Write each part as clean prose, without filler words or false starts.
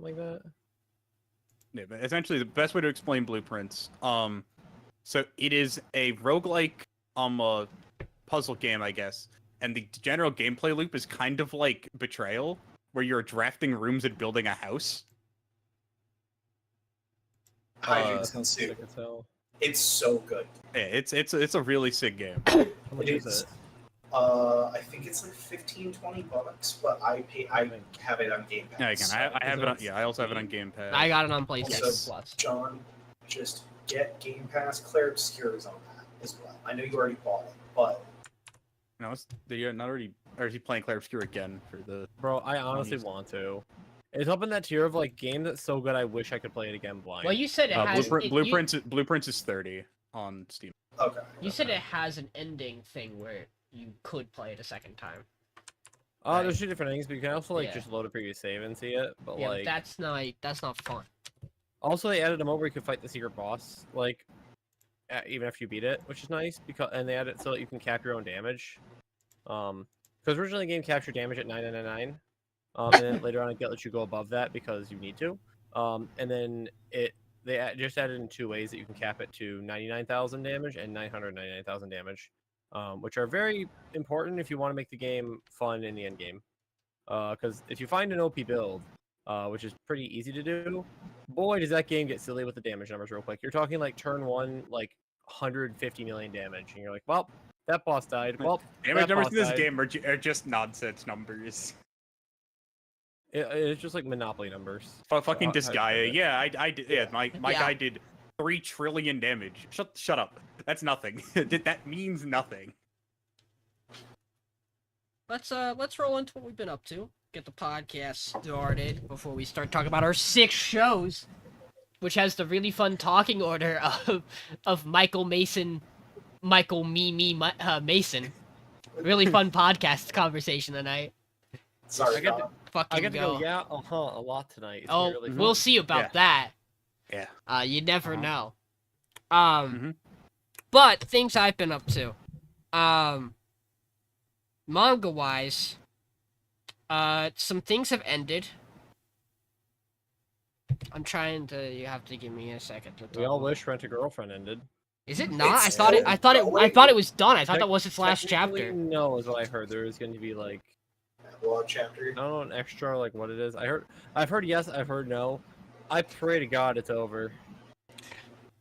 like that. Yeah, but essentially the best way to explain Blueprints. So it is a roguelike puzzle game, I guess. And the general gameplay loop is kind of like Betrayal, where you're drafting rooms and building a house. Hijinks ensue. It's so good. Yeah, it's a really sick game. How much It is is. it? I think it's like $15-20, but I have it on Game Pass. Yeah, again, I have it on. Yeah, I also have it on Game Pass. I got it on PlayStation Also, Plus. John, just get Game Pass. Claire Obscure is on that as well. I know you already bought it, but No, you're not already. Or is he playing Claire Obscure again for the? Bro, I honestly want to. It's up in that tier of like game that's so good I wish I could play it again blind. Well, you said it has. Blueprints is 30 on Steam. okay. You said it has an ending thing where you could play it a second time. There's two different things, but you can also like Yeah. just load a previous save and see it. But Yeah, like, that's not fun. also they added a mode where you could fight the secret boss, like even if you beat it, which is nice and they added it so that you can cap your own damage. Because originally the game captured damage at 999, and then later on it lets you go above that because you need to. And then they just added in two ways that you can cap it to 99,000 damage and 999,000 damage, which are very important if you want to make the game fun in the end game. Because if you find an OP build, which is pretty easy to do, boy does that game get silly with the damage numbers real quick. You're talking like turn 1, like 150 million damage, and you're like, well, that boss died. Well, Damage numbers in this game are just nonsense numbers. It's just like Monopoly numbers. Fucking Disgaea. Yeah, I did. Yeah, my Yeah. guy did 3 trillion damage. Shut up. That's nothing. That means nothing. Let's roll into what we've been up to. Get the podcast started before we start talking about our 6 shows, which has the really fun talking order of Michael Mason, Mason. Really fun podcast conversation tonight. Sorry, I get Don. Fucking I get to go. go, a lot tonight. It's Oh, really fun. we'll see about that. Yeah. You never know. Mhm. But things I've been up to. Manga wise, some things have ended. I'm trying to. You have to give me a second to talk. We all wish Rent a Girlfriend ended. Is it not? I It's thought it. still I thought it was done. I thought that was its last Technically, chapter. No, is what I heard. There is going to be like Epilogue chapter. I don't know an extra like what it is. I've heard yes. I've heard no. I pray to God it's over.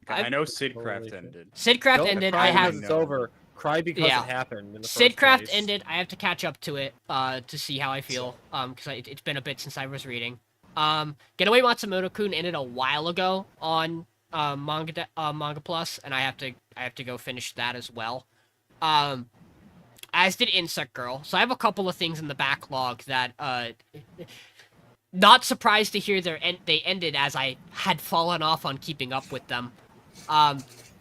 I know Holy Sidcraft shit. ended. Sidcraft Don't ended. cry I have. because it's over. Cry because Yeah. it happened. In the first Sidcraft place. ended. I have to catch up to it to see how I feel. Because it's been a bit since I was reading. Getaway Matsumoto-kun ended a while ago on Manga Plus, and I have to go finish that as well. As did Insect Girl. So I have a couple of things in the backlog that not surprised to hear they ended as I had fallen off on keeping up with them.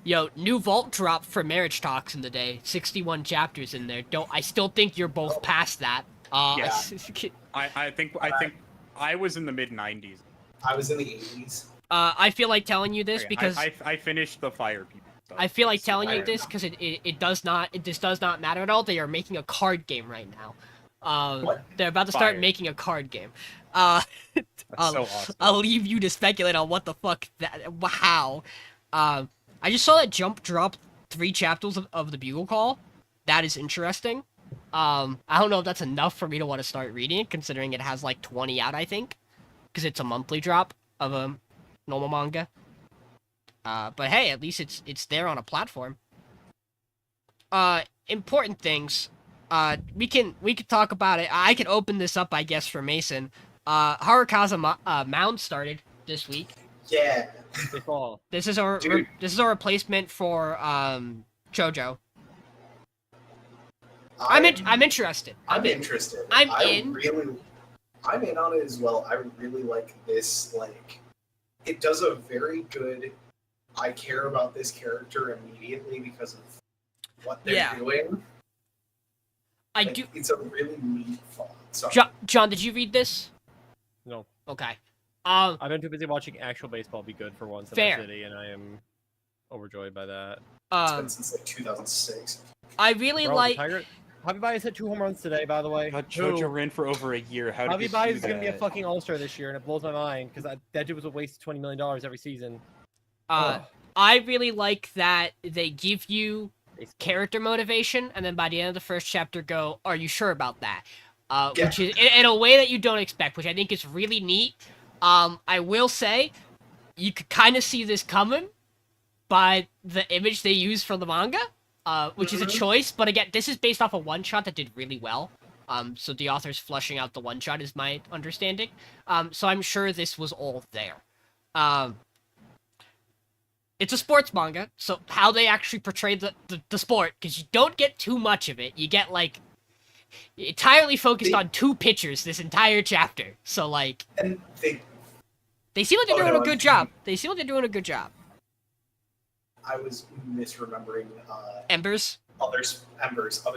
New vault drop for Marriage Talks in the day. 61 chapters in there. I still think you're both past that. I think I was in the mid-90s. I was in the 80s. I feel like telling you this because I finished the Fire People stuff. I feel like telling you this because it does not matter at all. They are making a card game right now. They're about to start Fire. making a card game. That's so awesome. I'll leave you to speculate on what the fuck how. I just saw that Jump drop 3 chapters of the Bugle Call. That is interesting. I don't know if that's enough for me to want to start reading it, considering it has like 20 out, I think, because it's a monthly drop of a normal manga. But hey, at least it's there on a platform. Important things. We can talk about it. I can open this up, I guess, for Mason. Harukaza Mound started this week. Yeah. This is a replacement for Chojo. I'm interested. I'm interested. I'm in. I'm in on it as well. I really like this. Like, it does a very good. I care about this character immediately because of what they're doing. It's a really neat thought. So. John, did you read this? No. Okay. I've been too busy watching actual baseball be good for once in Fair. the city, and I am overjoyed by that. It's been since like 2006. I really Bro, like. Javi Baez hit 2 home runs today, by the way. Got Jojo Rin for over a year. How did Javi he Baez do is going to be a that? fucking all-star this year, and it blows my mind because that dude was a waste of $20 million every season. I really like that they give you Basically. character motivation, and then by the end of the first chapter go, are you sure about that? Yeah. Which is in a way that you don't expect, which I think is really neat. I will say, you could kind of see this coming by the image they use for the manga, which is a choice, but again, this is based off a one-shot that did really well. So the author's flushing out the one-shot is my understanding. So I'm sure this was all there. It's a sports manga, so how they actually portray the sport, because you don't get too much of it. You get, like, entirely focused on 2 pitchers this entire chapter. So, like, And they seem like they're doing a good job. They seem like they're doing a good job. I was misremembering Embers? other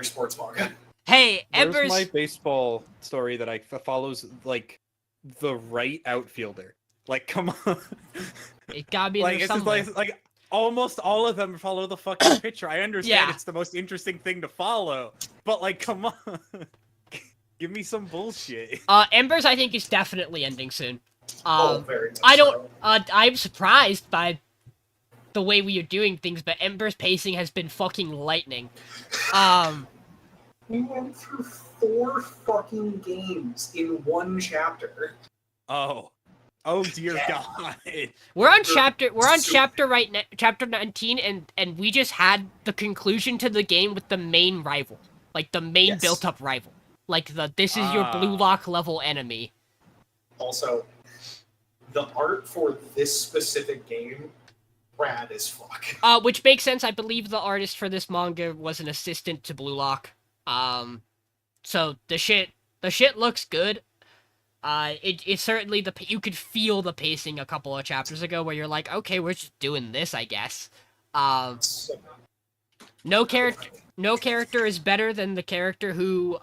sports manga. Hey, Where's Embers... my baseball story that follows, like, the right outfielder? Like, come on. It gotta be in Like, there it's just somewhere. like almost all of them follow the fucking pitcher. I understand Yeah. it's the most interesting thing to follow, but like, come on. Give me some bullshit. Embers, I think, is definitely ending soon. Very much I don't... so. I'm surprised by the way we are doing things, but Embers' pacing has been fucking lightning. We went through 4 fucking games in 1 chapter. Oh dear God. We're on chapter right now, chapter 19, and we just had the conclusion to the game with the main rival, like the main Yes. built-up rival, like this is your blue lock level enemy. Also, the art for this specific game, rad as fuck. Which makes sense. I believe the artist for this manga was an assistant to Blue Lock. So the shit looks good. It's certainly you could feel the pacing a couple of chapters ago where you're like, okay, we're just doing this, I guess. No character is better than the character who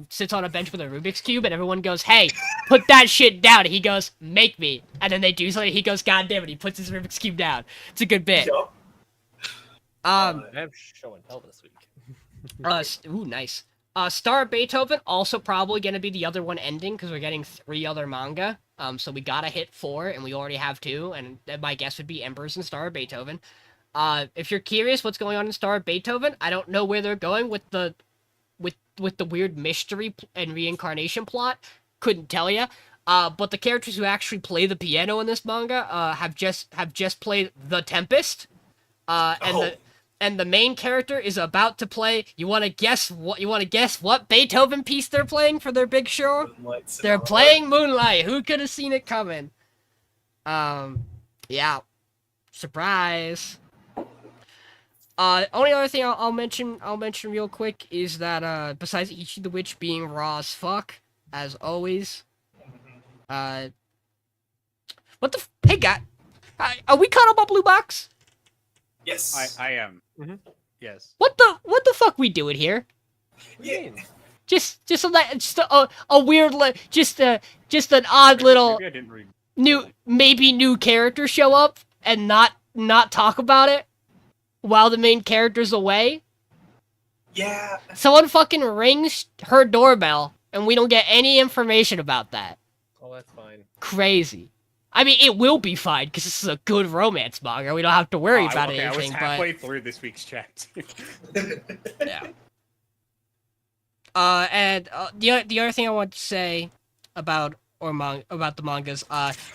sits on a bench with a Rubik's Cube and everyone goes, hey, put that shit down. And he goes, make me. And then they do something, he goes, God damn it, he puts his Rubik's Cube down. It's a good bit. Yup. I have show and tell this week. Ooh, nice. Star of Beethoven, also probably gonna be the other one ending, because we're getting 3 other manga. So we gotta hit 4, and we already have 2, and my guess would be Embers and Star of Beethoven. If you're curious what's going on in Star of Beethoven, I don't know where they're going with the weird mystery and reincarnation plot. Couldn't tell you. But the characters who actually play the piano in this manga have just played The Tempest. And the main character is about to play. You want to guess what Beethoven piece they're playing for their big show? They're playing Moonlight. Who could have seen it coming? Yeah. Surprise. Only other thing I'll mention real quick is that besides Ichi the Witch being raw as fuck, as always, what the hey guy, are we caught up on Blue Box? Yes. I am. Mhm. Yes. What the fuck we doing here? Yeah. Just a weird just an odd little Maybe I didn't read. new character show up and not talk about it while the main character's away. Yeah. Someone fucking rings her doorbell and we don't get any information about that. Oh, that's fine. Crazy. I mean, it will be fine because this is a good romance manga. We don't have to worry about Okay, I was anything. halfway through this week's chat. But yeah. And the other thing I want to say about the mangas,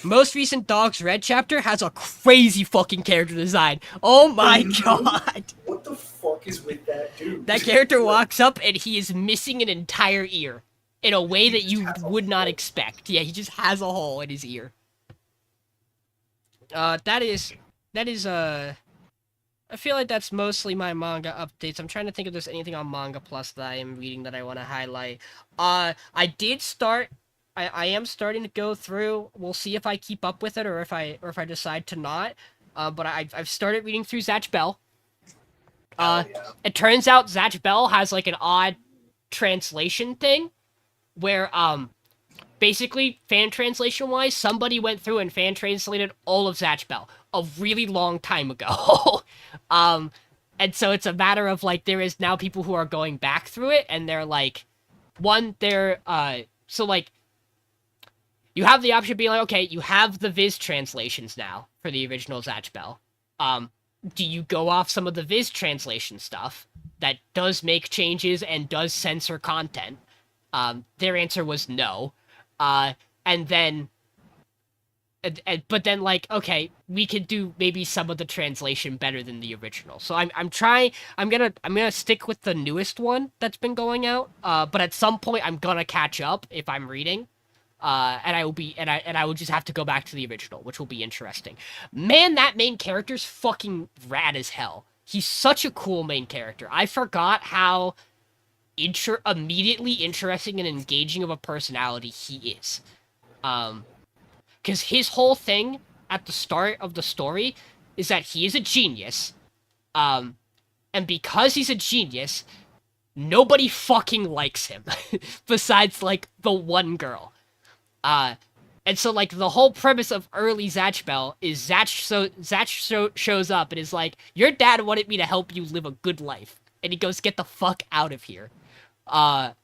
most recent Dog's Red chapter has a crazy fucking character design. Oh my god! What the fuck is with that dude? That character walks up and he is missing an entire ear in a way that you would not expect. Yeah, he just has a hole in his ear. That is I feel like that's mostly my manga updates. I'm trying to think if there's anything on Manga Plus that I am reading that I want to highlight. I am starting to go through. We'll see if I keep up with it or if I decide to not. But I've started reading through Zatch Bell. Yeah. It turns out Zatch Bell has like an odd translation thing where basically fan translation wise somebody went through and fan translated all of Zatch Bell a really long time ago. And so it's a matter of, like, there is now people who are going back through it, and they're, like, so, like, you have the option of being like, okay, you have the Viz translations now for the original Zatch Bell. Do you go off some of the Viz translation stuff that does make changes and does censor content? Their answer was no. And then... but then, like, okay, we could do maybe some of the translation better than the original. So I'm gonna stick with the newest one that's been going out. But at some point I'm gonna catch up if I'm reading. And I will just have to go back to the original, which will be interesting. Man, that main character's fucking rad as hell. He's such a cool main character. I forgot how immediately interesting and engaging of a personality he is. Because his whole thing at the start of the story is that he is a genius. And because he's a genius, nobody fucking likes him. Besides, like, the one girl. And so, like, the whole premise of early Zatch Bell is Zatch shows up and is like, your dad wanted me to help you live a good life. And he goes, get the fuck out of here. And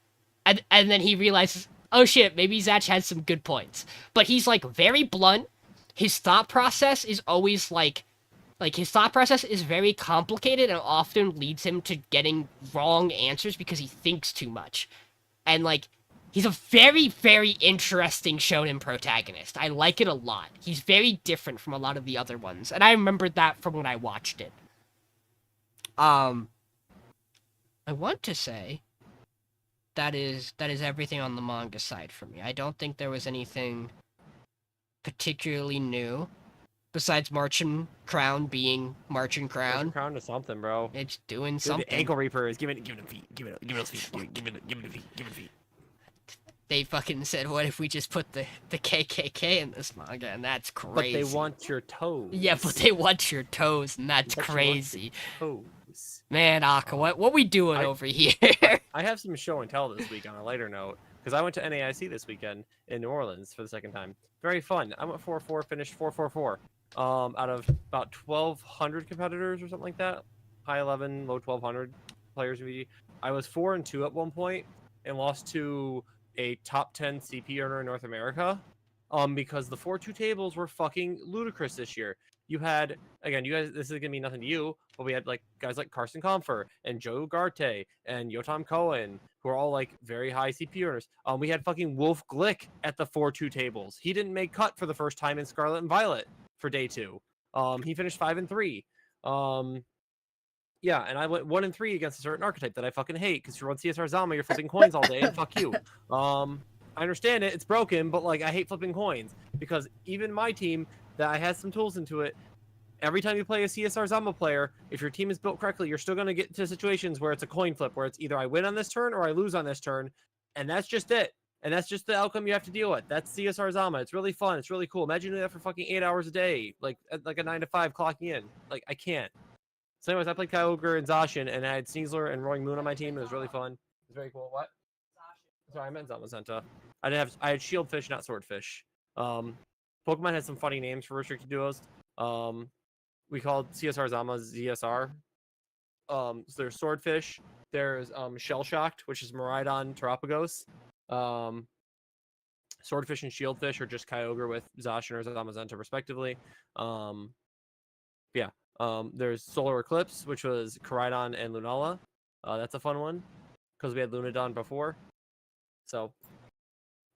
then he realizes, oh shit, maybe Zatch has some good points. But he's, like, very blunt. His thought process is always, like, his thought process is very complicated and often leads him to getting wrong answers because he thinks too much. And, like, he's a very, very interesting shonen protagonist. I like it a lot. He's very different from a lot of the other ones. And I remembered that from when I watched it. I want to say... That is everything on the manga side for me. I don't think there was anything particularly new besides Marching Crown being Marching Crown. Marching Crown is something, bro. It's doing Dude, something. the ankle reaper is giving it feet. Give it feet. Give it feet. They fucking said, what if we just put the KKK in this manga? And that's crazy. But they want your toes. Yeah, but they want your toes, and that's crazy. Toes. Man, Aka, what we doing over here? I have some show and tell this week on a lighter note, because I went to NAIC this weekend in New Orleans for the second time. Very fun. I went 4-4, finished 4-4-4. Out of about 1,200 competitors or something like that. High 11, low 1,200 players. I was 4-2 at one point and lost to a top 10 CP earner in North America. Because the 4-2 tables were fucking ludicrous this year. You had, again, you guys, this is gonna mean nothing to you, but we had like guys like Carson Comfer and Joe Garte and Yotam Cohen, who are all like very high CP earners. We had fucking Wolf Glick at the 4-2 tables. He didn't make cut for the first time in Scarlet and Violet for day 2. He finished 5-3. Yeah, and I went 1-3 against a certain archetype that I fucking hate, because if you run CSR Zama, you're flipping coins all day, and fuck you. I understand it, it's broken, but like I hate flipping coins, because even my team that I had some tools into it, every time you play a CSR Zama player, if your team is built correctly, you're still going to get to situations where it's a coin flip, where it's either I win on this turn or I lose on this turn, and that's just it. And that's just the outcome you have to deal with. That's CSR Zama. It's really fun. It's really cool. Imagine doing that for fucking 8 hours a day, like a 9 to 5 clocking in. Like, I can't. So anyways, I played Kyogre and Zacian, and I had Sneasler and Roaring Moon on my team. It was really fun. It was very cool. What? Sorry, I meant Zamazenta. I had Shieldfish, not Swordfish. Pokemon had some funny names for restricted duos. We called CSR Zama ZSR. So there's Swordfish. There's Shell Shocked, which is Miraidon Terapagos. Swordfish and Shieldfish are just Kyogre with Zacian or Zamazenta respectively. There's Solar Eclipse, which was Koraidon and Lunala. That's a fun one, because we had Lunadon before. So,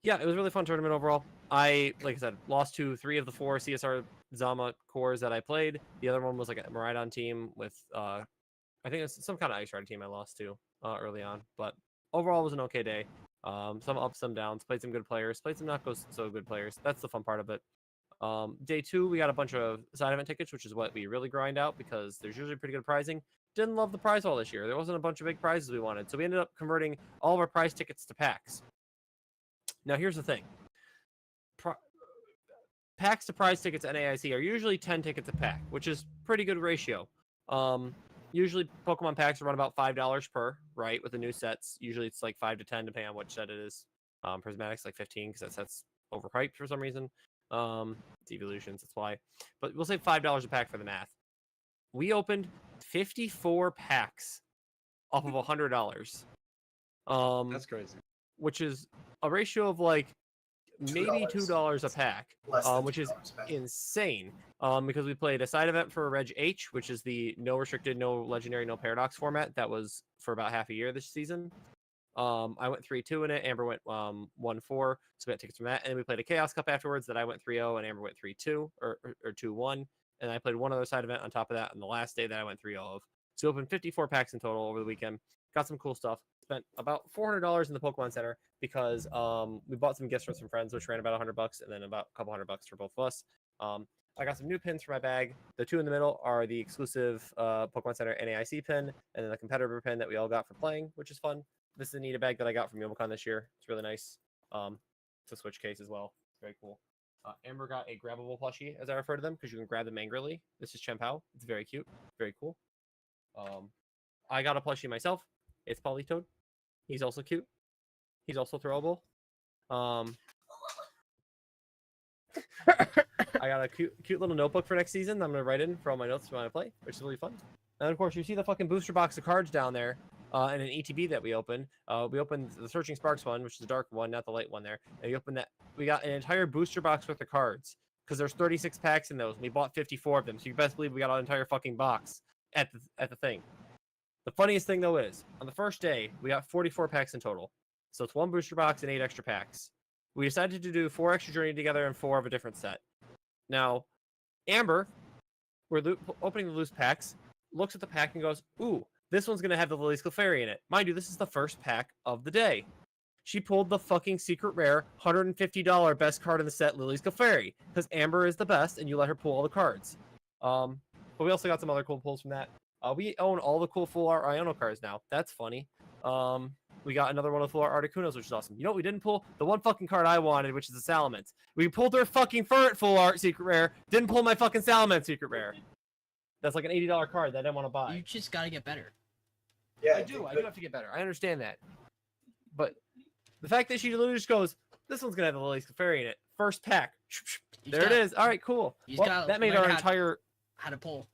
yeah, it was a really fun tournament overall. Like I said, lost to 3 of the 4 CSR Zama cores that I played. The other one was like a Miraidon team with, I think it's some kind of Ice Rider team I lost to early on. But overall, it was an okay day. Some ups, some downs. Played some good players. Played some not so good players. That's the fun part of it. Day 2, we got a bunch of side event tickets, which is what we really grind out, because there's usually pretty good prizing. Didn't love the prize haul this year. There wasn't a bunch of big prizes we wanted, so we ended up converting all of our prize tickets to packs. Now, here's the thing. Packs to prize tickets at NAIC are usually 10 tickets a pack, which is pretty good ratio. Usually Pokemon packs are around about $5 per, right, with the new sets. Usually it's like 5 to 10, depending on which set it is. Prismatic's like 15, because that set's overhyped for some reason. It's evolutions, that's why. But we'll say $5 a pack for the math. we opened 54 packs off of $100. That's crazy. Which is a ratio of like maybe $2. $2 a pack, Less than which is $2 back. insane. Because we played a side event for Reg H, which is the no restricted, no legendary, no paradox format that was for about half a year this season. I went 3-2 in it. Amber went 1-4, so we got tickets from that. And then we played a Chaos Cup afterwards that I went 3-0 and Amber went 3-2 or 2-1. And I played one other side event on top of that on the last day that I went 3-0 of. So we opened 54 packs in total over the weekend. Got some cool stuff. Spent about $400 in the Pokemon Center because we bought some gifts from some friends, which ran about $100, and then about a couple $100 for both of us. I got some new pins for my bag. The two in the middle are the exclusive Pokemon Center NAIC pin, and then the competitor pin that we all got for playing, which is fun. This is a Nita bag that I got from Yomicon this year. It's really nice. It's a Switch case as well. It's very cool. Amber got a grabbable plushie, as I refer to them, because you can grab them angrily. This is Chempao. It's very cute. Very cool. I got a plushie myself. It's Politoed. He's also cute. He's also throwable. I got a cute little notebook for next season. I'm going to write in for all my notes when I play, which is really fun. And of course, you see the fucking booster box of cards down there. And an ETB that we opened. We opened the Searching Sparks one, which is the dark one, not the light one there. And we opened that. We got an entire booster box worth of cards because there's 36 packs in those. And we bought 54 of them. So you best believe we got an entire fucking box at the thing. The funniest thing though is on the first day we got 44 packs in total. So it's one booster box and 8 extra packs. We decided to do 4 extra Journey together and 4 of a different set. Now, Amber, we're opening the loose packs, looks at the pack and goes, "Ooh, this one's going to have the Lily's Clefairy in it." Mind you, this is the first pack of the day. She pulled the fucking secret rare $150 best card in the set, Lily's Clefairy, because Amber is the best and you let her pull all the cards. But we also got some other cool pulls from that. We own all the cool full art Iono cards now. That's funny. We got another one of full art Articunos, which is awesome. You know what we didn't pull? The one fucking card I wanted, which is the Salamence. We pulled her fucking Furret full art secret rare. Didn't pull my fucking Salamence secret rare. That's like an $80 card that I didn't want to buy. You just gotta get better. Yeah, I do have to get better. I understand that. But the fact that she literally just goes, "This one's going to have the Lily's Clefairy in it. First pack." There it is. All right, cool. Well, that made our entire... How to pull.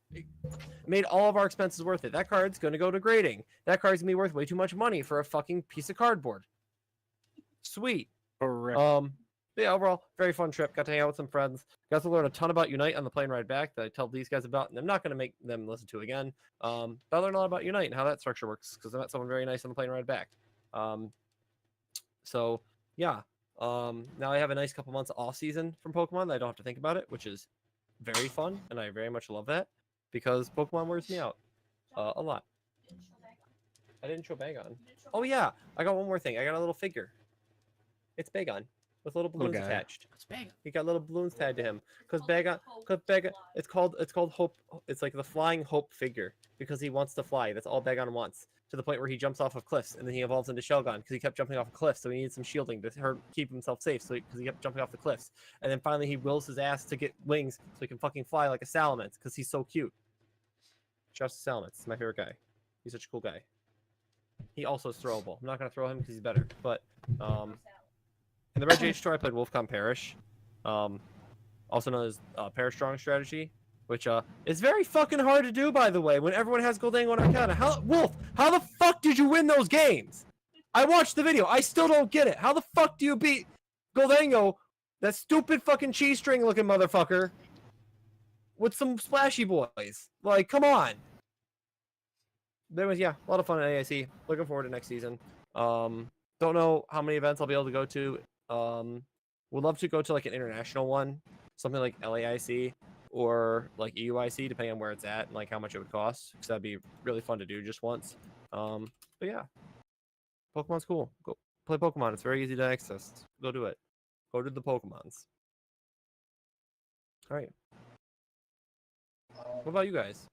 Made all of our expenses worth it. That card's going to go to grading. That card's going to be worth way too much money for a fucking piece of cardboard. Sweet. Correct. Yeah, overall, very fun trip. Got to hang out with some friends. Got to learn a ton about Unite on the plane ride back that I tell these guys about, and I'm not going to make them listen to again. But I learned a lot about Unite and how that structure works because I met someone very nice on the plane ride back. So yeah. Now I have a nice couple months off season from Pokemon that I don't have to think about it, which is very fun, and I very much love that because Pokemon wears me out a lot. I didn't show Bagon. Oh yeah, I got one more thing. I got a little figure. It's Bagon with little balloons attached. It's big. He got little balloons tied to him because Bagon, it's called Hope. It's like the flying Hope figure because he wants to fly. That's all Bagon wants. To the point where he jumps off of cliffs and then he evolves into Shelgon because he kept jumping off of cliffs, so he needed some shielding to keep himself safe. So because he kept jumping off the cliffs, and then finally he wills his ass to get wings so he can fucking fly like a Salamence because he's so cute. Shouts to Salamence. He's my favorite guy. He's such a cool guy. He also is throwable. I'm not gonna throw him because he's better, but in the Reg H store I played Wolfcom Parish, also known as Parish Strong Strategy. Which is very fucking hard to do, by the way, when everyone has Goldango and Arcana. Wolf, how the fuck did you win those games? I watched the video. I still don't get it. How the fuck do you beat Goldango, that stupid fucking cheese string looking motherfucker, with some splashy boys? Like, come on. There was, yeah, a lot of fun at AIC. Looking forward to next season. Don't know how many events I'll be able to go to. Would love to go to like an international one, something like LAIC. Or like EUIC, depending on where it's at and like how much it would cost, because that'd be really fun to do just once. But yeah, Pokemon's cool. Go play Pokemon. It's very easy to access. Go do it. Go to the Pokemons. All right. What about you guys?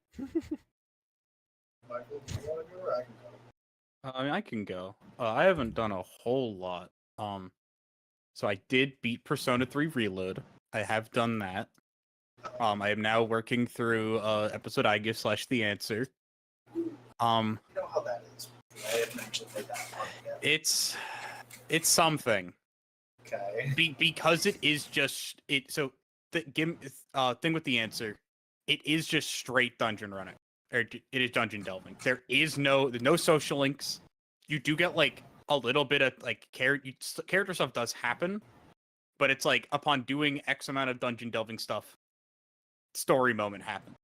Michael, do you want to go or I can go? I mean, I can go. I haven't done a whole lot. So I did beat Persona 3 Reload. I have done that. I am now working through episode I give / The Answer. You know how that is. I haven't actually played that one yet. It's something. Okay. Because it is just it. So the thing with The Answer, it is just straight dungeon running. it is dungeon delving. There's no social links. You do get like a little bit of like character stuff does happen, but it's like upon doing X amount of dungeon delving stuff, story moment happens.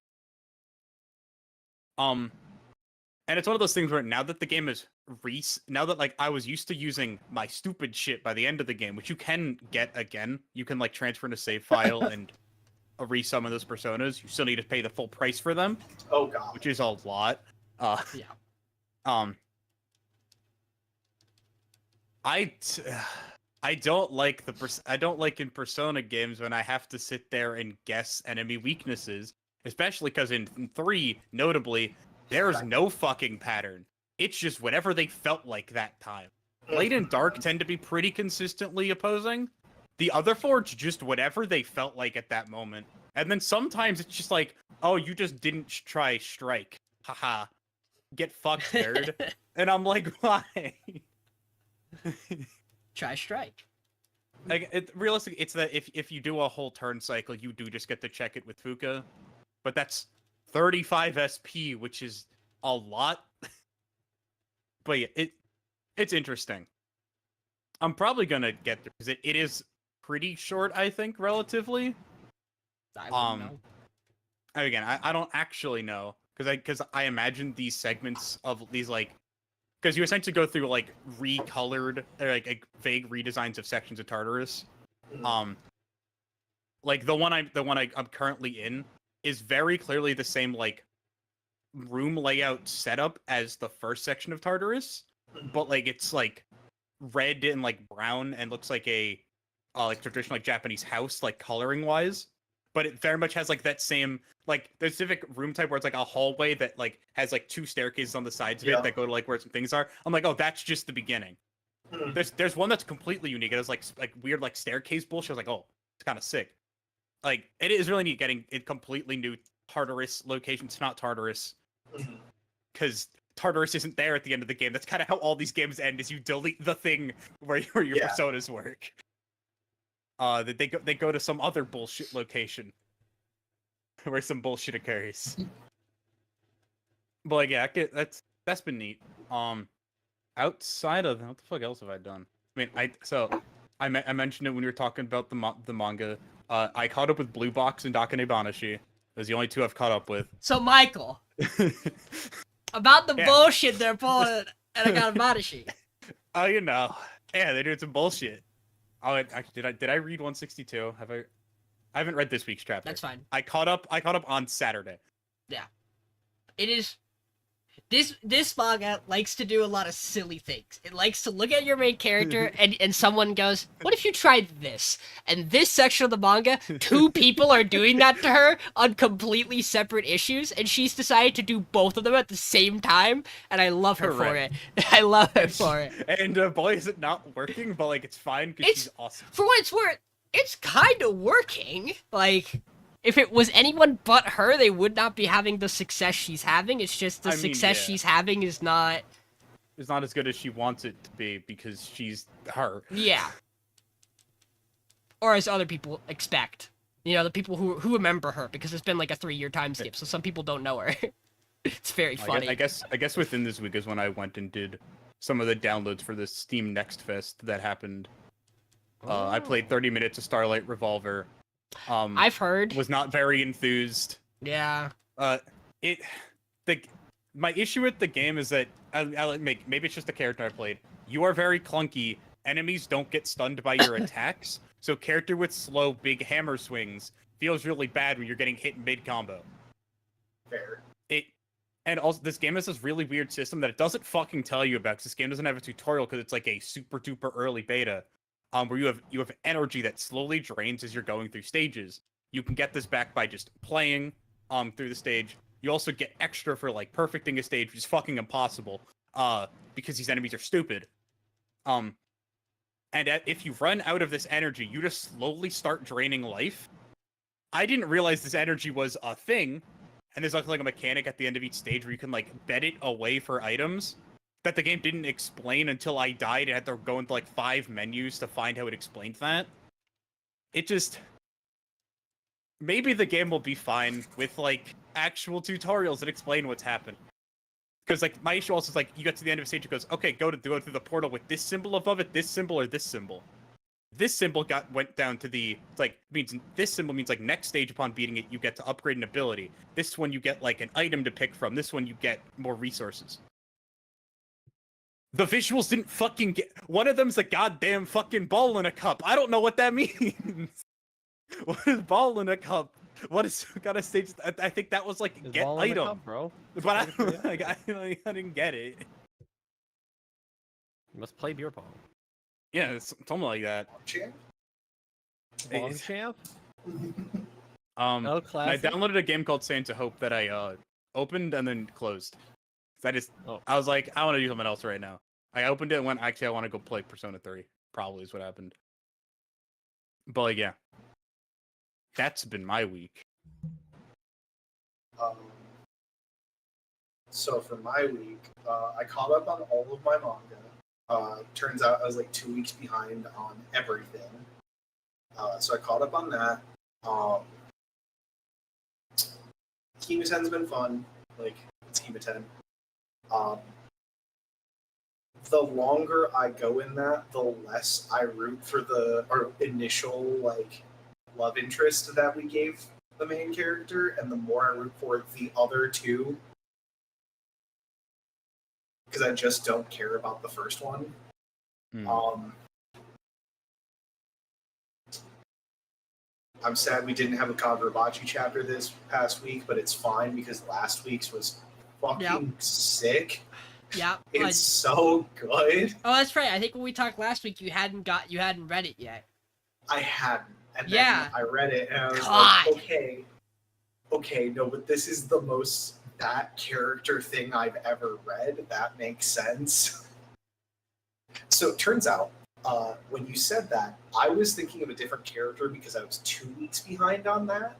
And it's one of those things where now that the game is now that like I was used to using my stupid shit by the end of the game, which you can get again, you can like transfer in a save file and resummon those personas. You still need to pay the full price for them. Oh god. Which is a lot. Yeah. I don't like I don't like in Persona games when I have to sit there and guess enemy weaknesses, especially because in 3, notably, there's no fucking pattern. It's just whatever they felt like that time. Light and Dark tend to be pretty consistently opposing. The other 4, it's just whatever they felt like at that moment. And then sometimes it's just like, oh, you just didn't try Strike. Haha. Get fucked, nerd. And I'm like, why? Try Strike. Like, realistically, it's that if you do a whole turn cycle, you do just get to check it with Fuka. But that's 35 SP, which is a lot. But yeah, it's interesting. I'm probably gonna get there because it is pretty short, I think, relatively. I wouldn't know. Again, I don't actually know because I imagine these segments of these like because you essentially go through like recolored or like vague redesigns of sections of Tartarus. Like the one I'm currently in is very clearly the same like room layout setup as the first section of Tartarus, but like it's like red and like brown and looks like a like traditional like Japanese house like coloring wise, but it very much has like that same like the specific room type where it's like a hallway that like has like 2 staircases on the sides of it that go to like where some things are. I'm like, oh, that's just the beginning. There's one that's completely unique. It has like weird like staircase bullshit. I was like, oh, it's kind of sick. Like it is really neat getting a completely new Tartarus location. It's not Tartarus because Tartarus isn't there at the end of the game. That's kind of how all these games end: is you delete the thing where your personas work. That they go to some other bullshit location where some bullshit occurs. But like, yeah, that's been neat. Outside of what the fuck else have I done? I mean, I mentioned it when we were talking about the manga. I caught up with Blue Box and Dakane Banashi. Those are the only 2 I've caught up with. So Michael, about the bullshit they're pulling, and I got a Banashi. Oh, you know, yeah, they're doing some bullshit. Oh, actually, did I read 162? I haven't read this week's chapter. That's fine. I caught up on Saturday. Yeah. It is. This manga likes to do a lot of silly things. It likes to look at your main character and someone goes, what if you tried this? And this section of the manga, 2 people are doing that to her on completely separate issues, and she's decided to do both of them at the same time, and I love her for it. I love her for it. And boy, is it not working, but like it's fine because she's awesome. For what it's worth, it's kind of working. Like, if it was anyone but her, they would not be having the success she's having. It's just the success she's having is not... It's not as good as she wants it to be because she's her. Yeah. Or as other people expect. You know, the people who remember her, because it's been like a 3-year time skip, so some people don't know her. It's very funny. I guess within this week is when I went and did some of the downloads for the Steam Next Fest that happened. I played 30 minutes of Starlight Revolver. I've heard. Was not very enthused. Yeah. My issue with the game is that maybe it's just the character I played. You are very clunky. Enemies don't get stunned by your attacks, so character with slow big hammer swings feels really bad when you're getting hit mid combo. Fair. And also this game has this really weird system that it doesn't fucking tell you about because this game doesn't have a tutorial because it's like a super duper early beta. Where you have energy that slowly drains as you're going through stages. You can get this back by just playing through the stage. You also get extra for like perfecting a stage, which is fucking impossible. Because these enemies are stupid. If you run out of this energy, you just slowly start draining life. I didn't realize this energy was a thing, and there's like a mechanic at the end of each stage where you can like bet it away for items. That the game didn't explain until I died and had to go into like 5 menus to find how it explained that. It just... Maybe the game will be fine with like... actual tutorials that explain what's happened. Because like my issue also is like you get to the end of a stage, it goes, okay, go through the portal with this symbol above it, this symbol or this symbol. This symbol went down to the means this symbol means like next stage upon beating it, you get to upgrade an ability. This one you get like an item to pick from. This one you get more resources. The visuals didn't fucking get. One of them's a goddamn fucking ball in a cup. I don't know what that means. What is ball in a cup? What is got a stage? I think that was like There's get ball in the item, cup, bro. but I didn't get it. You must play beer pong. Yeah, it's something like that. Champ? Pong champ? I classic. downloaded a game called Saints of Hope that I opened and then closed. I was like, I want to do something else right now. I opened it and went, actually, I want to go play Persona 3. Probably is what happened. But like, yeah, that's been my week. So for my week, I caught up on all of my manga. Turns out I was like 2 weeks behind on everything. So I caught up on that. Schema-10's been fun. Like, Schema-10. The longer I go in that, the less I root for our initial, like, love interest that we gave the main character, and the more I root for the other two. Because I just don't care about the first one. I'm sad we didn't have a Kagurabachi chapter this past week, but it's fine because last week's was fucking sick. Yeah, it's so good. Oh, that's right. I think when we talked last week, you hadn't read it yet. I hadn't, and then I read it, and I was like, okay, no, but this is the most that character thing I've ever read. That makes sense. So it turns out, when you said that, I was thinking of a different character because I was 2 weeks behind on that.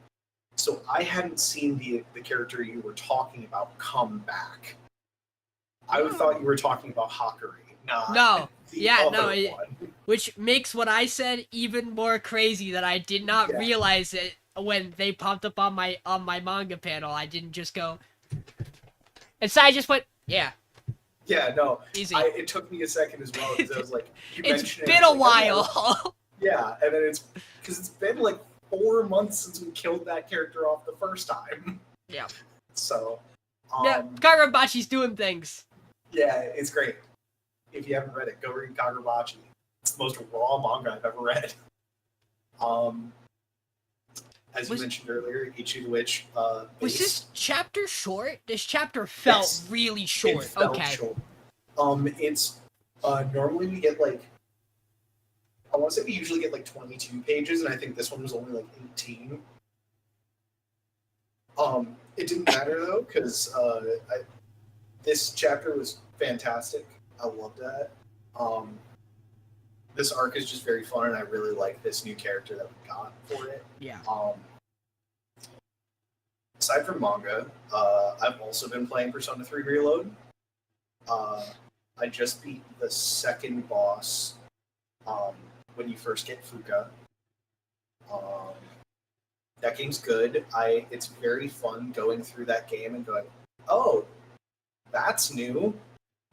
So I hadn't seen the character you were talking about come back. I thought you were talking about Hakuri. Which makes what I said even more crazy that I did not realize it when they popped up on my manga panel. I didn't just go. And so I just went, yeah. Yeah, no. Easy. It took me a second as well because I was like, it's been a while. Yeah, and then it's been like 4 months since we killed that character off the first time. Yeah. So. Kagurabachi's doing things. Yeah, it's great. If you haven't read it, go read Kagurabachi. It's the most raw manga I've ever read. As you mentioned earlier, Ichi the Witch. Was this chapter short? This chapter felt really short. It felt short. It's normally we get like, I want to say we usually get like 22 pages, and I think this one was only like 18. It didn't matter though, because this chapter was fantastic. I loved that. This arc is just very fun, and I really like this new character that we got for it. Yeah. Aside from manga, I've also been playing Persona 3 Reload. I just beat the second boss when you first get Fuka. That game's good. It's very fun going through that game and going, oh, that's new.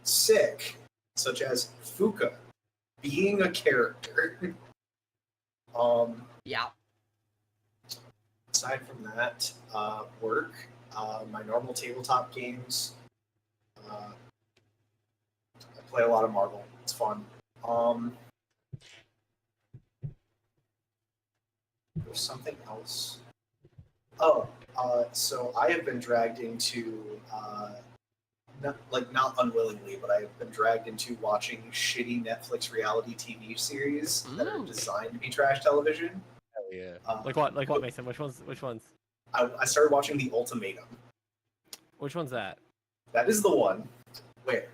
Sick. Such as Fuka being a character. Yeah. Aside from that, work, my normal tabletop games. I play a lot of Marvel. It's fun. There's something else. So I have been dragged into, not unwillingly, but I have been dragged into watching shitty Netflix reality TV series that are designed to be trash television. Hell yeah. Like what, Mason? Which ones? I started watching The Ultimatum. Which one's that? That is the one where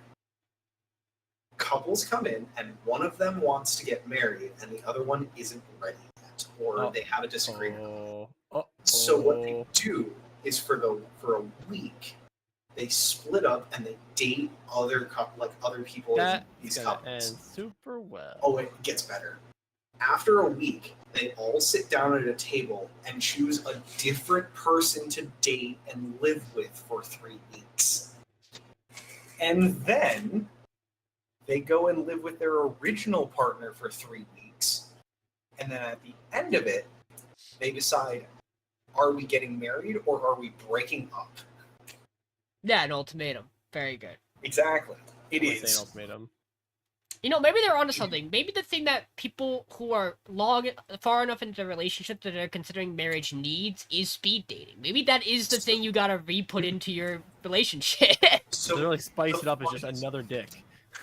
couples come in and one of them wants to get married and the other one isn't ready yet, or they have a disagreement. So what they do is for a week they split up and they date other people in these couples. And super well. Oh, it gets better. After a week, they all sit down at a table and choose a different person to date and live with for 3 weeks. And then they go and live with their original partner for 3 weeks. And then at the end of it, they decide, are we getting married or are we breaking up? Yeah, an ultimatum. Very good. Exactly. It I'm gonna say is. an ultimatum. You know, maybe they're onto something. Maybe the thing that people who are far enough into the relationship that they're considering marriage needs is speed dating. Maybe that is the thing you gotta re-put into your relationship. So they're like spice it up as just another dick.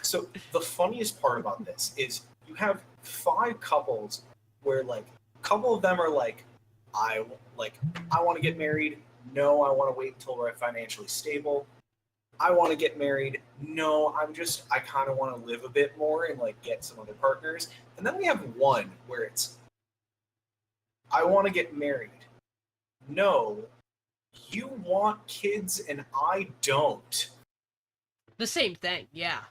So the funniest part about this is you have 5 couples where like a couple of them are like, I want to get married. No, I want to wait until we're financially stable. I want to get married. No, I kind of want to live a bit more and like get some other partners. And then we have one where it's, I want to get married. No, you want kids and I don't. The same thing, yeah.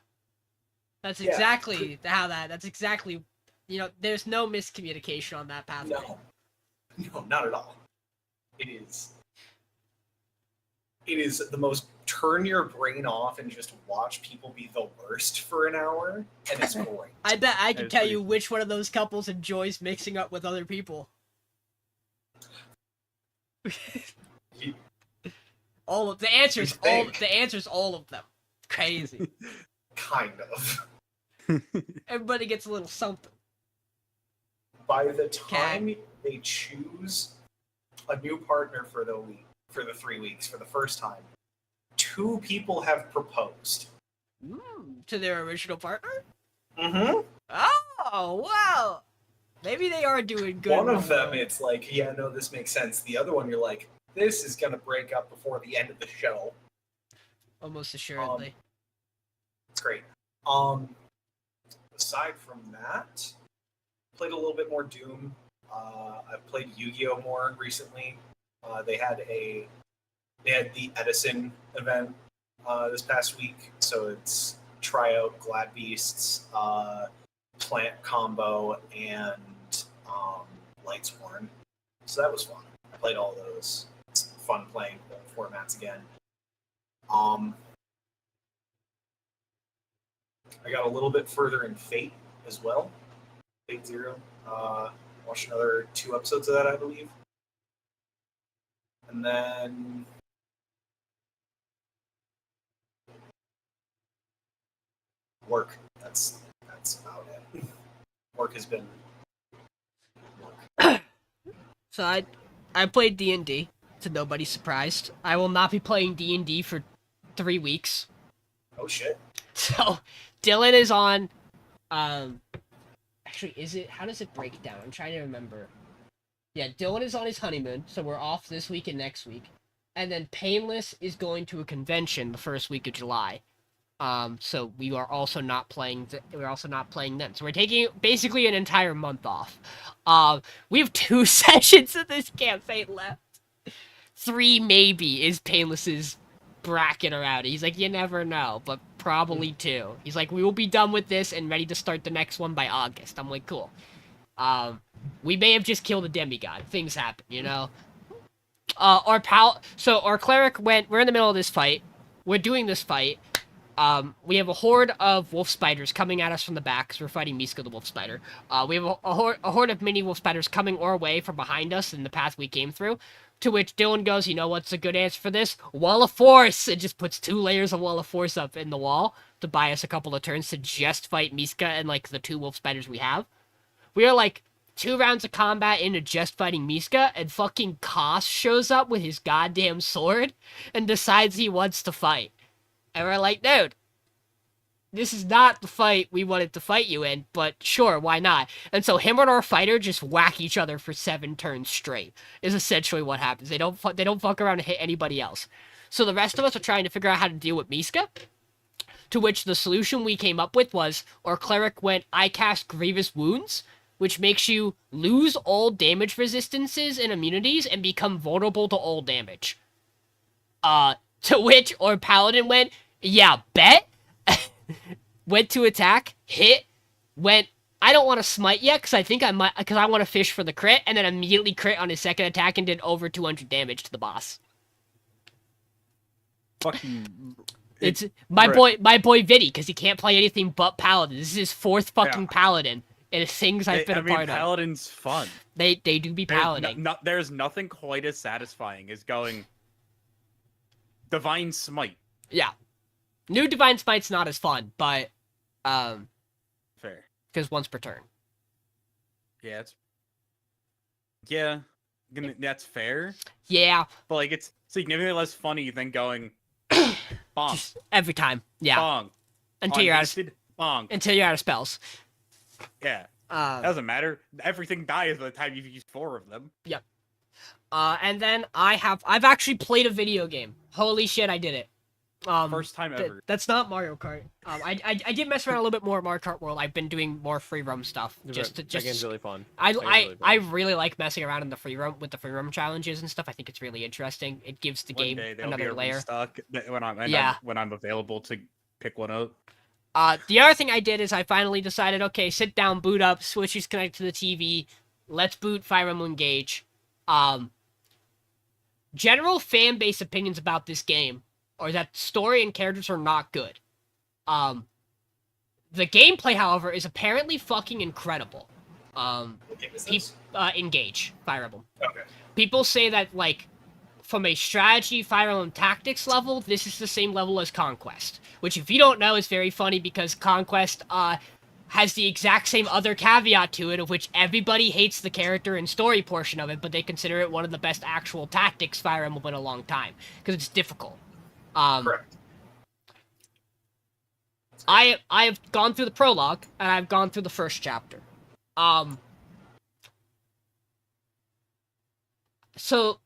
That's Yeah. exactly that's exactly, there's no miscommunication on that pathway. No, not at all. It is the most turn your brain off and just watch people be the worst for an hour, and it's great. I bet I can It's tell pretty you which one of those couples enjoys mixing up with other people. All of the answers, all of them. Crazy. Kind of. Everybody gets a little something. By the time they choose a new partner for the 3 weeks for the first time, 2 people have proposed. To their original partner? Mm-hmm. Oh, wow. Maybe they are doing good. One of them, it's like, yeah, no, this makes sense. The other one, you're like, this is gonna break up before the end of the show. Almost assuredly. It's great. Aside from that, played a little bit more Doom. I've played Yu-Gi-Oh more recently. They had the Edison event this past week, so it's Tryout, Glad Beasts, Plant Combo, and Lightsworn. So that was fun. I played all those. It's fun playing the formats again. I got a little bit further in Fate as well. Fate Zero. Watched another 2 episodes of that, I believe. And then work. That's about it. Work has been work. So I played D&D, to nobody's surprise. I will not be playing D&D for 3 weeks. Oh shit. So Dylan is on actually how does it break down? I'm trying to remember. Yeah, Dylan is on his honeymoon, so we're off this week and next week. And then Painless is going to a convention the first week of July. So we are also not playing then. So we're taking basically an entire month off. We have 2 sessions of this campaign left. 3 maybe is Painless's bracket around it. He's like, you never know, but probably 2. He's like, we will be done with this and ready to start the next one by August. I'm like, cool. We may have just killed a demigod. Things happen, you know? Our cleric we're in the middle of this fight. We're doing this fight. We have a horde of wolf spiders coming at us from the back, because we're fighting Miska the wolf spider. We have a horde of mini wolf spiders coming our way from behind us in the path we came through. To which Dylan goes, you know what's a good answer for this? Wall of Force! It just puts 2 layers of Wall of Force up in the wall to buy us a couple of turns to just fight Miska and, like, the 2 wolf spiders we have. We are, like, 2 rounds of combat into just fighting Miska, and fucking Koss shows up with his goddamn sword and decides he wants to fight. And we're like, dude, this is not the fight we wanted to fight you in, but sure, why not? And so him and our fighter just whack each other for 7 turns straight, is essentially what happens. They don't fuck around and hit anybody else. So the rest of us are trying to figure out how to deal with Miska, to which the solution we came up with was, our cleric went, I cast Grievous Wounds, which makes you lose all damage resistances and immunities and become vulnerable to all damage. To which our paladin went, yeah, bet. Went to attack, hit, went I don't want to smite yet because I think I might, because I want to fish for the crit and then immediately crit on his second attack and did over 200 damage to the boss. Fucking. It's my boy Vidi, because he can't play anything but Paladin. This is his 4th fucking Paladin, and it's things I've been a part of. Paladin's fun. They do be Paladin. There's nothing quite as satisfying as going Divine Smite. Yeah. New Divine Smite's not as fun, but fair. Because once per turn. Yeah, that's fair. Yeah. But like it's significantly less funny than going bong. Just every time. Yeah. Bong. Until you're out of bong. Until you're out of spells. Yeah. Doesn't matter. Everything dies by the time you've used 4 of them. Yep. And then I've actually played a video game. Holy shit, I did it. First time ever. That's not Mario Kart. I did mess around a little bit more at Mario Kart World. I've been doing more free roam stuff. That game's really fun. I really like messing around in the free roam with the free roam challenges and stuff. I think it's really interesting. It gives the game another layer. When I'm available to pick one up. The other thing I did is I finally decided, okay, sit down, boot up, Switch is connected to the TV. Let's boot Fire Emblem Engage. General fan base opinions about this game are that story and characters are not good. The gameplay, however, is apparently fucking incredible. Engage, Fire Emblem. Okay. People say that, like, from a strategy Fire Emblem Tactics level, this is the same level as Conquest. Which, if you don't know, is very funny because Conquest, has the exact same other caveat to it, of which everybody hates the character and story portion of it, but they consider it one of the best actual tactics Fire Emblem in a long time, because it's difficult. Correct. I've gone through the prologue, and I've gone through the first chapter. So,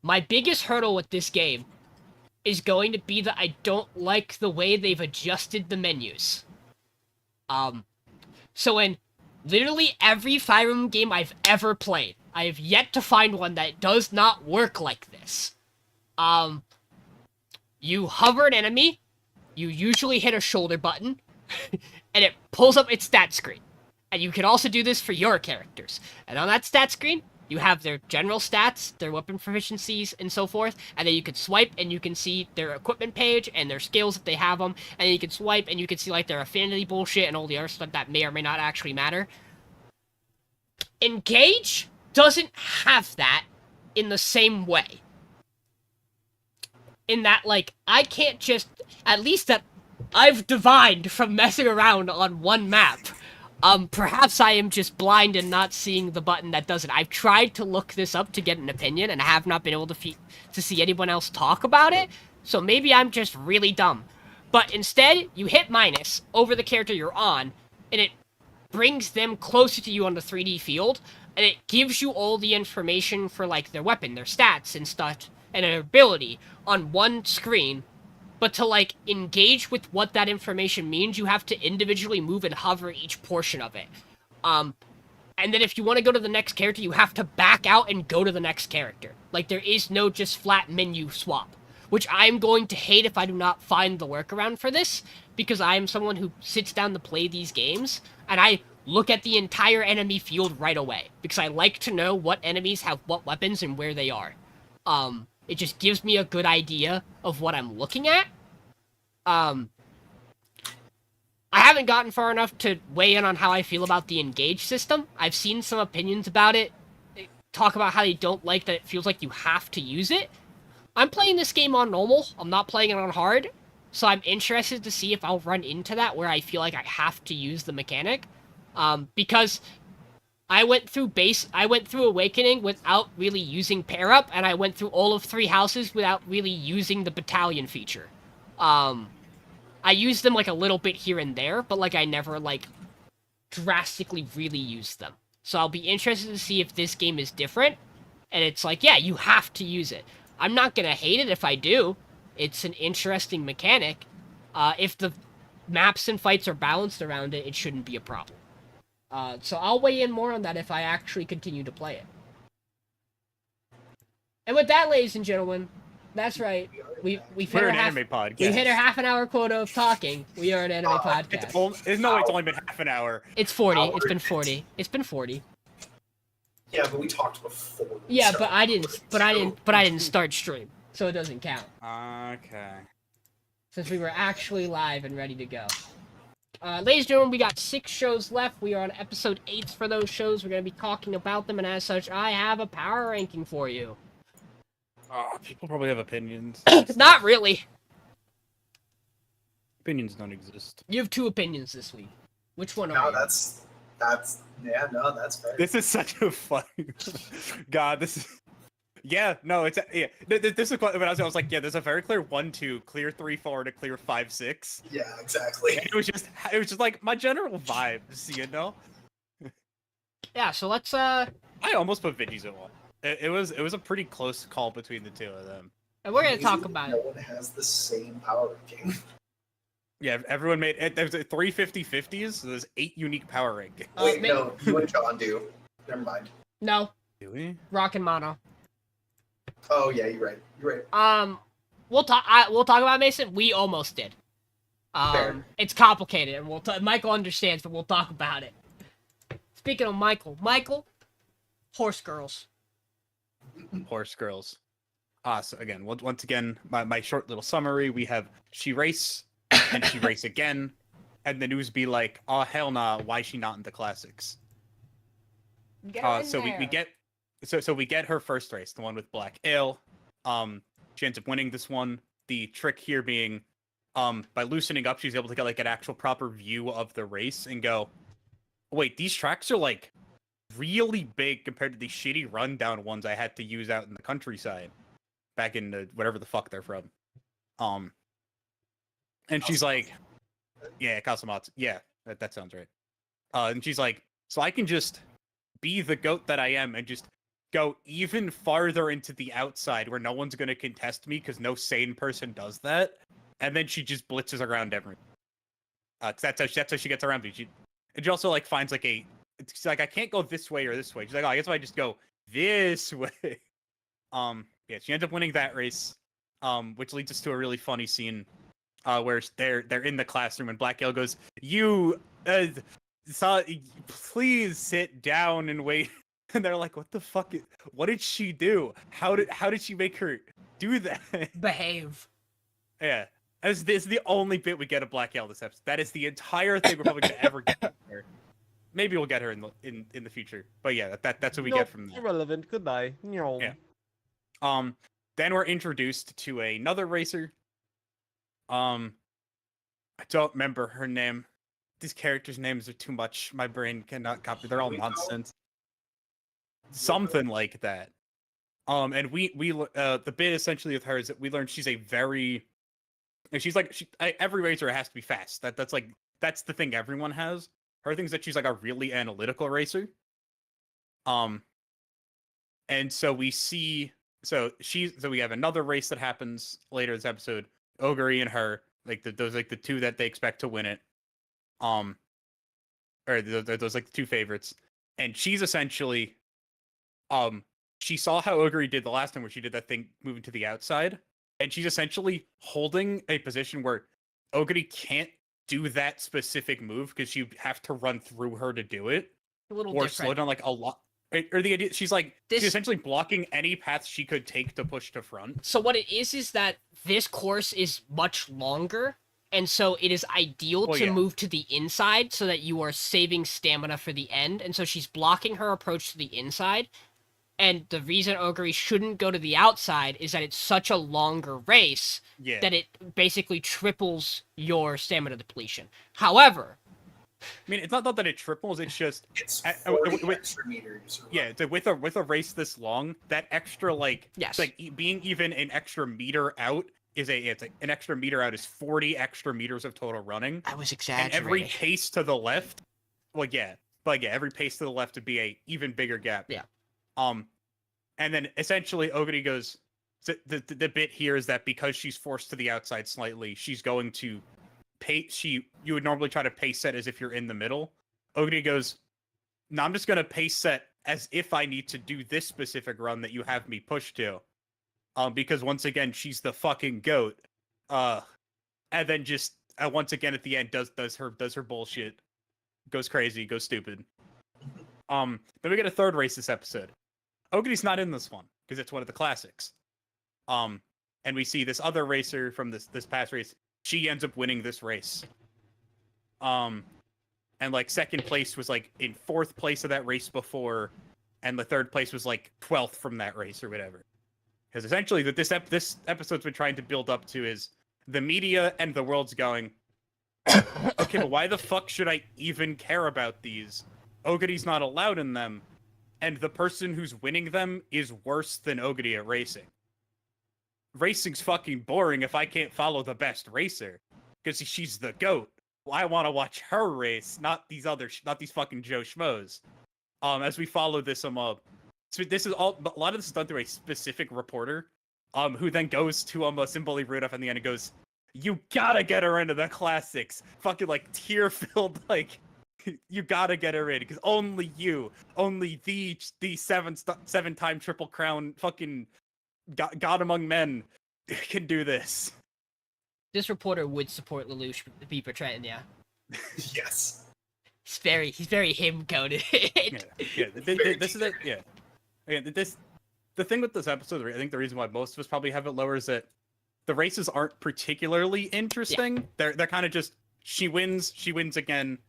my biggest hurdle with this game is going to be that I don't like the way they've adjusted the menus. So in literally every Fire Emblem game I've ever played, I have yet to find one that does not work like this. You hover an enemy, you usually hit a shoulder button, and it pulls up its stat screen. And you can also do this for your characters. And on that stat screen, you have their general stats, their weapon proficiencies, and so forth. And then you can swipe, and you can see their equipment page, and their skills if they have them. And then you can swipe, and you can see, like, their affinity bullshit, and all the other stuff that may or may not actually matter. Engage doesn't have that in the same way. In that, like, I can't just... At least that I've divined from messing around on one map. Perhaps I am just blind and not seeing the button that does it. I've tried to look this up to get an opinion, and I have not been able to see anyone else talk about it, so maybe I'm just really dumb. But instead, you hit minus over the character you're on, and it brings them closer to you on the 3D field, and it gives you all the information for, like, their weapon, their stats, and stuff, and their ability on one screen. But to, like, engage with what that information means, you have to individually move and hover each portion of it. And then if you want to go to the next character, you have to back out and go to the next character. Like, there is no just flat menu swap. Which I'm going to hate if I do not find the workaround for this, because I am someone who sits down to play these games, and I look at the entire enemy field right away. Because I like to know what enemies have what weapons and where they are. It just gives me a good idea of what I'm looking at. I haven't gotten far enough to weigh in on how I feel about the engage system. I've seen some opinions about it. They talk about how they don't like that it feels like you have to use it. I'm playing this game on normal. I'm not playing it on hard. So I'm interested to see if I'll run into that where I feel like I have to use the mechanic. Because... I went through Awakening without really using pair up, and I went through all of 3 houses without really using the battalion feature. I used them, like, a little bit here and there, but, like, I never, like, drastically really used them. So I'll be interested to see if this game is different, and it's like, yeah, you have to use it. I'm not gonna hate it if I do. It's an interesting mechanic. If the maps and fights are balanced around it, it shouldn't be a problem. So I'll weigh in more on that if I actually continue to play it. And with that, ladies and gentlemen, That's right. We've hit We're our an half. anime podcast. We hit our half-an-hour quota of talking. We are an anime podcast. It's only been half an hour. It's 40. Hour It's been and 40. It's been 40. Yeah, but we talked before. Yeah, so- but I didn't start stream, so it doesn't count. Okay. Since we were actually live and ready to go. Ladies and gentlemen, we got 6 shows left. We are on episode 8 for those shows. We're going to be talking about them, and as such, I have a power ranking for you. People probably have opinions. Not really. Opinions don't exist. You have 2 opinions this week. Which one No, are you? that's fair. This is such a fun. God, this is. Yeah, no, it's This is what I was like. Yeah, there's a very clear 1-2, clear 3-4, and a clear 5-6. Yeah, exactly. And it was just like my general vibes, you know. Yeah, so let's I almost put Vigis at 1. It was a pretty close call between the two of them. and we're gonna talk Amazing about no it. one has the same power ranking. Yeah, everyone made it. There's 3 50-50s, so there's 8 unique power rankings. Wait, ma- no, you and John do. Never mind. No, Do we? Rock and Mono. Oh yeah, you're right. We'll talk. We'll talk about Mason. We almost did. Fair. It's complicated, and Michael understands, but we'll talk about it. Speaking of Michael, Horse Girls. Horse girls. So again, once again, my short little summary: we have she race, and she race again, and the news be like, oh hell nah, why is she not in the classics? Get her in So we there. get so we get her first race, the one with Black Ale. She ends up winning this one. The trick here being, by loosening up, she's able to get like an actual proper view of the race and go, wait, these tracks are like really big compared to the shitty rundown ones I had to use out in the countryside back in whatever the fuck they're from. And she's like, yeah, Kasamatsu. Yeah, that sounds right. And she's like, so I can just be the goat that I am and just go even farther into the outside where no one's gonna contest me because no sane person does that. And then she just blitzes around everything. That's how she gets around me. And she also like finds like it's like I can't go this way or this way. She's like, oh, I guess if I just go this way. Yeah, she ends up winning that race. Which leads us to a really funny scene, where they're in the classroom and Black Ale goes, "You, please sit down and wait." And they're like, "What the fuck? What did she do? How did she make her do that?" Behave. Yeah, this is the only bit we get of Black Ale this episode. That is the entire thing we're probably gonna ever get her. Maybe we'll get her in the future, but yeah, that's what we get from that. Irrelevant. Goodbye. Yeah. Then we're introduced to another racer. I don't remember her name. These characters' names are too much. My brain cannot copy. They're all nonsense. Something like that. And we the bit essentially with her is that we learned she's a very, and she's like every racer has to be fast. That's the thing everyone has. Her thing is that she's like a really analytical racer. And so we see, so we have another race that happens later this episode. Ogre and her, those the two that they expect to win it. Or those like the two favorites. And she's essentially, she saw how Ogre did the last time where she did that thing moving to the outside. And she's essentially holding a position where Ogre can't do that specific move because you have to run through her to do it. A little Or different. slow down like a lot. Or the idea, she's essentially blocking any path she could take to push to front. So what it is that this course is much longer, and so it is ideal to move to the inside so that you are saving stamina for the end. And so she's blocking her approach to the inside. And the reason Ogre shouldn't go to the outside is that it's such a longer race that it basically triples your stamina depletion. However, I mean, it's not that it triples. It's just It's 40 extra meters. yeah. With a race this long, that extra Yes. being even an extra meter out is an extra meter out is 40 extra meters of total running. I was And exaggerating. every pace to the left, every pace to the left would be a even bigger gap. Yeah. And then essentially Ogre goes. So the bit here is that because she's forced to the outside slightly, she's going to you would normally try to pace set as if you're in the middle. Ogre goes, no, I'm just gonna pace set as if I need to do this specific run that you have me push to. because once again she's the fucking goat. And then just once again at the end does her bullshit, goes crazy, goes stupid. Then we get a third race this episode. Ogre's not in this one because it's one of the classics. And we see this other racer from this past race. She ends up winning this race. And like second place was like in fourth place of that race before, and the third place was like 12th from that race or whatever. Because essentially that this episode's been trying to build up to is the media and the world's going, okay, but why the fuck should I even care about these? Ogre's not allowed in them, and the person who's winning them is worse than Ogre at racing. Racing's fucking boring if I can't follow the best racer, because she's the GOAT. Well, I want to watch her race, not these fucking Joe Schmoes. As we follow this, so this is all, a lot of this is done through a specific reporter, who then goes to Simboli Rudolph in the end and goes, "You gotta get her into the classics." Fucking like tear-filled, like, you gotta get her in because only the seven-time Triple Crown fucking God among men can do this. This reporter would support Lelouch be portraying, yeah. Yes. He's very him coded. This is it. Yeah. Again, the thing with this episode, I think the reason why most of us probably have it lower is that the races aren't particularly interesting. Yeah. They're kind of just she wins again,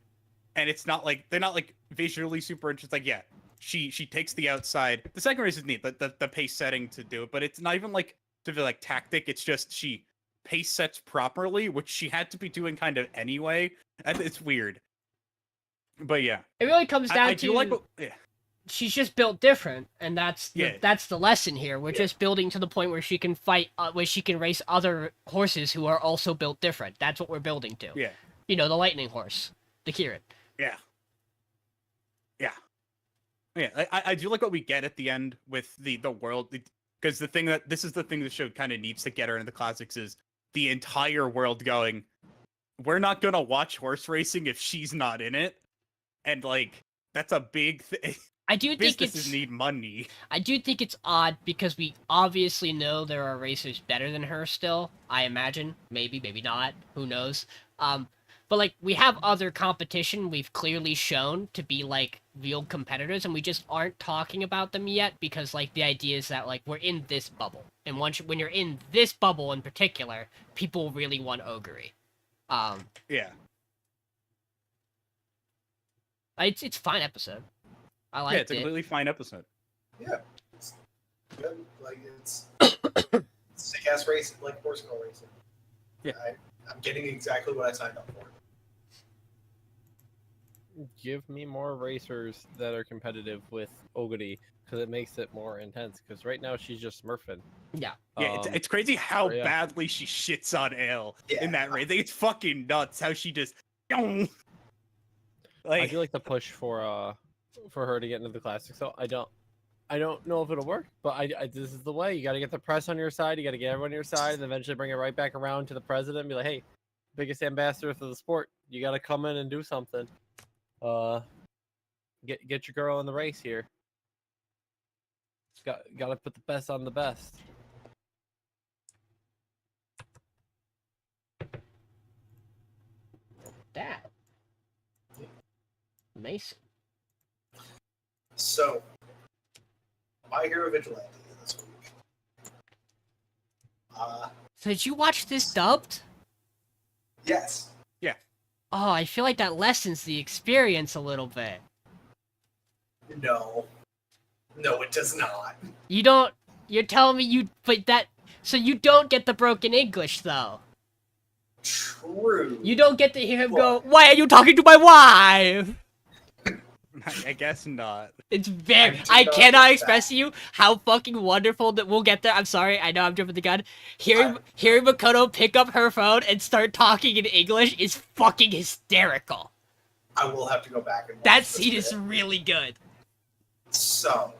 and it's not like they're not like visually super interesting. Like, yeah, she takes the outside. The second race is neat, the pace setting to do it, but it's not even like to be like tactic. It's just she pace sets properly, which she had to be doing kind of anyway. It's weird, but yeah, it really comes down to like she's just built different, and that's the lesson here. We're just building to the point where she can fight, where she can race other horses who are also built different. That's what we're building to. Yeah, you know, the lightning horse, the Kirin. Yeah. I do like what we get at the end with the world, because this is the thing the show kind of needs to get her into the classics is the entire world going, we're not gonna watch horse racing if she's not in it, and like that's a big thing. I do think businesses need money. I do think it's odd because we obviously know there are racers better than her still. I imagine, maybe not, who knows. But like we have other competition we've clearly shown to be like real competitors, and we just aren't talking about them yet because like the idea is that like we're in this bubble, and when you're in this bubble in particular, people really want Ogre. Yeah. It's a fine episode. I like it. Yeah, it's a completely fine episode. Yeah. It's good. Like, it's sick ass racing, like horse girl racing. Yeah. I'm getting exactly what I signed up for. Give me more racers that are competitive with Ogre, because it makes it more intense. Because right now she's just smurfing. Yeah. Yeah, it's crazy how badly she shits on Ale in that race. It's fucking nuts how she just. Like, I do like the push for her to get into the classic. So I don't know if it'll work, but this is the way. You got to get the press on your side. You got to get everyone on your side, and eventually bring it right back around to the president and be like, "Hey, biggest ambassador for the sport, you got to come in and do something. Get your girl in the race here. Got to put the best on the best." That Mason. So, My Hero Vigilante this week. So did you watch this dubbed? Yes. Yeah. Oh, I feel like that lessens the experience a little bit. No, it does not. You don't. You're telling me so you don't get the broken English though. True. You don't get to hear him go, "Why are you talking to my wife?" I guess not. It's very. I cannot express to you how fucking wonderful that we'll get there. I'm sorry, I know I'm jumping the gun. Hearing Makoto pick up her phone and start talking in English is fucking hysterical. I will have to go back and watch that this scene is bit. really good. So,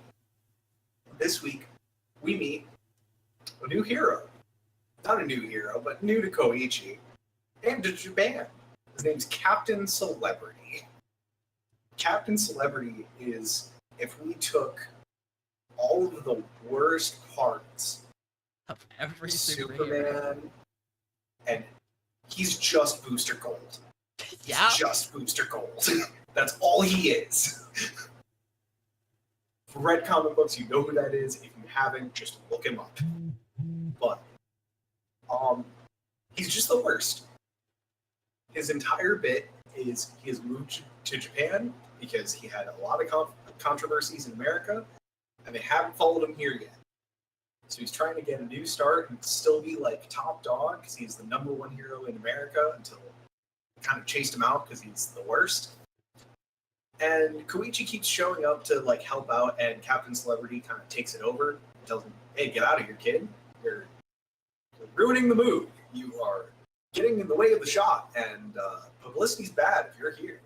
this week we meet a new hero. Not a new hero, but new to Koichi and to Japan. His name's Captain Celebrity. Captain Celebrity is if we took all of the worst parts Every superhero. Superman, and he's just Booster Gold. Yeah. He's just Booster Gold. That's all he is. If you read comic books, you know who that is. If you haven't, just look him up. But he's just the worst. His entire bit is he has moved to Japan because he had a lot of controversies in America, and they haven't followed him here yet. So he's trying to get a new start and still be like top dog because he's the #1 hero in America until kind of chased him out because he's the worst. And Koichi keeps showing up to like help out, and Captain Celebrity kind of takes it over and tells him, "Hey, get out of here, kid. You're ruining the mood. You are getting in the way of the shot, and publicity's bad if you're here."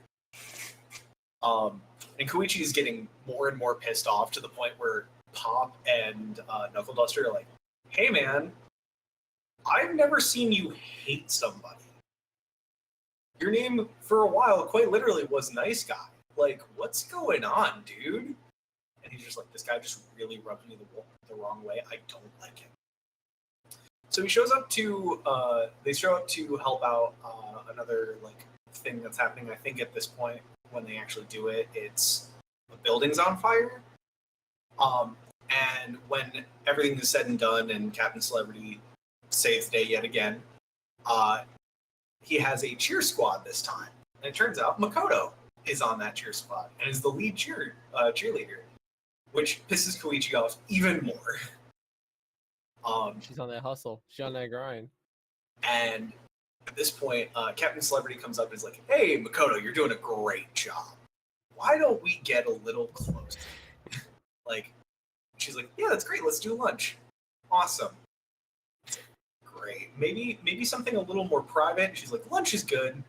And Koichi is getting more and more pissed off to the point where Pop and Knuckle Duster are like, "Hey, man, I've never seen you hate somebody. Your name for a while quite literally was Nice Guy. Like, what's going on, dude?" And he's just like, "This guy just really rubbed me the wrong way. I don't like him." So he shows up to, they show up to help out another, like, thing that's happening. I think at this point, when they actually do it, it's the building's on fire. And when everything is said and done and Captain Celebrity saves the day yet again, he has a cheer squad this time. And it turns out Makoto is on that cheer squad and is the lead cheerleader, which pisses Koichi off even more. She's on that hustle. She's on that grind. And at this point, Captain Celebrity comes up and is like, "Hey, Makoto, you're doing a great job. Why don't we get a little closer?" Like, she's like, "Yeah, that's great. Let's do lunch." Awesome. Great. Maybe something a little more private. She's like, "Lunch is good."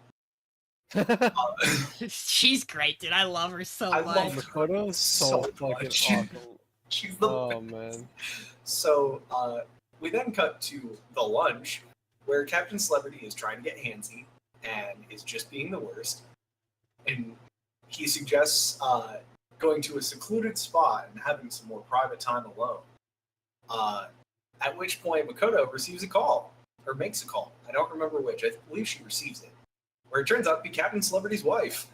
She's great, dude. I love her so I much. love Makoto is so fucking much. awesome. She's the Oh, best. man. So we then cut to the lunch, where Captain Celebrity is trying to get handsy and is just being the worst. And he suggests going to a secluded spot and having some more private time alone. At which point Makoto receives a call, or makes a call. I don't remember which. I believe she receives it. Where it turns out to be Captain Celebrity's wife,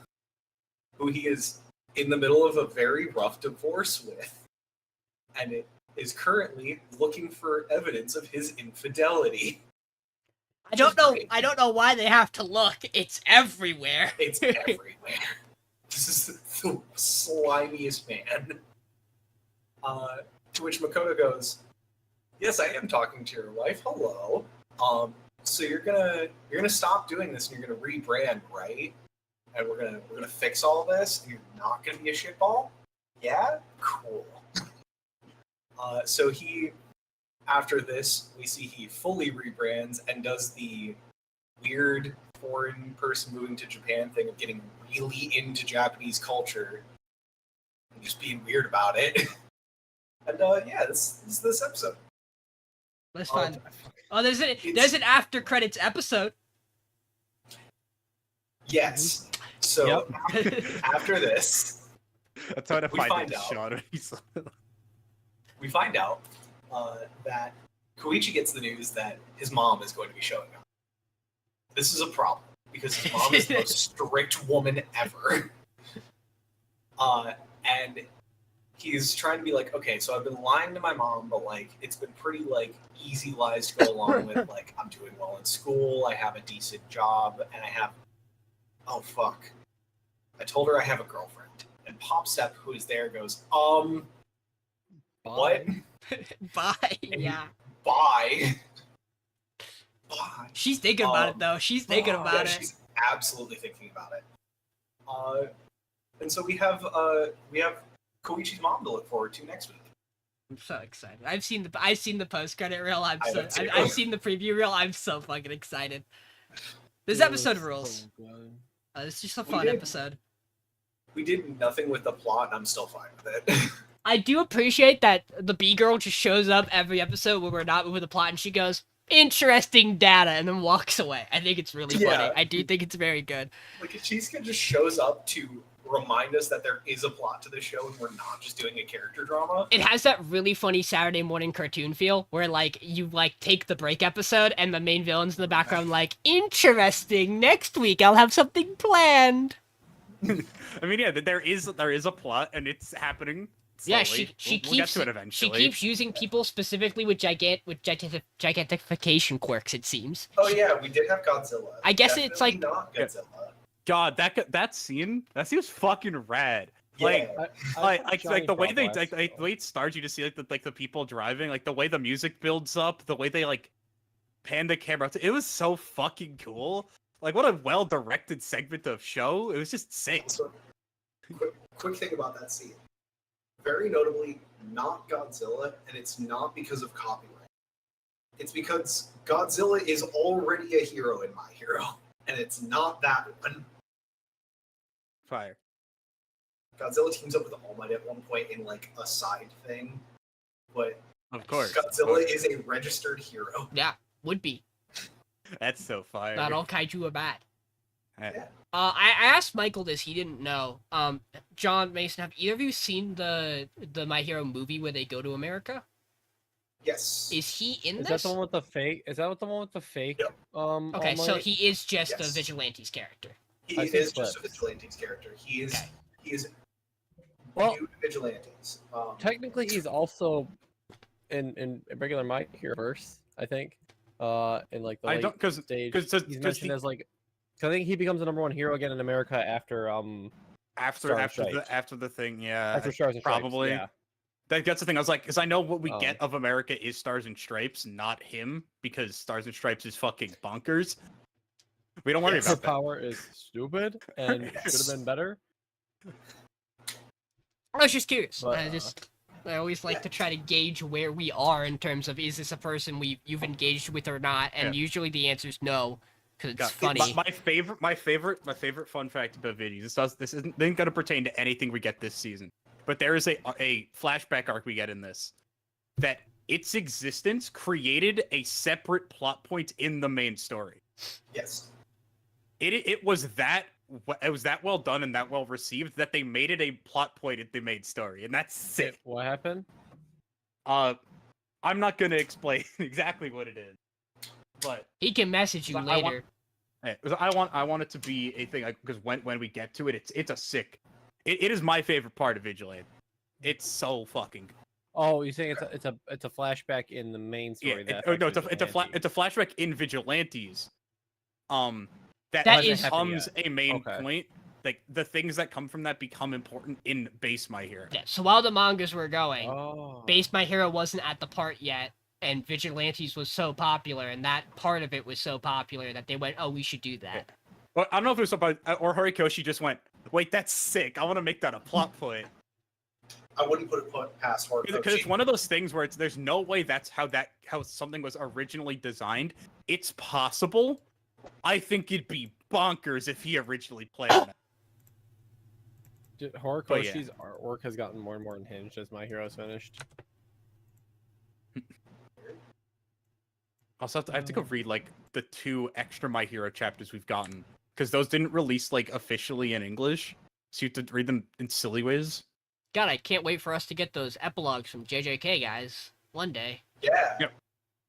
who he is in the middle of a very rough divorce with. And it is currently looking for evidence of his infidelity. I don't know why they have to look. It's everywhere. It's everywhere. This is the slimiest man. To which Makoto goes, "Yes, I am talking to your wife. Hello. So you're gonna stop doing this and you're gonna rebrand, right? And we're gonna fix all this and you're not gonna be a shitball? Yeah? Cool." So he, after this, we see he fully rebrands and does the weird foreign person moving to Japan thing of getting really into Japanese culture and just being weird about it. And yeah, this is this episode. Let's find. Oh, there's an after credits episode. Yes. So after this, That's how to We find out. Sean. we find out that Koichi gets the news that his mom is going to be showing up. This is a problem because his mom is the most strict woman ever. And he's trying to be like, "Okay, so I've been lying to my mom, but like it's been pretty like easy lies to go along with. Like I'm doing well in school, I have a decent job, and I have oh fuck. I told her I have a girlfriend." And Popstep, who is there, goes, what? Bye. And Yeah. Bye. Bye. She's thinking about it though. She's thinking about Yeah, it. she's absolutely thinking about it. And so we have Koichi's mom to look forward to next week. I'm so excited. I've seen the post credit reel. I have too. I've seen the preview reel. I'm so fucking excited. This episode rules. It's just a fun episode. We did nothing with the plot, and I'm still fine with it. I do appreciate that the B girl just shows up every episode when we're not moving the plot, and she goes, "Interesting data," and then walks away. I think it's really funny. I do think it's very good. Like, if Cheesecake just shows up to remind us that there is a plot to the show and we're not just doing a character drama. It has that really funny Saturday morning cartoon feel where like you like take the break episode and the main villain's in the background like, interesting, next week I'll have something planned. I mean, yeah, there is a plot and it's happening. Yeah, Slowly. she We'll get keeps to it eventually. she keeps using people specifically with gigantification quirks. It seems. Oh yeah, we did have Godzilla. I guess Definitely it's like not Godzilla. God, that scene was fucking rad. Yeah. Like the way the way it starts, you just see like the people driving, like the way the music builds up, the way they like pan the camera. It was so fucking cool. Like what a well directed segment of show. It was just sick. Also, quick thing about that scene. Very notably, not Godzilla, and it's not because of copyright. It's because Godzilla is already a hero in My Hero, and it's not that one. Fire. Godzilla teams up with All Might at one point in like a side thing, but Of course. Godzilla is a registered hero. yeah, would be. That's so fire. Not all kaiju are bad. Yeah. I asked Michael this. He didn't know. John, Mason, have either of you seen the My Hero movie where they go to America? Yes. Is he in Is this? that the one with the fake? Is that the one with the fake? Yep. Okay, so All Might? he is just Yes. a Vigilantes character. He I think is just a clips. Vigilantes character. He is. Okay. He is. Well, New Vigilantes. technically, he's also in regular My Hero verse, I think. In like the I late don't because stage, because he's mentioned as like. 'Cause I think he becomes the #1 hero again in America after after the thing, yeah. after Stars and Stripes, probably. yeah. That's the thing. I was like, because I know what we Oh. get of America is Stars and Stripes, not him, because Stars and Stripes is fucking bonkers. We don't worry Yes. Her about that. power is stupid and should Yes. have been better. I was just curious. But, I always like to try to gauge where we are in terms of is this a person you've engaged with or not, and usually the answer is no, because it's God, funny. My favorite fun fact about videos. This isn't going to pertain to anything we get this season, but there is a flashback arc we get in this that its existence created a separate plot point in the main story. Yes. It was that well done and that well received that they made it a plot point in the main story, and that's sick. What happened? I'm not gonna explain exactly what it is, but He can message you But I want- later. I want it to be a thing because when we get to it, it's a sick. It is my favorite part of Vigilante. It's so fucking good. Oh, you saying it's a flashback in the main story? Yeah, that no, affects Vigilante. it's a flashback in Vigilantes. That That is is- becomes a main Okay. point. Like the things that come from that become important in base My Hero. Yeah, so while the mangas were going, Oh. Base My Hero wasn't at the part yet, and Vigilantes was so popular, and that part of it was so popular that they went, oh, we should do that. But I don't know if it was somebody or Horikoshi just went, wait, that's sick. I want to make that a plot point. I wouldn't put it past Horikoshi. Because it's one of those things where there's no way that's how something was originally designed. It's possible. I think it'd be bonkers if he originally planned that. Dude, Horikoshi's artwork has gotten more and more unhinged as My Hero's finished. Also, I have to go read like the 2 extra My Hero chapters we've gotten because those didn't release like officially in English, so you have to read them in silly ways. God, I can't wait for us to get those epilogues from JJK, guys. One day. Yeah. Yep.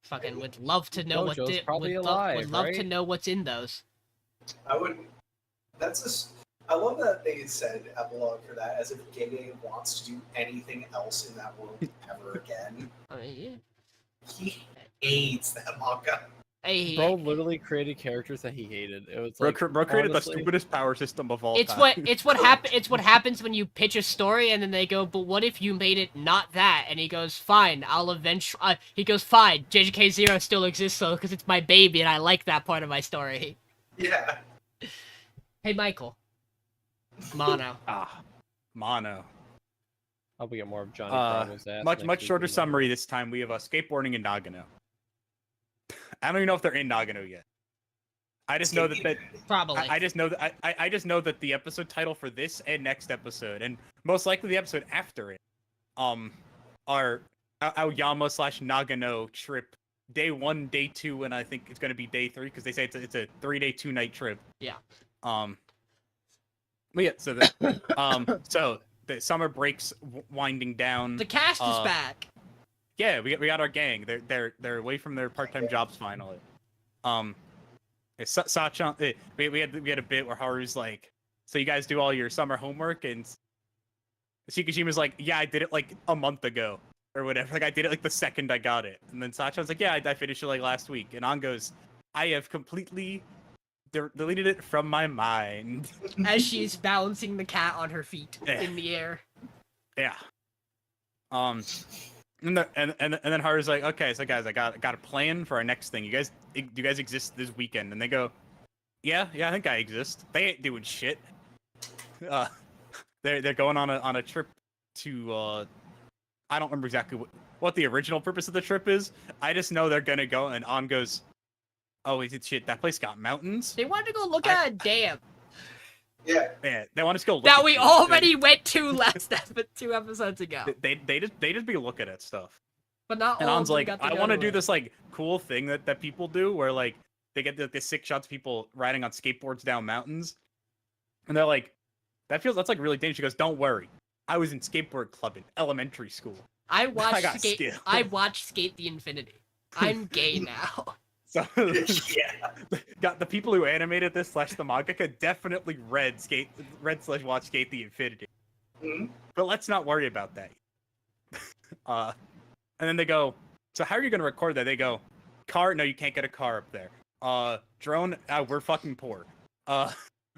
Fucking would love to know what Gojo's probably would alive, love right? to know what's in those. I would. That's just. I love that they said epilogue for that, as if Gege wants to do anything else in that world ever again. I mean, yeah. He hates that manga. Hey, Bro literally created characters that he hated. It was Bro, like bro created honestly, the stupidest power system of all it's time. what what happens when you pitch a story and then they go, but what if you made it not that? And he goes, fine, I'll eventually. He goes, fine, JJK Zero still exists though because it's my baby and I like that part of my story. Yeah. Hey, Michael. Mono. Mono. I'll get more of Johnny Bravo's ass Much next shorter week, you know. summary this time. We have skateboarding in Nagano. I don't even know if they're in Nagano yet. I just know that Probably. I just know that I just know that the episode title for this and next episode, and most likely the episode after it, are Aoyama / Nagano trip, day 1, day 2, and I think it's gonna be day 3 because they say it's a 3-day 2-night trip. Yeah. But yeah, so the summer breaks winding down. The cast is back. Yeah, we got our gang. They're away from their part-time jobs finally. Sachan, we had a bit where Haru's like, so you guys do all your summer homework, and Shikishima's like, yeah, I did it like a month ago or whatever. Like I did it like the second I got it, and then Sachan's like, yeah, I finished it like last week, and An goes, I have completely deleted it from my mind. As she's balancing the cat on her feet in the air. Yeah. And then Haru's like, okay, so guys, I got a plan for our next thing. Do you guys exist this weekend? And they go, yeah, I think I exist. They ain't doing shit. They're going on a trip to I don't remember exactly what the original purpose of the trip is. I just know they're gonna go, and An goes, oh wait, shit, that place got mountains. They wanted to go look at a dam. Yeah. Yeah, they want us to go look That at we shit. already went to two episodes ago. They just be looking at stuff. But not And all An's of them like, got to I go want to to do it. this like cool thing that people do, where like they get the sick shots of people riding on skateboards down mountains, and they're like, that's like really dangerous. She goes, don't worry, I was in skateboard club in elementary school. I watched got Skate. skill. I watched Skate the Infinity. I'm gay now. So Yeah. got the people who animated this / the mangaka definitely read / watched Skate the Infinity. Mhm. But let's not worry about that. And then they go, so how are you going to record that? They go, car? No, you can't get a car up there. Drone? We're fucking poor.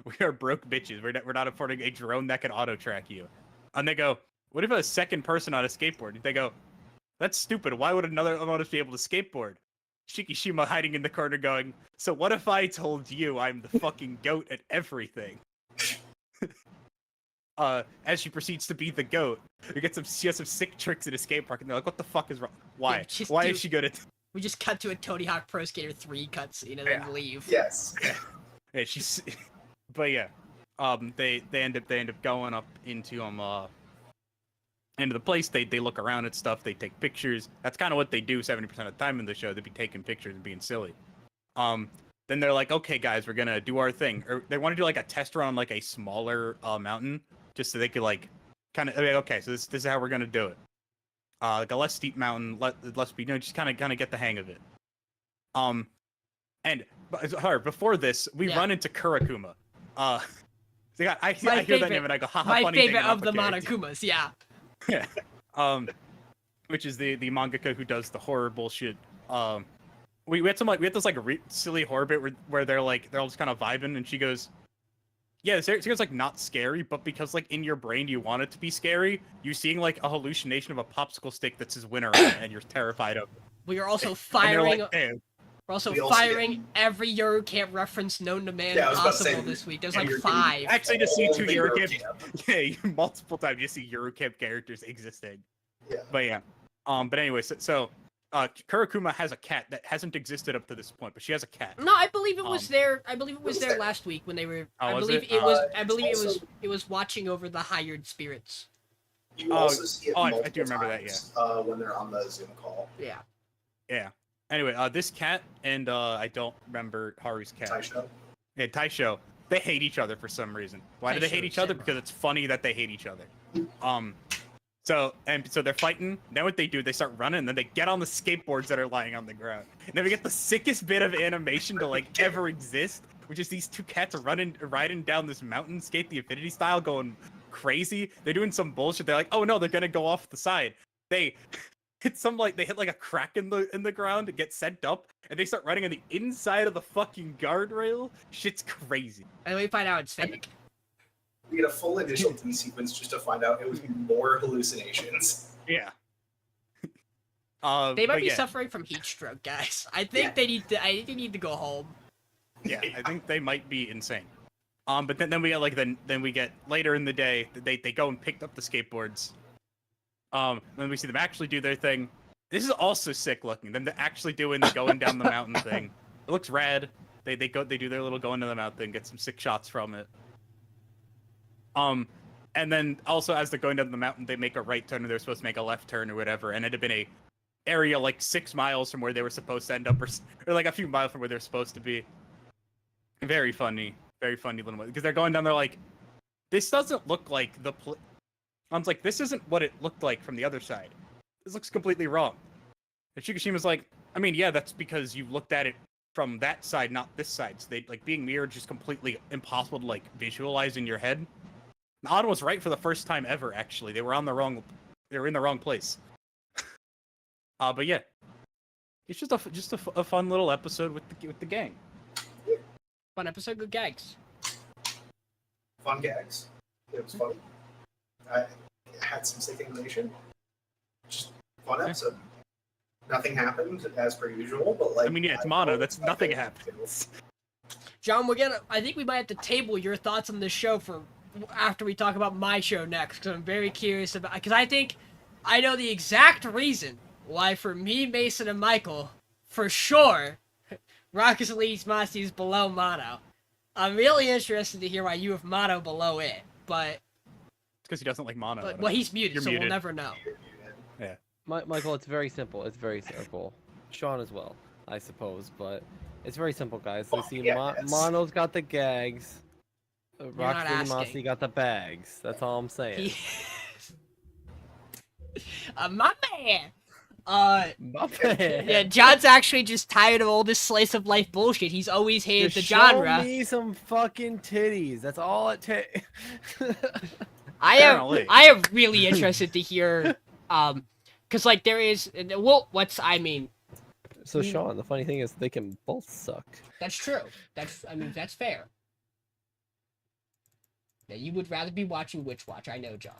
We are broke bitches. We're not affording a drone that can auto track you. And they go, what if a second person on a skateboard? They go, that's stupid. Why would another one be able to skateboard? Shikishima hiding in the corner going, so what if I told you I'm the fucking goat at everything? As she proceeds to be the goat, she has some sick tricks in a skate park, and they're like, what the fuck is wrong? Why? Why is she good at... We just cut to a Tony Hawk Pro Skater 3 cutscene and then leave. Yes. Yeah, she's... But yeah, they end up going up into the place. They look around at stuff. They take pictures. That's kind of what they do 70% of the time in the show. They'd be taking pictures and being silly. Then they're like, okay, guys, we're gonna do our thing. Or they want to do like a test run on like a smaller mountain, just so they could like kind of okay. So this is how we're gonna do it. Like a less steep mountain, less speed. Just kind of get the hang of it. Before this, we run into Kurakuma. I hear that name and I go, haha, my funny favorite thing of the about character. Monokumas, yeah. Yeah. Which is the mangaka who does the horror bullshit. We had this like silly horror bit where they're all just kind of vibing, and she goes, yeah, it's like not scary, but because like in your brain you want it to be scary, you're seeing like a hallucination of a popsicle stick that says winner on it, and you're terrified of it. We are also And firing. they're like, "Hey." We're also We also firing every Eurocamp reference known to man Yeah, I was about to possible say, this week. There's and like you're 5. Actually, to see All 2 the Eurocamp, yeah, multiple times you see Eurocamp characters existing. Yeah. But yeah, but anyway, so Kurakuma has a cat that hasn't existed up to this point, but she has a cat. No, I believe it was there. I believe it was was there there. last week when they were. Oh, I was believe it? it was. I It's believe also- it was watching over the hired spirits. You also see it I multiple do remember that, times, when they're on the Zoom call. Yeah. Yeah. Anyway, this cat and I don't remember Haru's cat. Taisho. Yeah, Taisho. They hate each other for some reason. Why do they Taisho hate each other? Senra. Because it's funny that they hate each other. So they're fighting. Then what they do, they start running, and then they get on the skateboards that are lying on the ground. And then we get the sickest bit of animation to like ever exist, which is these 2 cats riding down this mountain, Skate the Infinity style, going crazy. They're doing some bullshit. They're like, oh no, they're gonna go off the side. They hit like a crack in the ground, get sent up, and they start running on the inside of the fucking guardrail. Shit's crazy. And we find out it's fake. We get a full initial D sequence just to find out it was more hallucinations. Yeah. They might but be yeah. suffering from heat stroke, guys. I think they need to. I think they need to go home. Yeah, I think they might be insane. But then we get then we get later in the day they go and picked up the skateboards. Then we see them actually do their thing. This is also sick looking. Them actually doing the going down the mountain thing. It looks rad. They do their little going to the mountain thing, get some sick shots from it. And then also as they're going down the mountain, they make a right turn, and they're supposed to make a left turn or whatever, and it had been a area like 6 miles from where they were supposed to end up, or like a few miles from where they're supposed to be. Very funny little, because they're going down there like, this doesn't look like the I was like, this isn't what it looked like from the other side. This looks completely wrong. And Shikishima's like, I mean, yeah, that's because you looked at it from that side, not this side. So they like being mirrored just completely impossible to like visualize in your head. Odd was right for the first time ever. Actually, they were in the wrong place. But yeah, it's just a fun little episode with the gang. Fun episode, good gags. Fun gags. It was funny. I had some sick animation. Just fun episode. Nothing happened as per usual, but like. I mean, yeah, it's mono. That's nothing happens. John, I think we might have to table your thoughts on this show for after we talk about my show next, because I'm very curious about. Because I think I know the exact reason why, for me, Mason, and Michael, for sure, Rockets Elite's Modesty is below mono. I'm really interested to hear why you have mono below it, but. It's because he doesn't like mono. But, well, he's muted, You're so muted. we'll never know. Yeah. Michael, it's very simple. It's very simple. Sean as well, I suppose, but it's very simple, guys. Well, I see yeah, Mono's got the gags. not Rocksteady asking. Mossy got the bags. That's all I'm saying. My man! My man. Yeah, John's actually just tired of all this slice of life bullshit. He's always hated Just the genre. Show me some fucking titties. That's all it takes. I Apparently. am really interested to hear, cause like there is, well, So Sean, the funny thing is they can both suck. that's true. That's fair. Yeah, you would rather be watching Witch Watch, I know, John.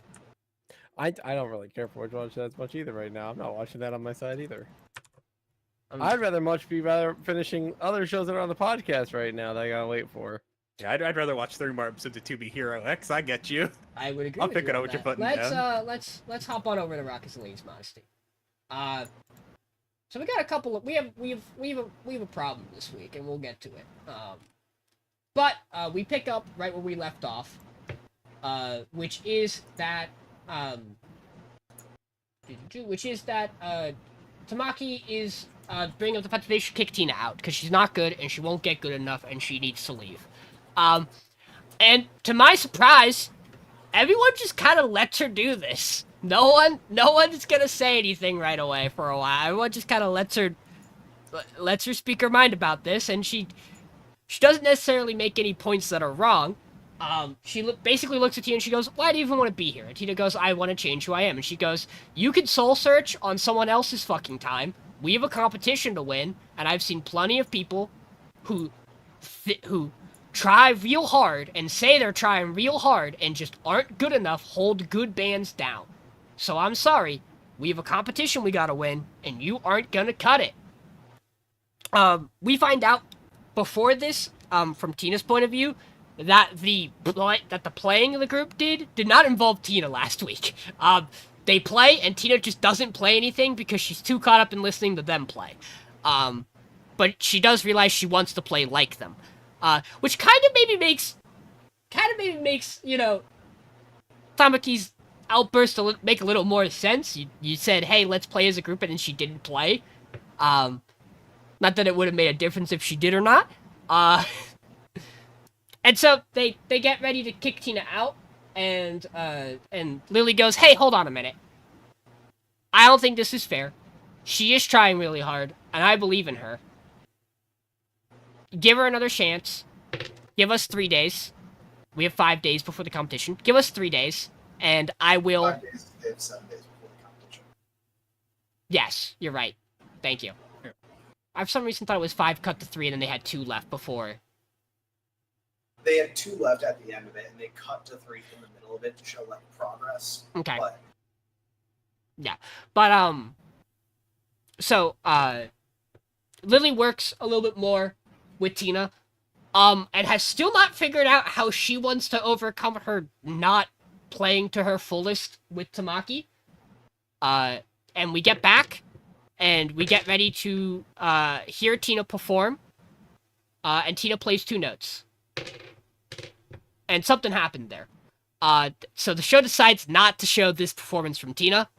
I don't really care for Witch Watch as much either right now. I'm not watching that on my side either. I'm- I'd rather finishing other shows that are on the podcast right now that I gotta wait for. Yeah, I'd rather watch 3 more episodes of 2B Hero X. I get you. I would agree. I'll with pick you it up on what you're that. putting down. Let's hop on over to Rockets Elite's Modesty. So we got a couple of we have a problem this week, and we'll get to it. But we pick up right where we left off, which is that Tamaki is bringing up the fact that they should kick Tina out because she's not good and she won't get good enough and she needs to leave. And to my surprise, everyone just kind of lets her do this. No one's gonna say anything right away for a while. Everyone just kind of lets her speak her mind about this, and she doesn't necessarily make any points that are wrong. She basically looks at Tina and she goes, "Why do you even want to be here?" And Tina goes, "I want to change who I am." And she goes, "You can soul search on someone else's fucking time. We have a competition to win, and I've seen plenty of people who try real hard and say they're trying real hard and just aren't good enough hold good bands down. So I'm sorry, we have a competition we gotta win, and you aren't gonna cut it." We find out before this, from Tina's point of view, that the playing the group did not involve Tina last week. They play, and Tina just doesn't play anything because she's too caught up in listening to them play. But she does realize she wants to play like them. Which kind of maybe makes, you know, Tamaki's outburst to make a little more sense. You said, "Hey, let's play as a group," and then she didn't play. Not that it would have made a difference if she did or not. And so they get ready to kick Tina out, and Lily goes, "Hey, hold on a minute. I don't think this is fair. She is trying really hard, and I believe in her. Give her another chance. Give us 3 days. We have 5 days before the competition. Give us 3 days, and I will..." 5 days, they have 7 days before the competition. Yes, you're right. Thank you. I for some reason thought it was 5 cut to 3, and then they had 2 left before. They had 2 left at the end of it, and they cut to 3 in the middle of it to show like progress. Okay. But Yeah. But, so, Lily works a little bit more with Tina, and has still not figured out how she wants to overcome her not playing to her fullest with Tamaki. And we get back, and we get ready to, hear Tina perform, and Tina plays 2 notes. And something happened there. So the show decides not to show this performance from Tina,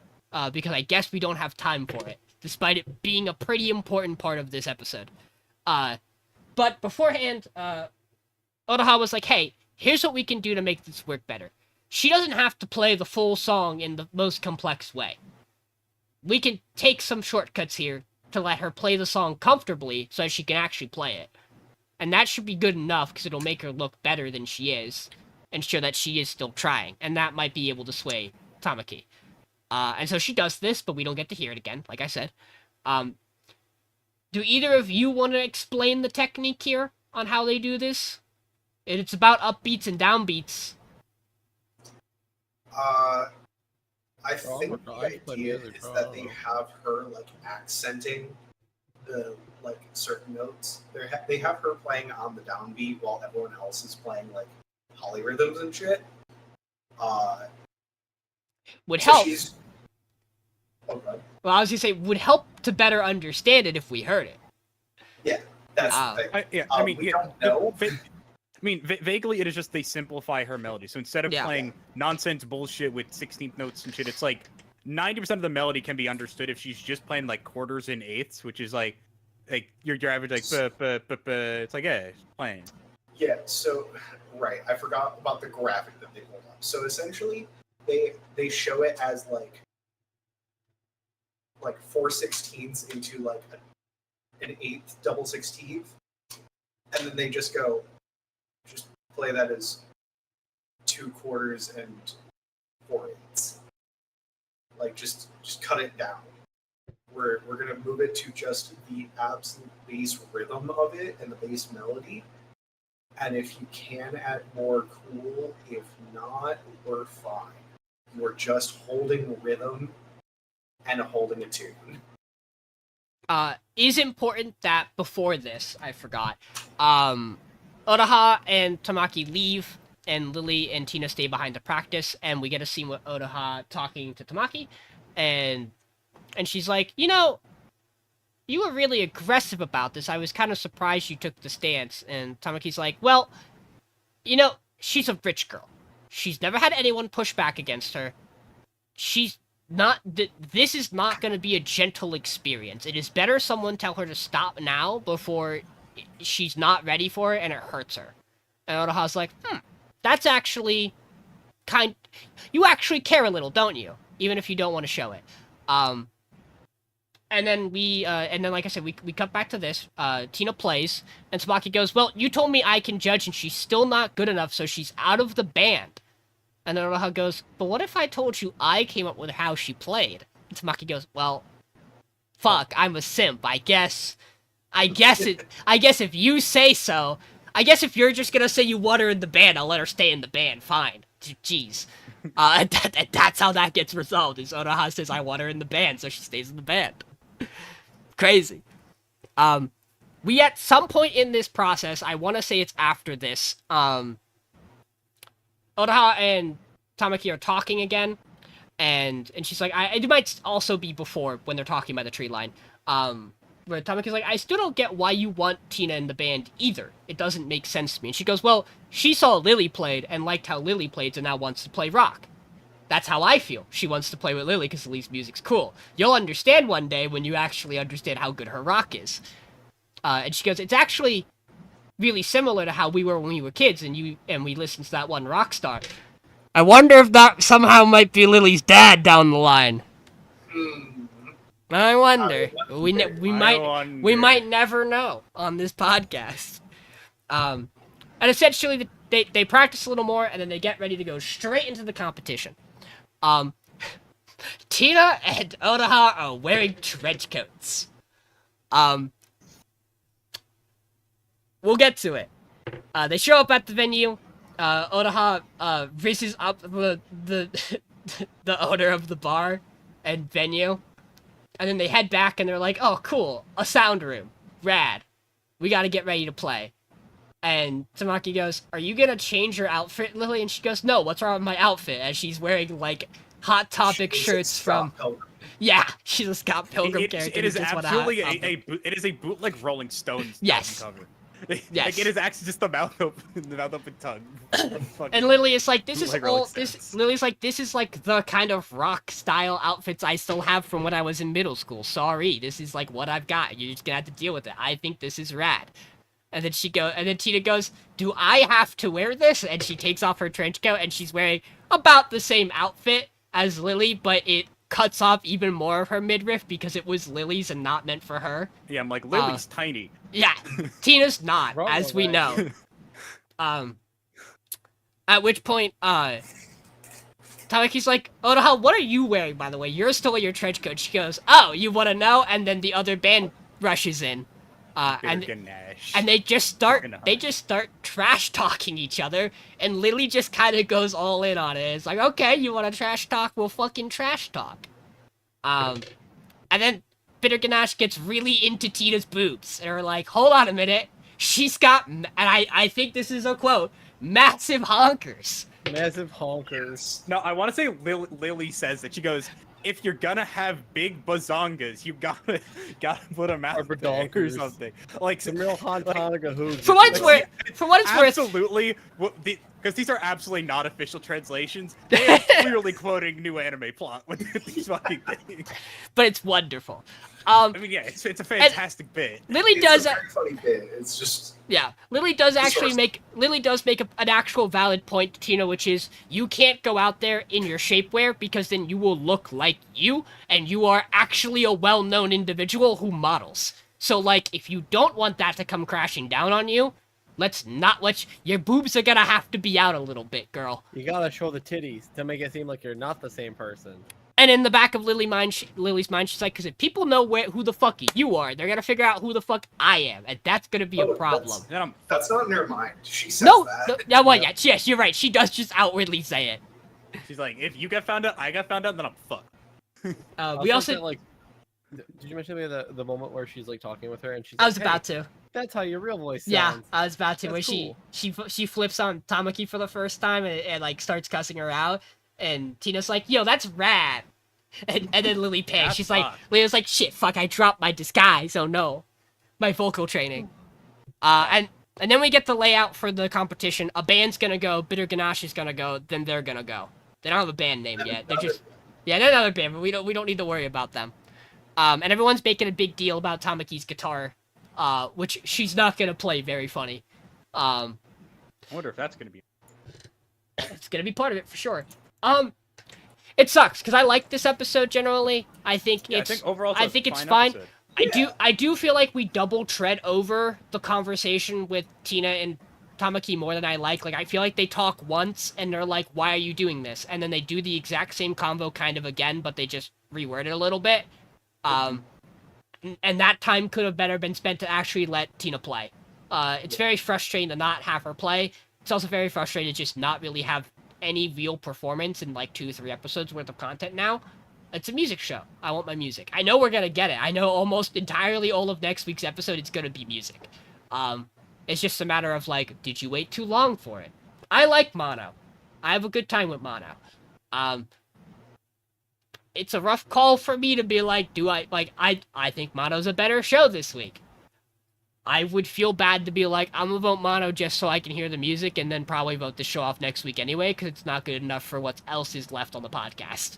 because I guess we don't have time for it, despite it being a pretty important part of this episode. But beforehand, Odaha was like, "Hey, here's what we can do to make this work better. She doesn't have to play the full song in the most complex way. We can take some shortcuts here to let her play the song comfortably so that she can actually play it. And that should be good enough because it'll make her look better than she is and show that she is still trying. And that might be able to sway Tamaki. And so she does this, but we don't get to hear it again, like I said. Do either of you want to explain the technique here on how they do this? It's about upbeats and downbeats. I think the idea is that they have her like accenting the like certain notes. They have her playing on the downbeat while everyone else is playing like polyrhythms and shit. Would help. Okay. Well, I was gonna say would help to better understand it if we heard it. Yeah, that's the thing. We don't know. Vaguely, it is just they simplify her melody. So instead of playing nonsense bullshit with 16th notes and shit, it's like 90% of the melody can be understood if she's just playing like quarters and eighths, which is like your average like it's like playing. Yeah. So right, I forgot about the graphic that they pulled up. So essentially, they show it as like 4/16 into like an eighth double 16th, and then they just play that as 2 quarters and 4/8. Like just cut it down. We're gonna move it to just the absolute bass rhythm of it and the bass melody. And if you can add more, cool. If not, we're fine. We're just holding rhythm and holding a tune. Is important that before this, I forgot. Odaha and Tamaki leave, and Lily and Tina stay behind to practice, and we get a scene with Odaha talking to Tamaki, and she's like, you know, you were really aggressive about this. I was kind of surprised you took the stance. And Tamaki's like, well, you know, she's a rich girl. She's never had anyone push back against her. She's not, this is not going to be a gentle experience. It is better someone tell her to stop now before she's not ready for it and it hurts her. And Odaha's like, that's actually you actually care a little, don't you? Even if you don't want to show it. And then like I said, we cut back to this. Tina plays, and Tamaki goes, well, you told me I can judge, and she's still not good enough, so she's out of the band. And then Odaha goes, but what if I told you I came up with how she played? And Tamaki goes, well, fuck, I'm a simp. I guess if you say so. I guess if you're just gonna say you want her in the band, I'll let her stay in the band. Fine. Jeez. That's how that gets resolved. Is Odaha says I want her in the band, so she stays in the band. Crazy. We at some point in this process, I want to say it's after this, Odaha and Tamaki are talking again, and she's like, it might also be before when they're talking by the tree line, where Tamaki's like, I still don't get why you want Tina in the band either. It doesn't make sense to me. And she goes, well, she saw Lily played and liked how Lily played and now wants to play rock. That's how I feel. She wants to play with Lily because Lily's music's cool. You'll understand one day when you actually understand how good her rock is. And she goes, it's actually really similar to how we were when we were kids and we listened to that one rock star. I wonder if that somehow might be Lily's dad down the line. I wonder. We might never know on this podcast. And essentially they practice a little more and then they get ready to go straight into the competition. Tina and Odaha are wearing trench coats. We'll get to it. They show up at the venue. Odaha raises up the owner of the bar and venue. And then they head back and they're like, oh, cool, a sound room. Rad. We gotta get ready to play. And Tamaki goes, are you gonna change your outfit, Lily? And she goes, no, what's wrong with my outfit? And she's wearing, like, Hot Topic shirts from... Yeah, she's a Scott Pilgrim character. It is absolutely it is a bootleg Rolling Stones cover. Yes. Like, it is actually just the mouth open tongue. And Lily is like, this is like the kind of rock style outfits I still have from when I was in middle school. Sorry, this is like what I've got. You're just gonna have to deal with it. I think this is rad. And then Tina goes, "Do I have to wear this?" And she takes off her trench coat, and she's wearing about the same outfit as Lily, but it cuts off even more of her midriff because it was Lily's and not meant for her. Yeah, I'm like, Lily's tiny. Yeah, Tina's not, Wrong as with we that. know. At which point, Tamaki's like, "Oh, no, what are you wearing, by the way? You're still in your trench coat." She goes, "Oh, you want to know?" And then the other band rushes in. And they just start trash talking each other, and Lily just kind of goes all in on it. It's like, okay, you want to trash talk? We'll fucking trash talk. And then Bitter Ganache gets really into Tina's boobs, and we're like, hold on a minute, she's got, and I think this is a quote, massive honkers. Massive honkers. No, I want to say Lily says that. She goes, if you're gonna have big bazongas, you gotta put them out there or something. Like some real Hantaga hooves. For what it's worth, absolutely. Because these are absolutely not official translations. They are clearly quoting new anime plot with these fucking things. But it's wonderful. I mean, yeah, it's a fantastic bit. Lily does a very funny bit. It's just Lily does make an actual valid point to Tina, which is you can't go out there in your shapewear because then you will look like you, and you are actually a well-known individual who models. So like, if you don't want that to come crashing down on you, your boobs are gonna have to be out a little bit, girl. You gotta show the titties to make it seem like you're not the same person. And in the back of Lily's mind, she's like, because if people know who the fuck you are, they're gonna figure out who the fuck I am, and that's gonna be a problem. That's not in her mind. She says that. Yes, you're right. She does just outwardly say it. She's like, if you get found out, I got found out, then I'm fucked. We also like, did you mention the moment where she's like talking with her and she's? I was about to. That's how your real voice sounds. Yeah, I was about to. That's Where cool. she flips on Tamaki for the first time and like starts cussing her out, and Tina's like, "Yo, that's rad." And then Lily panics. She's like, Leo's like, "Shit, fuck, I dropped my disguise. Oh no, my vocal training." And then we get the layout for the competition. A band's gonna go, Bitter Ganache is gonna go, then they're gonna go. They don't have a band name yet. They're another band, but we don't need to worry about them. And everyone's making a big deal about Tamaki's guitar, which she's not gonna play very funny. I wonder if that's gonna be. It's gonna be part of it for sure. It sucks because I like this episode generally. I think overall it's fine. Episode. I do feel like we double tread over the conversation with Tina and Tamaki more than I like. Like, I feel like they talk once and they're like, "Why are you doing this?" And then they do the exact same convo kind of again, but they just reword it a little bit. And that time could have better been spent to actually let Tina play. It's very frustrating to not have her play. It's also very frustrating to just not really have any real performance in like 2-3 episodes worth of content now. It's a music show. I want my music. I know we're gonna get it. I know almost entirely all of next week's episode it's gonna be music. It's just a matter of like, did you wait too long for it? I like mono. I have a good time with mono. It's a rough call for me to be like, I think mono's a better show this week. I would feel bad to be like, I'm gonna vote mono just so I can hear the music and then probably vote the show off next week anyway, because it's not good enough for what else is left on the podcast.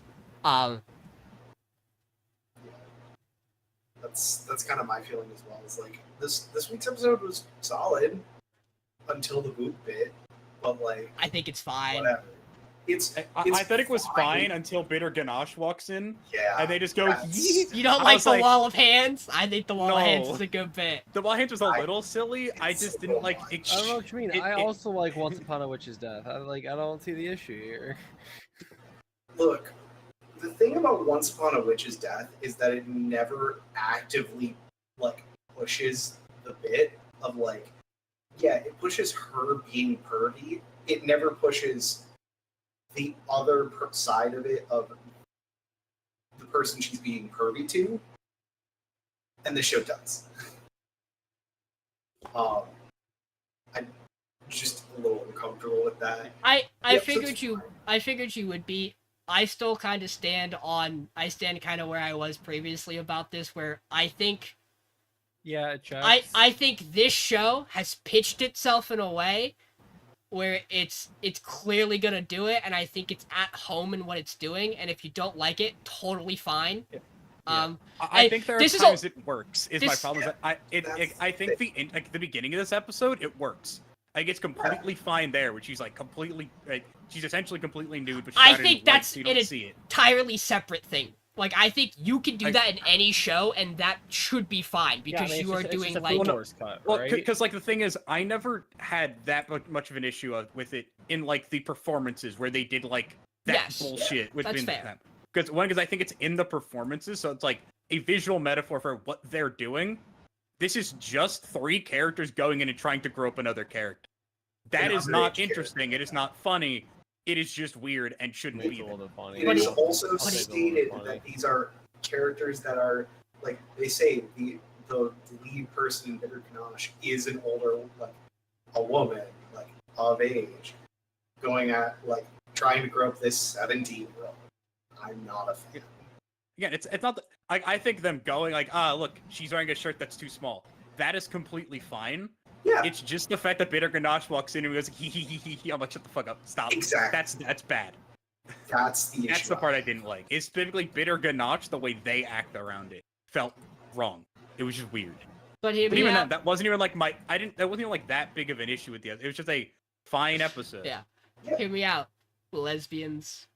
That's kind of my feeling as well. It's like this week's episode was solid until the boot bit, but like I think it's fine. Whatever. I thought it was fine until Bitter Ganache walks in. Yeah. And they just go, Yes. You don't like the wall of hands? I think the wall of hands is a good bit. The wall of hands was a little silly. I just didn't like it. I don't know what you mean. I also like Once Upon a Witch's Death. I don't see the issue here. Look, the thing about Once Upon a Witch's Death is that it never actively like pushes the bit of like, yeah, it pushes her being pervy. It never pushes the other side of it of the person she's being pervy to, and the show does. I'm just a little uncomfortable with that. I figured you would be. I still kind of stand kind of where I was previously about this, where I think Yeah, it checks. I think this show has pitched itself in a way where it's clearly gonna do it, and I think it's at home in what it's doing, and if you don't like it, totally fine. I think there are this is times it works. Is my this- problem? Is that I think the beginning of this episode it works. Like it's completely fine there, where she's like completely, she's essentially completely nude, but she's I not think in that's so you don't an see it. entirely separate thing. Like, I think you can do that in any show, and that should be fine, because you are doing, it's like... cut, Well, right? because like the thing is, I never had that much of an issue with it in like the performances where they did like that Yes, bullshit within fair. them. Because I think it's in the performances, so it's like a visual metaphor for what they're doing. This is just 3 characters going in and trying to grow up another character. That is not interesting. It is not funny. It is just weird and shouldn't It's be a there. little bit funny. It is also But it's stated funny. that these are characters that are, like, they say the lead person in Bitter Ganache is an older, like, a woman, like, of age, going at, like, trying to grow up this 17-year-old. I'm not a fan. Again, it's not. I think them going like, look, she's wearing a shirt that's too small. That is completely fine. Yeah, It's just the fact that Bitter Ganache walks in and goes, hee. I'm like, shut the fuck up, stop. exactly. That's bad. That's the issue. That's the part I didn't like. It's specifically Bitter Ganache, the way they act around it felt wrong. It was just weird. But here But we even have... that wasn't even like that wasn't even like that big of an issue with the other. It was just a fine episode. Yeah. Hear me out. Lesbians.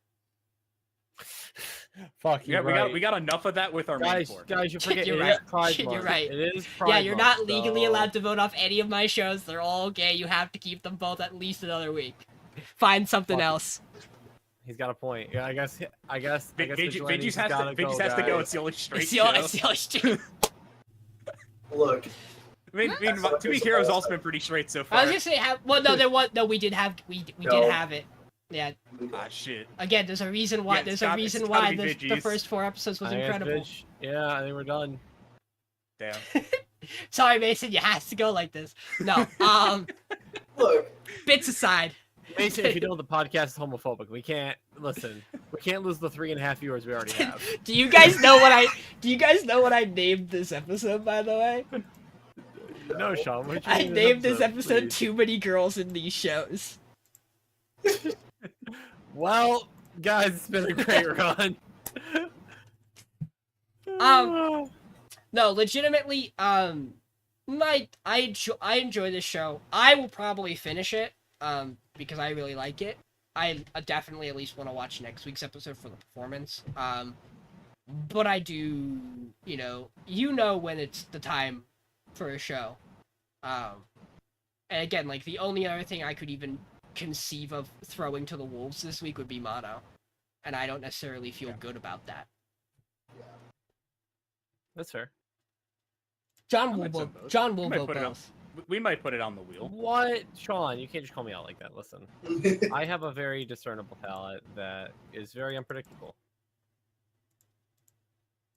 Fuck you. We got enough of that with our main four. Guys, you forget You're it right. is Pride You're Month. right. It is Pride Yeah, you're Month, not legally so- allowed to vote off any of my shows. They're all gay. You have to keep them both at least another week. Find something Fuck. else. He's got a point. Yeah, I guess Vigilantes Vigilantes has gotta to go. guys. It's the only straight It's the show. only stream. Look, I mean, to be fair, has also been pretty straight so far. I was gonna say, well, no, there was, no, we did have No. it. Yeah. Ah, shit. Again, there's a reason why. Yeah, There's it's a gotta- reason it's gotta why be the Viggies. first 4 episodes was I guess incredible. Vig- Yeah, I think we're done. Damn. Sorry, Mason, you have to go like this. No, look. bits aside. Mason, if you know the podcast is homophobic, we can't listen. We can't lose the 3.5 viewers we already have. Do you guys know what I? Do you guys know what I named this episode? By the way, No, Sean. What you I name named this episode please? "Too Many Girls in These Shows." Well, guys, it's been a great run. No, legitimately, I enjoy this show. I will probably finish it, because I really like it. I definitely at least want to watch next week's episode for the performance. But I do, you know when it's the time for a show. And again, like, the only other thing I could even conceive of throwing to the wolves this week would be Mono, and I don't necessarily feel good about that. That's fair. John I will might vote. vote both. John will We might vote put it on- both. We might put it on the wheel. What? Sean, you can't just call me out like that. Listen, I have a very discernible palette that is very unpredictable.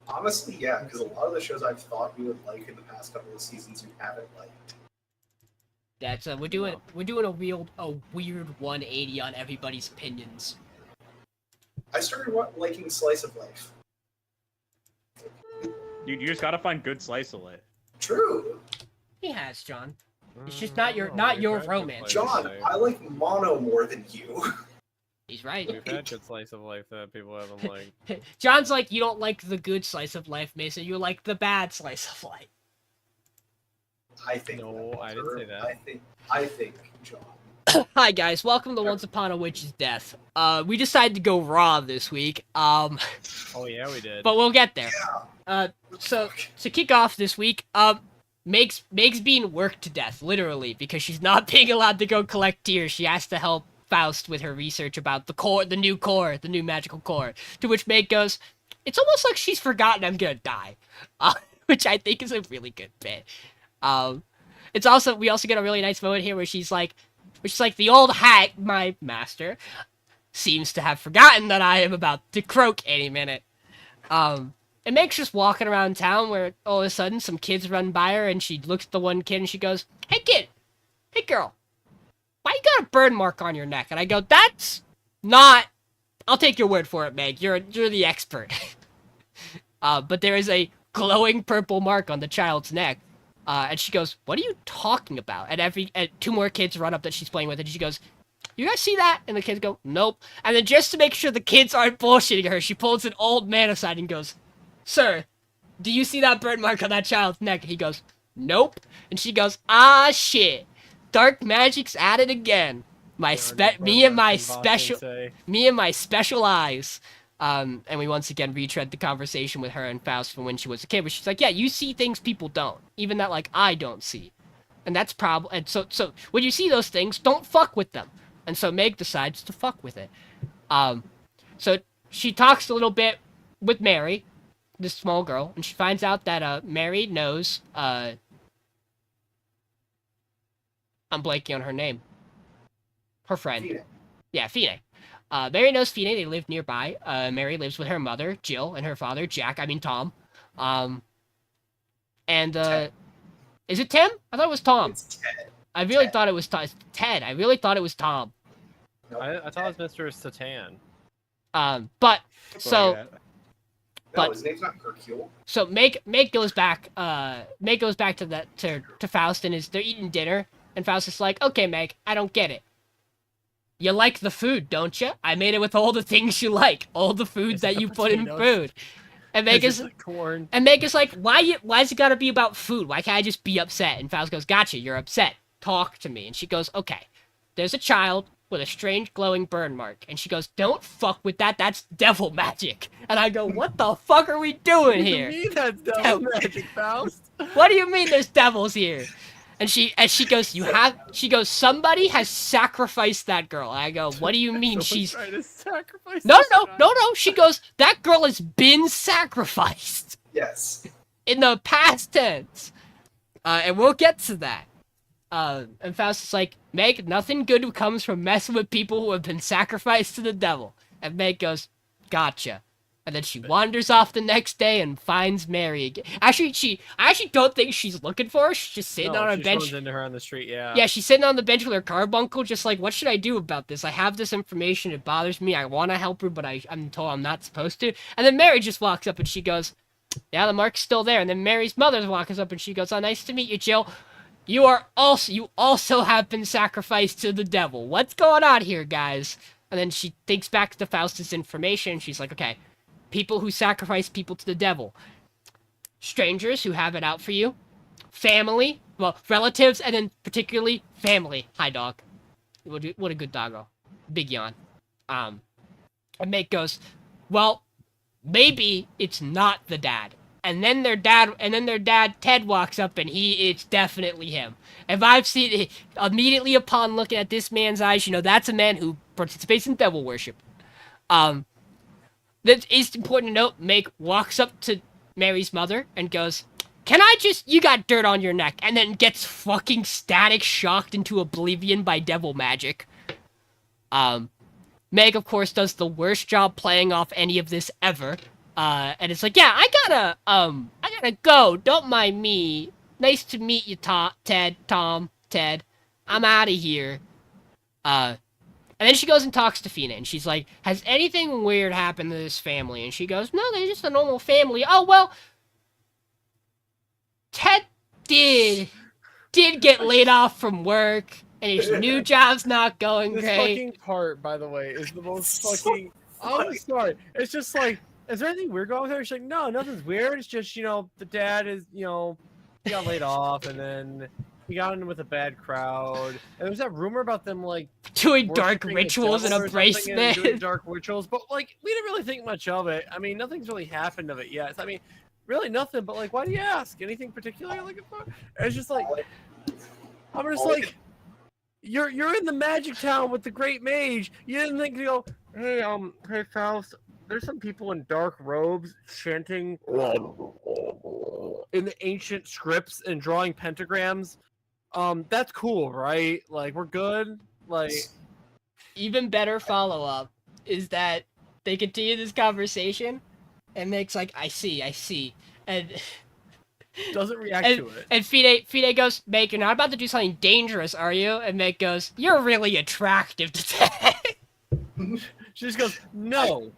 Honestly, yeah, because a lot of the shows I've thought we would like in the past couple of seasons, we haven't liked. That's we're doing a weird 180 on everybody's opinions. I started liking Slice of Life. Dude, you just gotta find good slice of life. True. He has, John. It's just not your romance. John, I like Mono more than you. He's right. We've had good slice of life that people haven't liked. John's like, you don't like the good slice of life, Mason. You like the bad slice of life. I think. No, I didn't say that. I think, John. Hi guys, welcome to Once Upon a Witch's Death. We decided to go raw this week. Oh yeah, we did. But we'll get there. So to kick off this week, Meg's being worked to death, literally, because she's not being allowed to go collect tears. She has to help Faust with her research about the new magical core. To which Meg goes, "It's almost like she's forgotten I'm gonna die," which I think is a really good bit. We also get a really nice moment here where she's like, the old hag, my master, seems to have forgotten that I am about to croak any minute. And Meg's just walking around town where all of a sudden some kids run by her and she looks at the one kid and she goes, "Hey kid, hey girl, why you got a burn mark on your neck?" And I go, "That's not, I'll take your word for it, Meg, you're the expert." But there is a glowing purple mark on the child's neck. And she goes, "What are you talking about?" And 2 more kids run up that she's playing with and she goes, "You guys see that?" And the kids go, "Nope." And then just to make sure the kids aren't bullshitting her, she pulls an old man aside and goes, sir, do you see that burn mark on that child's neck? He goes, nope. And she goes, ah, shit. Dark magic's at it again. Me and my special eyes. And we once again retread the conversation with her and Faust from when she was a kid, where she's like, yeah, you see things people don't. Even that, like, I don't see. And that's and so when you see those things, don't fuck with them. And so Meg decides to fuck with it. So she talks a little bit with Mary, this small girl, and she finds out that Mary knows I'm blanking on her name. Her friend. Fine. Yeah, Fine. Mary knows Fine. They live nearby. Mary lives with her mother, Jill, and her father, Tom. Is it Tim? I thought it was Tom. It's Ted. I really thought it was Ted. I really thought it was Tom. Nope. I thought it was Mr. Satan. But so. Yeah. No, his name's not Hercule. So Meg goes back. Meg goes back to Faust, and they're eating dinner, and Faust is like, "Okay, Meg, I don't get it. You like the food, don't you? I made it with all the things you like, all the foods that you put in food." And Meg is corn. And Meg is like, why's it gotta be about food? Why can't I just be upset? And Faust goes, gotcha, you're upset. Talk to me. And she goes, okay, there's a child with a strange glowing burn mark. And she goes, don't fuck with that, that's devil magic. And I go, what the fuck are we doing here? What do you mean that's devil magic, Faust? What do you mean there's devils here? And she goes, somebody has sacrificed that girl. And I go, what do you mean she's trying to sacrifice? No. She goes, that girl has been sacrificed. Yes. In the past tense. And we'll get to that. And Faust is like, Meg, nothing good comes from messing with people who have been sacrificed to the devil. And Meg goes, gotcha. And then she wanders off the next day and finds Mary again. I actually don't think she's looking for her. She's just sitting on a bench. Runs into her on the street, yeah. Yeah, she's sitting on the bench with her carbuncle, just like, what should I do about this? I have this information. It bothers me. I want to help her, but I'm told I'm not supposed to. And then Mary just walks up and she goes, yeah, the mark's still there. And then Mary's mother walks up and she goes, oh, nice to meet you, Jill. You also have been sacrificed to the devil. What's going on here, guys? And then she thinks back to Faust's information. And she's like, okay. People who sacrifice people to the devil. Strangers who have it out for you. Family. Well, relatives, and then particularly family. Hi, dog. What a good doggo. Big yawn. And Meg goes, well, maybe it's not the dad. And then their dad, Ted, walks up, and it's definitely him. If I've seen it, immediately upon looking at this man's eyes, that's a man who participates in devil worship. That is important to note. Meg walks up to Mary's mother and goes, you got dirt on your neck, and then gets fucking static shocked into oblivion by devil magic. Meg, of course, does the worst job playing off any of this ever. And it's like, yeah, I gotta go. Don't mind me. Nice to meet you, Ted. I'm out of here. And then she goes and talks to Fina, and she's like, has anything weird happened to this family? And she goes, no, they're just a normal family. Oh, well, Ted did get laid off from work, and his new job's not going this great. This fucking part, by the way, is the most fucking... I'm sorry. It's just like, is there anything weird going on with her? She's like, no, nothing's weird. It's just, the dad is, he got laid off, and then... he got in with a bad crowd. And there was that rumor about them, like... doing dark rituals in a bracelet. Doing dark rituals. But, like, we didn't really think much of it. I mean, nothing's really happened of it yet. I mean, really nothing. But, like, why do you ask? Anything particular you're looking for? And it's just like... I'm just like... You're in the magic town with the great mage. You didn't think to go, hey, Faust, there's some people in dark robes chanting in the ancient scripts and drawing pentagrams. That's cool, right? Like, we're good. Like, even better follow-up is that they continue this conversation, and Meg's like, I see, and doesn't react to it. And Fide goes, Meg, you're not about to do something dangerous, are you? And Meg goes, you're really attractive to Ted. She just goes, no,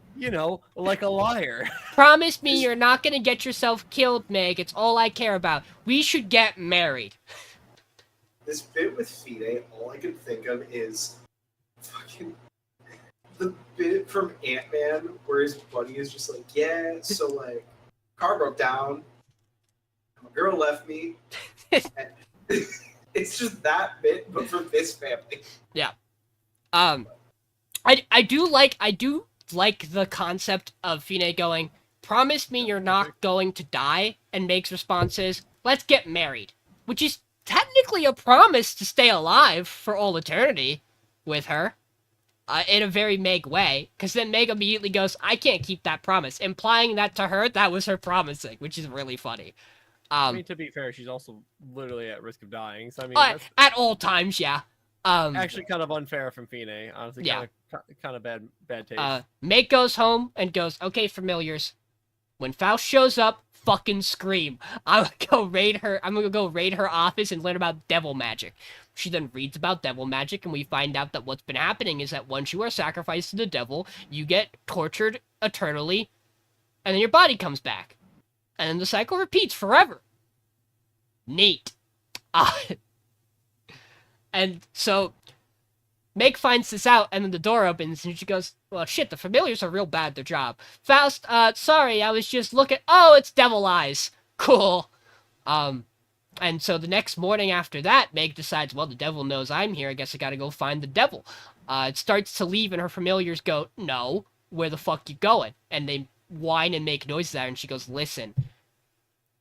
like a liar. Promise me you're not gonna get yourself killed, Meg. It's all I care about. We should get married. This bit with Fide, all I can think of is fucking the bit from Ant-Man where his buddy is just like, yeah, so like car broke down. My girl left me. And it's just that bit, but for this family. Yeah. I do like the concept of Fine going, promise me you're not going to die, and Meg's response is, let's get married. Which is technically a promise to stay alive for all eternity with her. In a very Meg way, because then Meg immediately goes, I can't keep that promise, implying that to her, that was her promising, which is really funny. I mean, to be fair, she's also literally at risk of dying, so I mean, that's at all times, yeah. actually kind of unfair from Fine, honestly, yeah. kind of bad taste. Meg goes home and goes, okay, familiars, when Faust shows up, fucking scream. I'm gonna go raid her office and learn about devil magic. She then reads about devil magic, and we find out that what's been happening is that once you are sacrificed to the devil, you get tortured eternally, and then your body comes back. And then the cycle repeats forever. Neat. And so, Meg finds this out, and then the door opens, and she goes, well, shit, the familiars are real bad at their job. Faust, sorry, I was just looking... Oh, it's devil eyes. Cool. And so the next morning after that, Meg decides, well, the devil knows I'm here. I guess I gotta go find the devil. It starts to leave, and her familiars go, no, where the fuck you going? And they whine and make noises at her, and she goes, listen,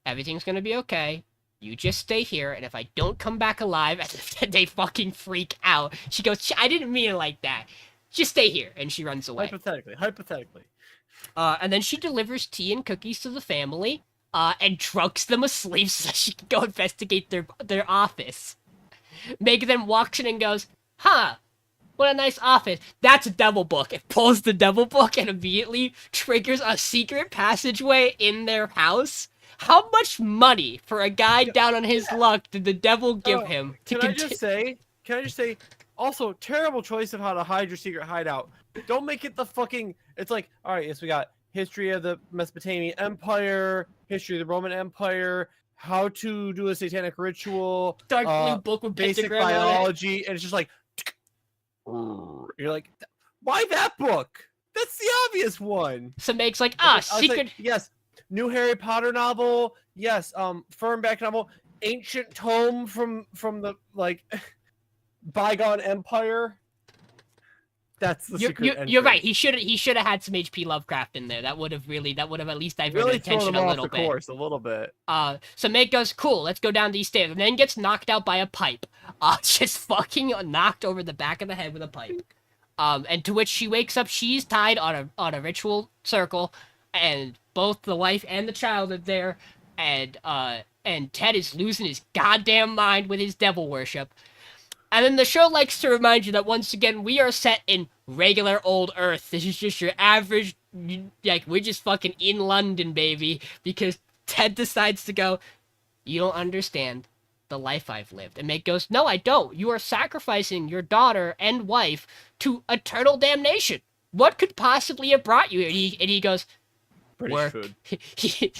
everything's gonna be okay. You just stay here, and if I don't come back alive, and they fucking freak out. She goes, I didn't mean it like that. Just stay here, and she runs away. Hypothetically. And then she delivers tea and cookies to the family. And drugs them asleep so she can go investigate their office. Meg then walks in and goes, huh, what a nice office. That's a devil book. It pulls the devil book and immediately triggers a secret passageway in their house. How much money for a guy down on his luck did the devil give him? Can I just say, also, terrible choice of how to hide your secret hideout. Don't make it the fucking, it's like, all right, yes, we got history of the Mesopotamian Empire, history of the Roman Empire, how to do a satanic ritual, Dark blue book with basic pentagram on it. biology, and it's just like, you're like, why that book? That's the obvious one. So Meg's like, secret. Like, yes, new Harry Potter novel. Yes, Fernback novel. Ancient tome from the like bygone empire. That's the secret. You're right. He should have had some H.P. Lovecraft in there. That would have at least diverted really attention a little bit. Course, a little bit. So Meg goes, cool, let's go down these stairs, and then gets knocked out by a pipe. Just fucking knocked over the back of the head with a pipe. And to which she wakes up. She's tied on a ritual circle, and both the wife and the child are there, and Ted is losing his goddamn mind with his devil worship. And then the show likes to remind you that once again, we are set in regular old Earth. This is just your average, like, we're just fucking in London, baby. Because Ted decides to go, you don't understand the life I've lived. And Meg goes, no, I don't. You are sacrificing your daughter and wife to eternal damnation. What could possibly have brought you here? And he goes, British work. food.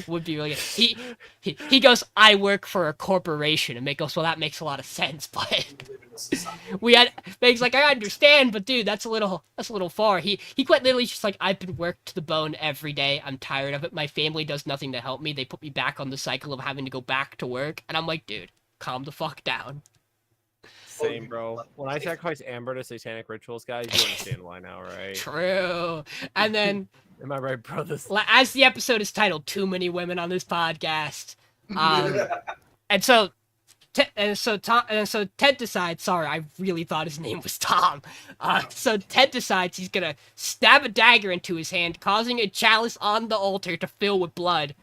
Would be really good. He goes, I work for a corporation, and Meg goes, well, that makes a lot of sense, but Meg's like, I understand, but dude, that's a little far. He quite literally just like, I've been worked to the bone every day. I'm tired of it. My family does nothing to help me. They put me back on the cycle of having to go back to work, and I'm like, dude, calm the fuck down. Same, bro. When I sacrifice Amber to satanic rituals, guys, you understand why now, right? True. And then, am I right, brothers? as the episode is titled, "Too Many Women on This Podcast," and so Ted decides. Sorry, I really thought his name was Tom. So Ted decides he's gonna stab a dagger into his hand, causing a chalice on the altar to fill with blood.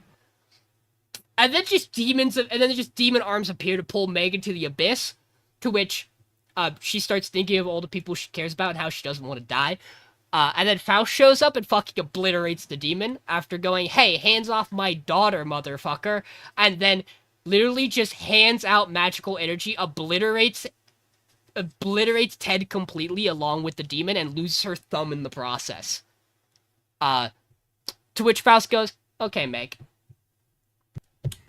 And then just demon arms appear to pull Meg into the abyss. To which, she starts thinking of all the people she cares about and how she doesn't want to die. And then Faust shows up and fucking obliterates the demon after going, hey, hands off my daughter, motherfucker. And then literally just hands out magical energy, obliterates Ted completely along with the demon, and loses her thumb in the process. To which Faust goes, okay, Meg.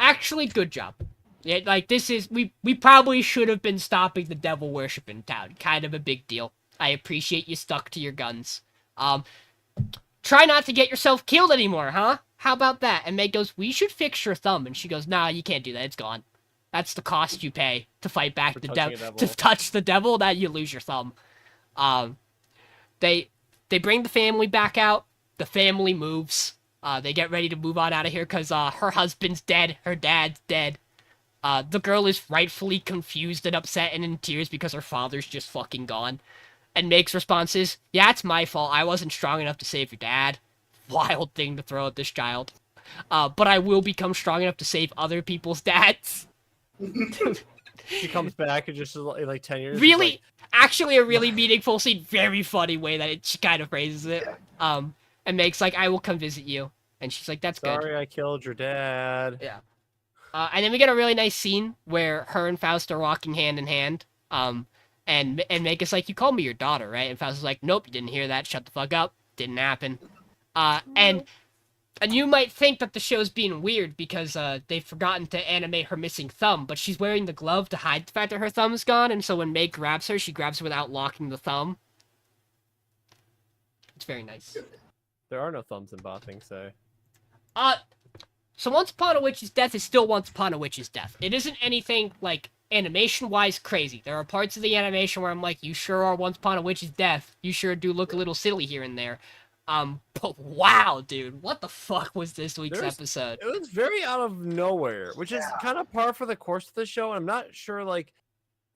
Actually, good job. Yeah, like, this is, we probably should have been stopping the devil worship in town. Kind of a big deal. I appreciate you stuck to your guns. Try not to get yourself killed anymore, huh? how about that? And Meg goes, we should fix your thumb. And she goes, nah, you can't do that. It's gone. That's the cost you pay to fight back For the touching a devil. devil. To touch the devil, that you lose your thumb. They bring the family back out. The family moves. They get ready to move on out of here because her husband's dead. Her dad's dead. The girl is rightfully confused and upset and in tears because her father's just fucking gone. And Meg's response is, yeah, it's my fault. I wasn't strong enough to save your dad. Wild thing to throw at this child. But I will become strong enough to save other people's dads. She comes back and just in like 10 years. Really, actually a really meaningful scene. Very funny way that she kind of phrases it. And Meg's like, I will come visit you. And she's like, that's good. Sorry, I killed your dad. Yeah. And then we get a really nice scene where her and Faust are walking hand in hand. And Meg is like, you called me your daughter, right? And Faust is like, nope, you didn't hear that. Shut the fuck up. Didn't happen. And you might think that the show's being weird because they've forgotten to animate her missing thumb, but she's wearing the glove to hide the fact that her thumb's gone, and so when Meg grabs her, she grabs her without locking the thumb. It's very nice. There are no thumbs in Bothing, so. So Once Upon a Witch's Death is still Once Upon a Witch's Death. It isn't anything, like, animation-wise crazy. There are parts of the animation where I'm like, you sure are Once Upon a Witch's Death. You sure do look a little silly here and there. But wow, dude, what the fuck was this week's episode? It was very out of nowhere, which is kind of par for the course of the show. And I'm not sure, like,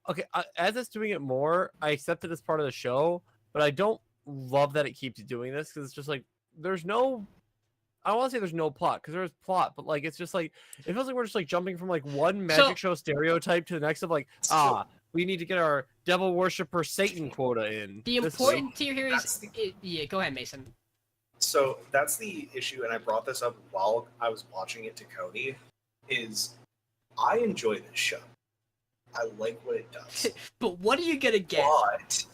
okay, as it's doing it more, I accept it as part of the show, but I don't love that it keeps doing this because it's just like, there's no, I don't want to say there's no plot because there's plot, but like, it's just like, it feels like we're just like jumping from like one magic show stereotype to the next of like, we need to get our devil worshiper Satan quota in. The important tier here is, yeah, go ahead, Mason. So that's the issue, and I brought this up while I was watching it to Cody, is I enjoy this show. I like what it does. But what are you gonna get? But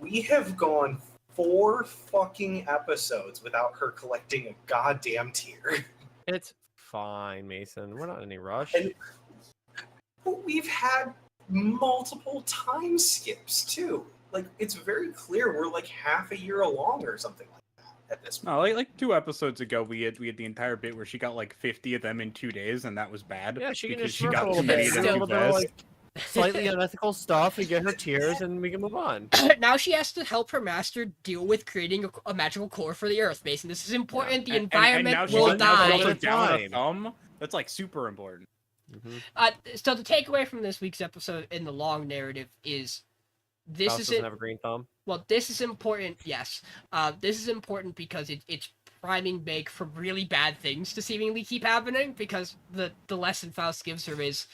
we have gone 4 fucking episodes without her collecting a goddamn tear. It's fine, Mason. We're not in any rush. And we've had multiple time skips, too. Like, it's very clear we're like half a year along or something like that at this point. No, like 2 episodes ago, we had the entire bit where she got like 50 of them in 2 days, and that was bad. Yeah, she can because just she got a little too many bit, of do a them little too bit of, fast. like, slightly unethical stuff and get her tears, and we can move on. Now she has to help her master deal with creating a magical core for the Earth, Mason. This is important. The environment and will now die. she's down with a thumb. That's like super important. So the takeaway from this week's episode in the long narrative is this Faust is doesn't have a green thumb. Well, this is important. Yes, this is important because it's priming Meg for really bad things to seemingly keep happening. Because the lesson Faust gives her is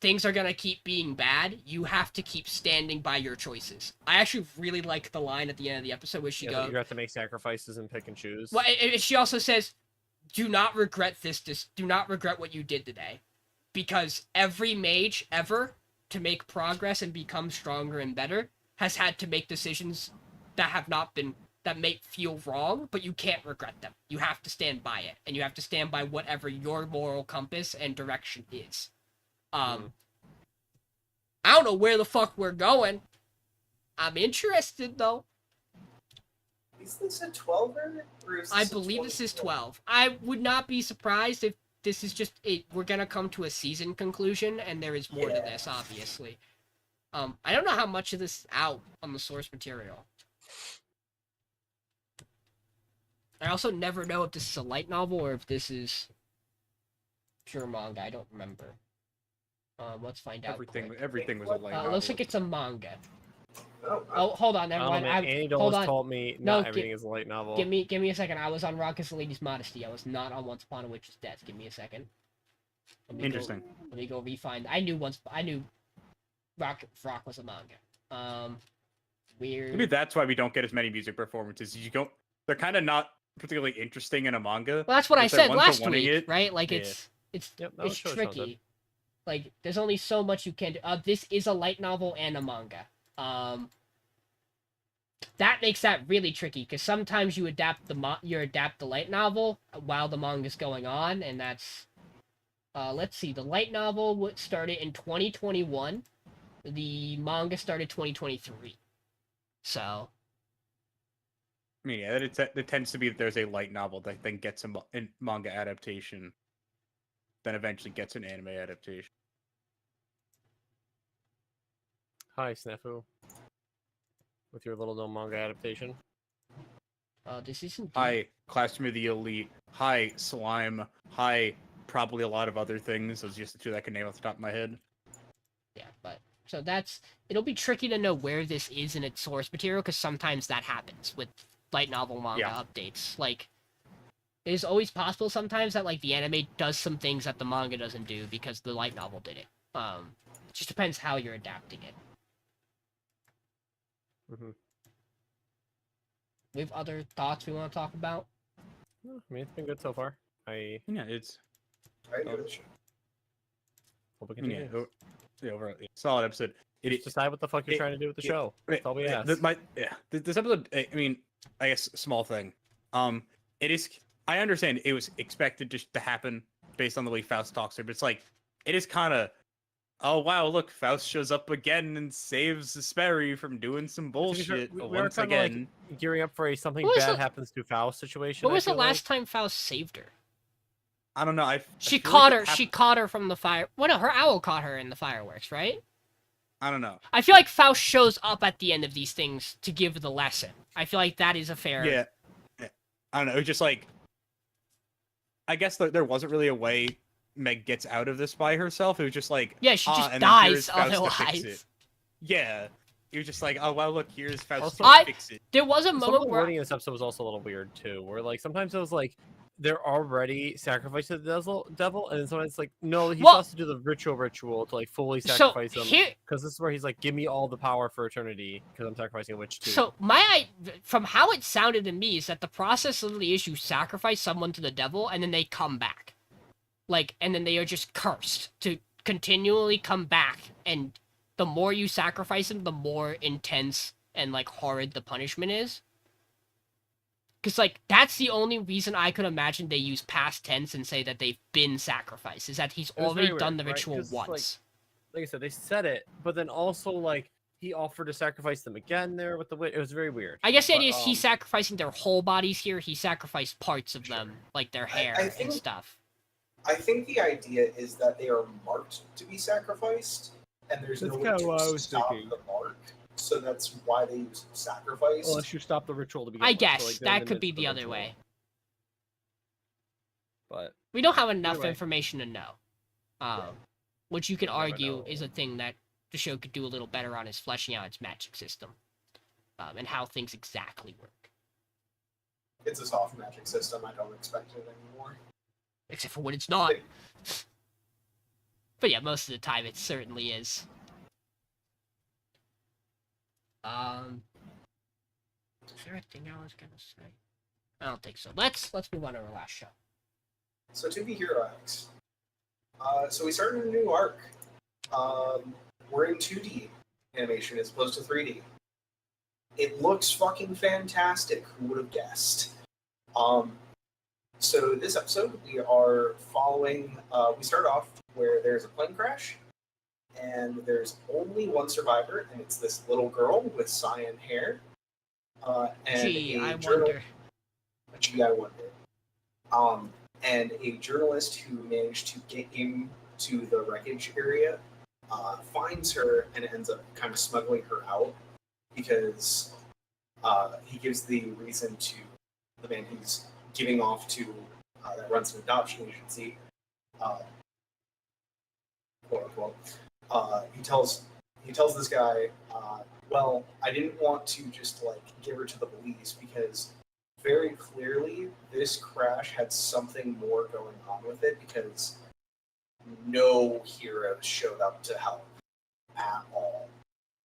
things are gonna keep being bad. You have to keep standing by your choices. I actually really like the line at the end of the episode where she goes, "You have to make sacrifices and pick and choose." Well, she also says, "Do not regret this. Do not regret what you did today, because every mage ever, to make progress and become stronger and better, has had to make decisions that may feel wrong, but you can't regret them. You have to stand by it, and you have to stand by whatever your moral compass and direction is." I don't know where the fuck we're going. I'm interested though. Is this a 12 or is this I believe this is 12. I would not be surprised if this is just we're gonna come to a season conclusion and there is more to this, obviously. I don't know how much of this is out on the source material. I also never know if this is a light novel or if this is pure manga. I don't remember. Let's find out. Everything was a light novel. Looks like it's a manga. Oh, Hold on, never mind. Annie hold Dole's on. told me not everything is a light novel. Give me a second. I was on Rock is the Lady's Modesty. I was not on Once Upon a Witch's Death. Give me a second. Interesting. Let me go refind. I knew Rock was a manga. Weird. Maybe that's why we don't get as many music performances. They're kind of not particularly interesting in a manga. Well, that's what I said last week, it. right? Like it's tricky. Like there's only so much you can do. This is a light novel and a manga. That makes that really tricky because sometimes you adapt the light novel while the manga's going on, and that's let's see. The light novel started in 2021. The manga started 2023. So I mean, yeah, it tends to be that there's a light novel that then gets a manga adaptation, then eventually gets an anime adaptation. Hi, Snafu. With your little known manga adaptation. This isn't. Hi, Classroom of the Elite. Hi, Slime. Hi, probably a lot of other things. Those are just the two that I can name off the top of my head. Yeah, but so it'll be tricky to know where this is in its source material because sometimes that happens with light novel manga updates. Like, it is always possible sometimes that like the anime does some things that the manga doesn't do because the light novel did it. It just depends how you're adapting it. Mm-hmm. We have other thoughts we want to talk about? I mean, it's been good so far. Yeah, it's I enjoyed the show. Hope it continues. Overall, solid episode. Just decide what the fuck you're trying to do with the show. That's all we ask. This episode. I mean, I guess small thing. It is. I understand it was expected just to happen based on the way Faust talks to her, but it's like it is kind of. Oh wow! Look, Faust shows up again and saves Sperry from doing some bullshit once again. Like gearing up for a something What was bad the- happens to Faust situation. What was I the feel last time Faust saved her? I don't know. She caught her. She caught her from the fire. Well, no, her owl caught her in the fireworks, right? I don't know. I feel like Faust shows up at the end of these things to give the lesson. I feel like that is a fair. Yeah. I don't know. It was just like. I guess there wasn't really a way Meg gets out of this by herself. It was just like. Yeah, she just and dies then here's Faust to fix otherwise. it. Yeah. It was just like, oh wow, look, here's Faust Also, to fix it. There was a Some of moment the where wording in this episode was also a little weird too, where like sometimes it was like they're already sacrificed to the devil, and then sometimes it's like no, he still has to do the ritual to like fully sacrifice him. Because this is where he's like, give me all the power for eternity, because I'm sacrificing a witch too. So from how it sounded to me is that the process literally is you sacrifice someone to the devil and then they come back, like, and then they are just cursed to continually come back, and the more you sacrifice them, the more intense and like horrid the punishment is. Because, like, that's the only reason I could imagine they use past tense and say that they've been sacrificed, is that he's already done the ritual once. Like I said, they said it, but then also, like, he offered to sacrifice them again there with the witch. It was very weird. I guess the idea is he's sacrificing their whole bodies here. He sacrificed parts of them, like their hair and stuff. I think the idea is that they are marked to be sacrificed, and there's no way to stop the mark. So that's why they use sacrifice. Unless you stop the ritual to begin I with. guess So, like, that could be the other way. But we don't have enough information to know. Which you could argue is a thing that the show could do a little better on, is fleshing out its magic system. And how things exactly work. It's a soft magic system. I don't expect it anymore. Except for when it's not. But yeah, most of the time it certainly is. Is there a thing I was gonna say? I don't think so. Let's move on to our last show. So 2B Hero X. So we started a new arc. We're in 2D animation as opposed to 3D. It looks fucking fantastic. Who would have guessed? So this episode we are following. We start off where there's a plane crash, and there's only one survivor, and it's this little girl with cyan hair. I wonder. Gee, I wonder. And a journalist who managed to get into the wreckage area finds her and ends up kind of smuggling her out because he gives the reason to the man he's giving off to that runs an adoption agency. Quote unquote. He tells this guy, well, I didn't want to just like give her to the police because very clearly this crash had something more going on with it because no heroes showed up to help at all.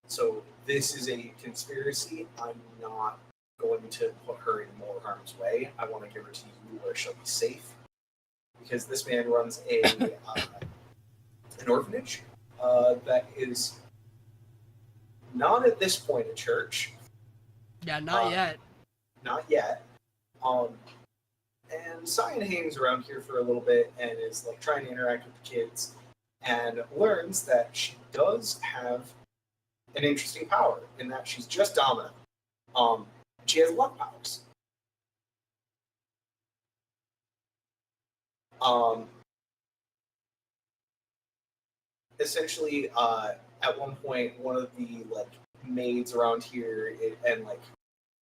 So this is a conspiracy. I'm not going to put her in more harm's way. I want to give her to you where she'll be safe. Because this man runs an orphanage that is not at this point a church. Yeah, not yet. Not yet. And Cyan hangs around here for a little bit and is like trying to interact with the kids and learns that she does have an interesting power in that she's just dominant. She has luck powers. Um, essentially, at one point, one of the like maids around here and like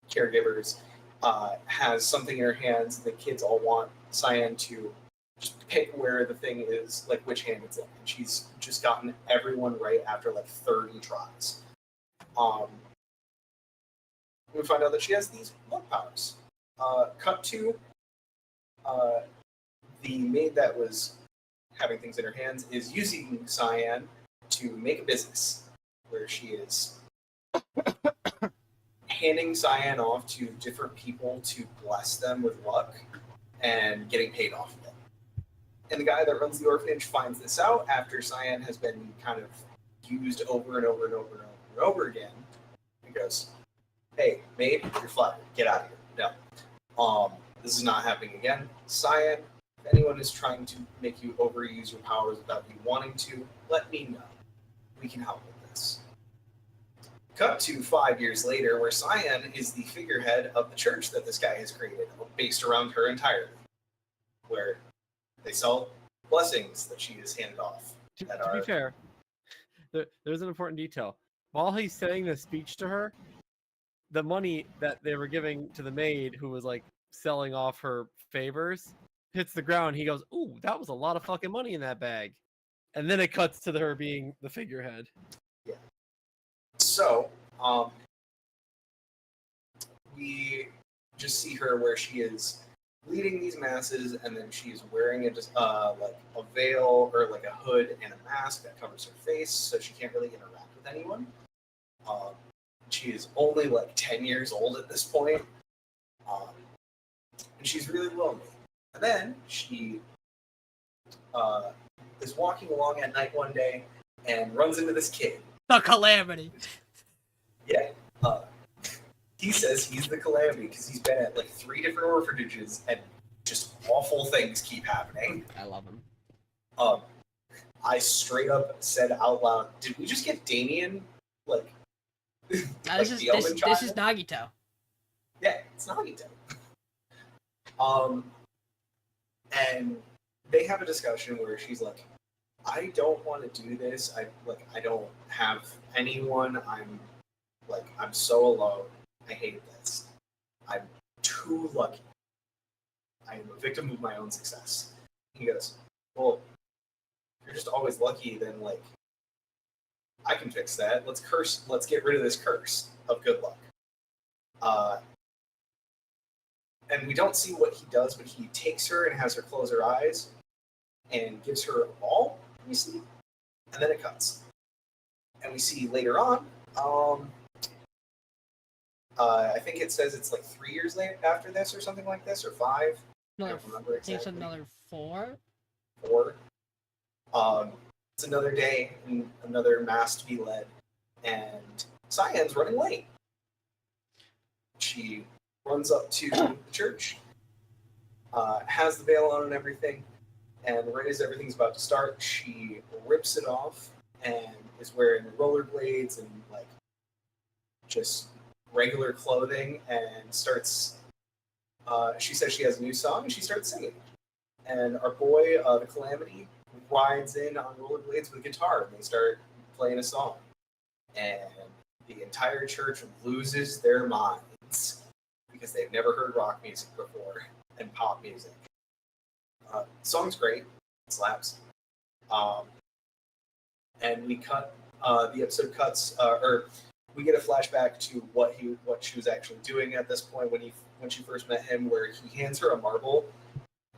caregivers has something in her hands. The kids all want Cyan to just pick where the thing is, like which hand it's in. And she's just gotten everyone right after like 30 tries. We find out that she has these luck powers. Cut to the maid that was having things in her hands is using Cyan to make a business where she is handing Cyan off to different people to bless them with luck and getting paid off of it. And the guy that runs the orphanage finds this out after Cyan has been kind of used over and over and over and over and over again. He goes, "Hey, maid, you're fired. Get out of here." No. This is not happening again. Cyan, if anyone is trying to make you overuse your powers without you wanting to, let me know. We can help with this. Cut to 5 years later, where Cyan is the figurehead of the church that this guy has created, based around her entirely, where they sell blessings that she has handed off. To be fair, there's an important detail. While he's saying this speech to her, the money that they were giving to the maid who was like selling off her favors hits the ground. He goes, "Ooh, that was a lot of fucking money in that bag." And then it cuts to her being the figurehead. Yeah. So, we just see her where she is leading these masses, and then she's wearing like a veil or like a hood and a mask that covers her face, so she can't really interact with anyone. She is only like 10 years old at this point, and she's really lonely. And then she is walking along at night one day and runs into this kid. The Calamity. Yeah. He says he's the Calamity because he's been at like 3 different orphanages and just awful things keep happening. I love him. I straight up said out loud, "Did we just get Damien?" Like, This like is the Elven Child? this is Nagito. Yeah, it's Nagito. And they have a discussion where she's like, "I don't want to do this. I don't have anyone. I'm so alone. I hate this. I'm too lucky. I am a victim of my own success." He goes, "Well, if you're just always lucky, then like I can fix that. Let's get rid of this curse of good luck." And we don't see what he does, but he takes her and has her close her eyes and gives her a ball, we see. And then it cuts. And we see later on, I think it says it's like 3 years later after this or something like this, or 5. I don't remember I think it's exactly. another 4. 4. It's another day and another mass to be led, and Cyan's running late. She runs up to the church, has the veil on and everything, and right as everything's about to start, she rips it off and is wearing rollerblades and like just regular clothing and starts. She says she has a new song and she starts singing. And our boy, the Calamity, rides in on rollerblades with a guitar and they start playing a song. And the entire church loses their minds because they've never heard rock music before and pop music. The song's great. It slaps. And we cut, the episode cuts, or we get a flashback to what she was actually doing at this point when she first met him, where he hands her a marble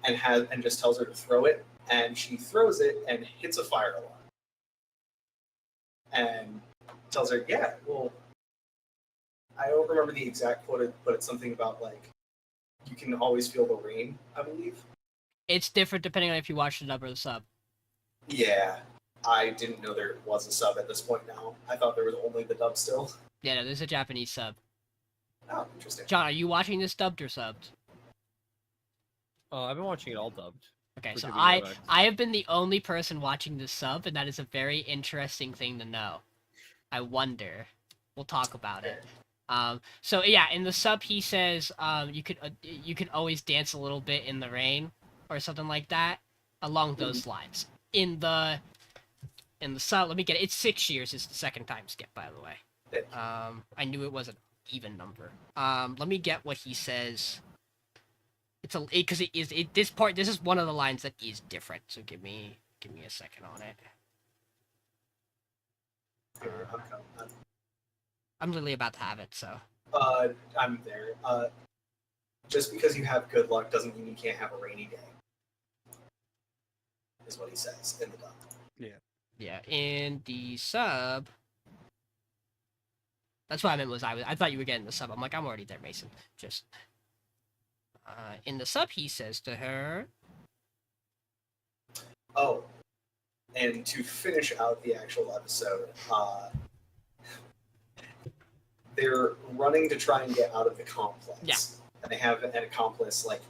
and just tells her to throw it, and she throws it and hits a fire alarm. And tells her, "Yeah, well, I don't remember the exact quote, but it's something about like you can always feel the rain," I believe. It's different depending on if you watch the dub or the sub. Yeah, I didn't know there was a sub at this point now. I thought there was only the dub still. Yeah, no, there's a Japanese sub. Oh, interesting. John, are you watching this dubbed or subbed? I've been watching it all dubbed. Okay, for so WX. I have been the only person watching this sub, and that is a very interesting thing to know. I wonder. We'll talk about it. So yeah, in the sub he says you could always dance a little bit in the rain or something like that. along those lines. In the sub, let me get it. It's 6 years. It's the second time skip, by the way. I knew it was an even number. Let me get what he says. Because it is this part. This is one of the lines that is different. So give me a second on it. I'm literally about to have it. So. I'm there. Just because you have good luck doesn't mean you can't have a rainy day. Is what he says in the dub. Yeah. Yeah, in the sub. That's what I meant was I thought you were getting the sub. I'm like, I'm already there, Mason. Just. In the sub, he says to her. Oh, and to finish out the actual episode, they're running to try and get out of the complex. Yeah. And they have an accomplice like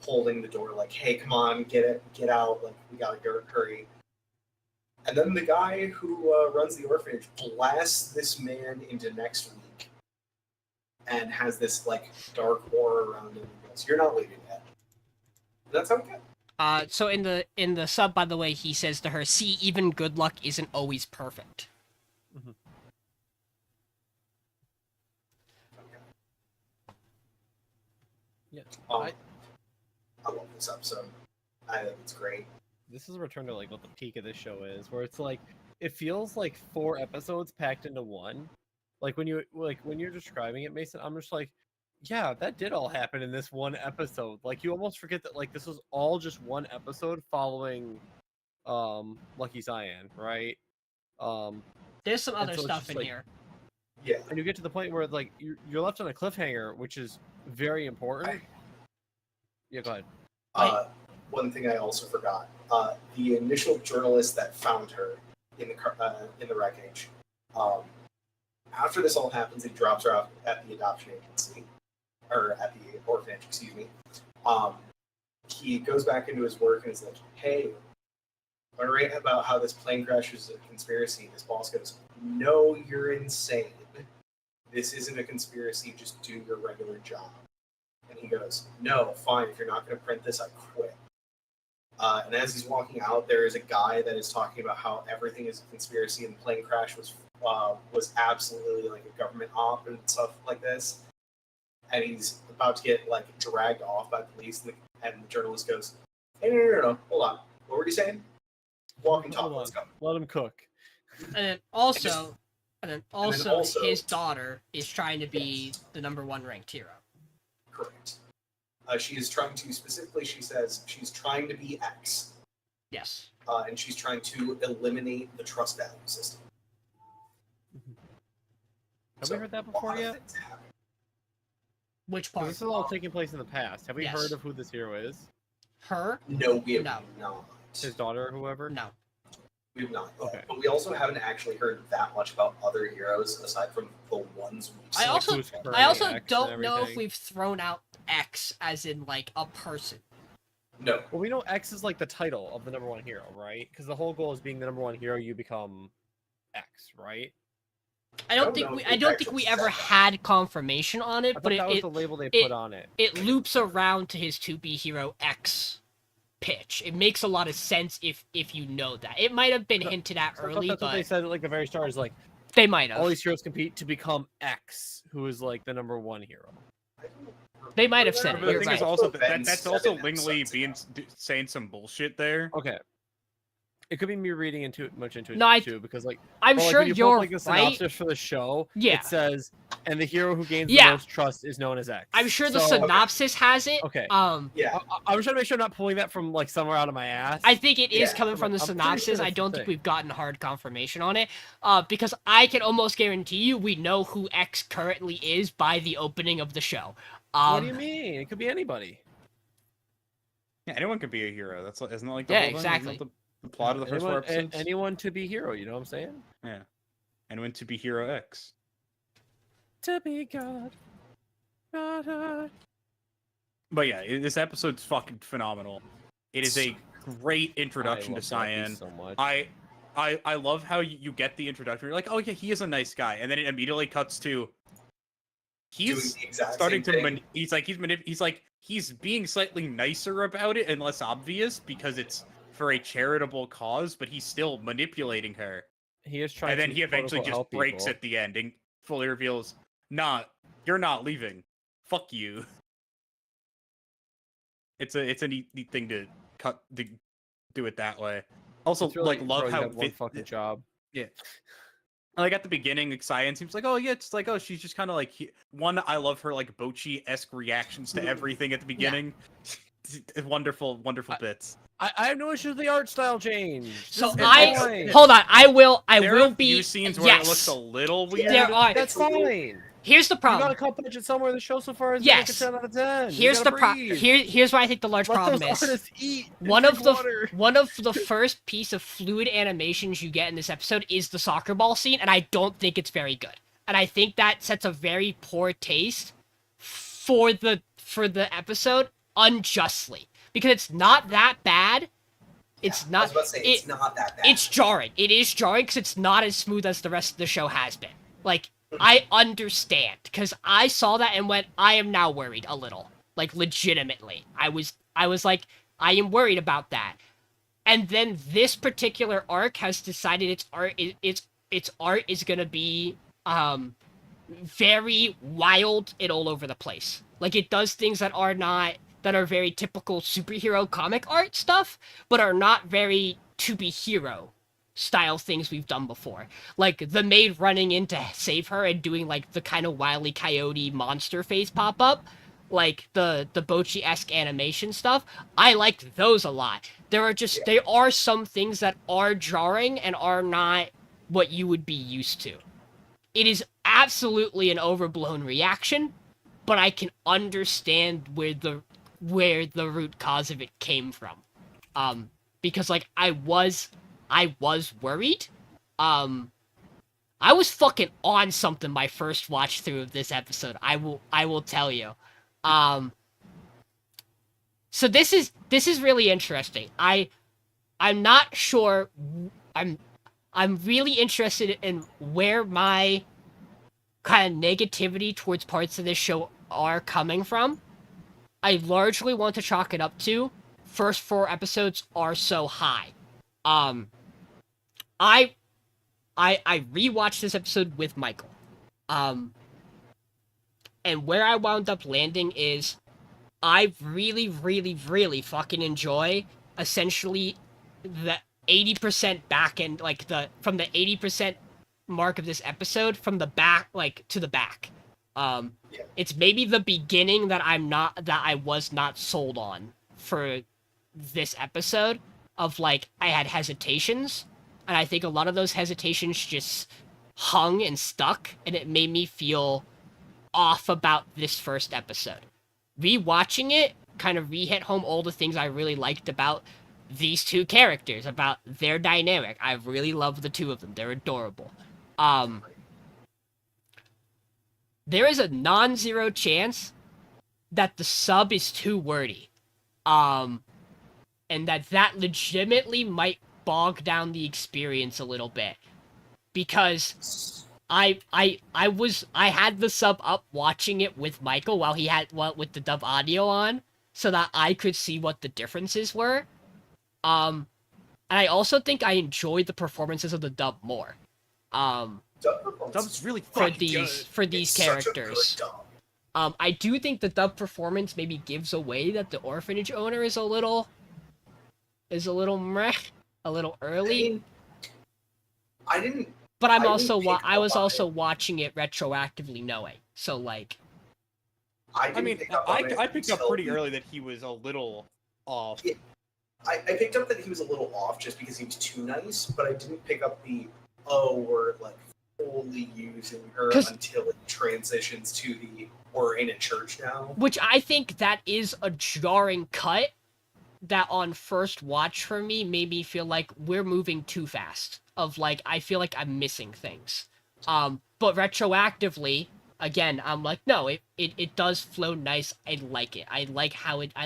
holding the door, like, "Hey, come on, get out! Like, we gotta hurry." And then the guy who runs the orphanage blasts this man into next week, and has this like dark aura around him. And goes, "You're not leaving yet." That's okay. So in the sub, by the way, he says to her, "See, even good luck isn't always perfect." Mm-hmm. Yeah, I love this episode. I think it's great. this is a return to like what the peak of this show is, where it's like it feels like 4 episodes packed into one. Like when you're describing it, Mason, I'm just like, yeah, that did all happen in this one episode. Like you almost forget that like this was all just one episode following Lucky Cyan, right? There's some And other so it's stuff just in like- here. Yeah. And you get to the point where like you're left on a cliffhanger, which is very important. Yeah, go ahead. One thing I also forgot: the initial journalist that found her in the wreckage. After this all happens, he drops her off at the adoption agency, or at the orphanage. Excuse me. He goes back into his work and is like, "Hey, I write about how this plane crash is a conspiracy." His boss goes, "No, you're insane. This isn't a conspiracy. Just do your regular job." And he goes, "No, fine. If you're not going to print this, I quit." And as he's walking out, there is a guy that is talking about how everything is a conspiracy and the plane crash was absolutely like a government op and stuff like this. And he's about to get like dragged off by police, and the journalist goes, "Hey, no, hold on. What were you saying? Walk and talk. Hold Let's go." on. Let him cook. And then also, also- his daughter is trying to be the #1 ranked hero. Correct. She is trying to specifically. She says she's trying to be X. Yes. And she's trying to eliminate the trust value system. Have we heard that before yet? Which 'Cause part? this is all taking place in the past. Have we Yes. heard of who this hero is? Her? No, we have No. not. His daughter or whoever? No. We have not. Okay. But we also haven't actually heard that much about other heroes aside from the ones we've I seen. also- who's currently I also X and don't know if everything. we've thrown out X as in like a person. No. Well, we know X is like the title of the #1 hero, right? Because the whole goal is being the #1 hero, you become X, right? I don't think we ever had confirmation on I it, thought but that was it the label they it- put on it. loops around to his to be hero X pitch. It makes a lot of sense if you know that. It might have been No, hinted at So I thought early, that's what they but said at like the very start is like they might all have. these heroes compete to become X, who is like the #1 hero. They might have said But it. the You're thing right. is also Ben that's said also it Lingley episodes being saying some bullshit there. Okay. It could be me reading much into it No, too, because like I'm well, like, sure when you you're pull, like, the right. synopsis for the show. Yeah. It says, and the hero who gains Yeah. the most trust is known as X. I'm sure the So, synopsis has it. Okay. Yeah. I was trying to make sure I'm not pulling that from like somewhere out of my ass. I think it is Yeah, coming from the I'm pretty synopsis. sure I that's the don't think thing. we've gotten hard confirmation on it. Because I can almost guarantee you we know who X currently is by the opening of the show. What do you mean? It could be anybody. Yeah, anyone can be a hero. That's isn't that like the Yeah, whole thing? Isn't that exactly. the plot of the first 4 episodes. Anyone to be hero, you know what I'm saying? Yeah, anyone to be hero X. To be God. God. But yeah, this episode's fucking phenomenal. It is a great introduction I to love Lucky Cyan. so much. I love how you get the introduction. You're like, oh yeah, he is a nice guy, and then it immediately cuts to Doing he's the exact starting same to thing. he's being slightly nicer about it and less obvious because it's for a charitable cause, but he's still manipulating her. He is trying And then to he eventually quote-unquote just help breaks people. at the end and fully reveals, "Nah, you're not leaving. Fuck you." It's a neat thing to do it that way. Also, It's really, like, love bro, you how had one fucking job. yeah. Like at the beginning, Cyan seems like, oh yeah, it's like, oh, she's just kind of like one. I love her like Bochi-esque reactions to everything at the beginning. Wonderful, wonderful bits. I have no issue with the art style change. So This is fine. hold on, I will There are be few scenes where it looks a little weird. There are. That's fine. Here's the You got problem. a cut budget somewhere in the show so far has Yes. been like a 10 out of 10. Here's the problem. Here's why I think the large Let problem those is artists eat and one of drink the water. one of the first piece of fluid animations you get in this episode is the soccer ball scene, and I don't think it's very good. And I think that sets a very poor taste for the episode unjustly, because it's not that bad. It's not. I was about to say, it's not that bad. It's jarring. It is jarring because it's not as smooth as the rest of the show has been. Like, I understand, because I saw that and went, I am now worried a little. Like, legitimately. I was like, I am worried about that. And then this particular arc has decided its art is gonna be very wild and all over the place. Like, it does things that are very typical superhero comic art stuff, but are not very to be hero style things we've done before. Like the maid running in to save her and doing like the kind of Wile E. Coyote monster face pop up, like the Bochi-esque animation stuff. I liked those a lot. There are some things that are jarring and are not what you would be used to. It is absolutely an overblown reaction, but I can understand where the root cause of it came from. Because like I was worried. I was fucking on something my first watch through of this episode. I will tell you. So this is really interesting. I'm not sure. I'm really interested in where my kind of negativity towards parts of this show are coming from. I largely want to chalk it up to first 4 episodes are so high. I rewatched this episode with Michael. And where I wound up landing is I really, really, really fucking enjoy essentially the 80% back end, like from the 80% mark of this episode, from the back, like to the back. It's maybe the beginning that I was not sold on for this episode of like, I had hesitations, and I think a lot of those hesitations just hung and stuck, and it made me feel off about this first episode. Rewatching it kind of re-hit home all the things I really liked about these two characters, about their dynamic. I really love the two of them. They're adorable. There is a non-zero chance that the sub is too wordy. And that legitimately might bog down the experience a little bit. Because I had the sub up watching it with Michael with the dub audio on, so that I could see what the differences were. And I also think I enjoyed the performances of the dub more. Dub's really fucking good. For these characters. I do think the dub performance maybe gives away that the orphanage owner is a little meh, a little early. I didn't. But I was also watching it retroactively knowing. So like, I picked up pretty early that he was a little off. Yeah, I picked up that he was a little off just because he was too nice, but I didn't pick up we're like fully using her until it transitions to we're in a church now. Which I think that is a jarring cut that on first watch for me made me feel like we're moving too fast. Of like, I feel like I'm missing things. But retroactively, again, I'm like, no, it does flow nice. I like it. I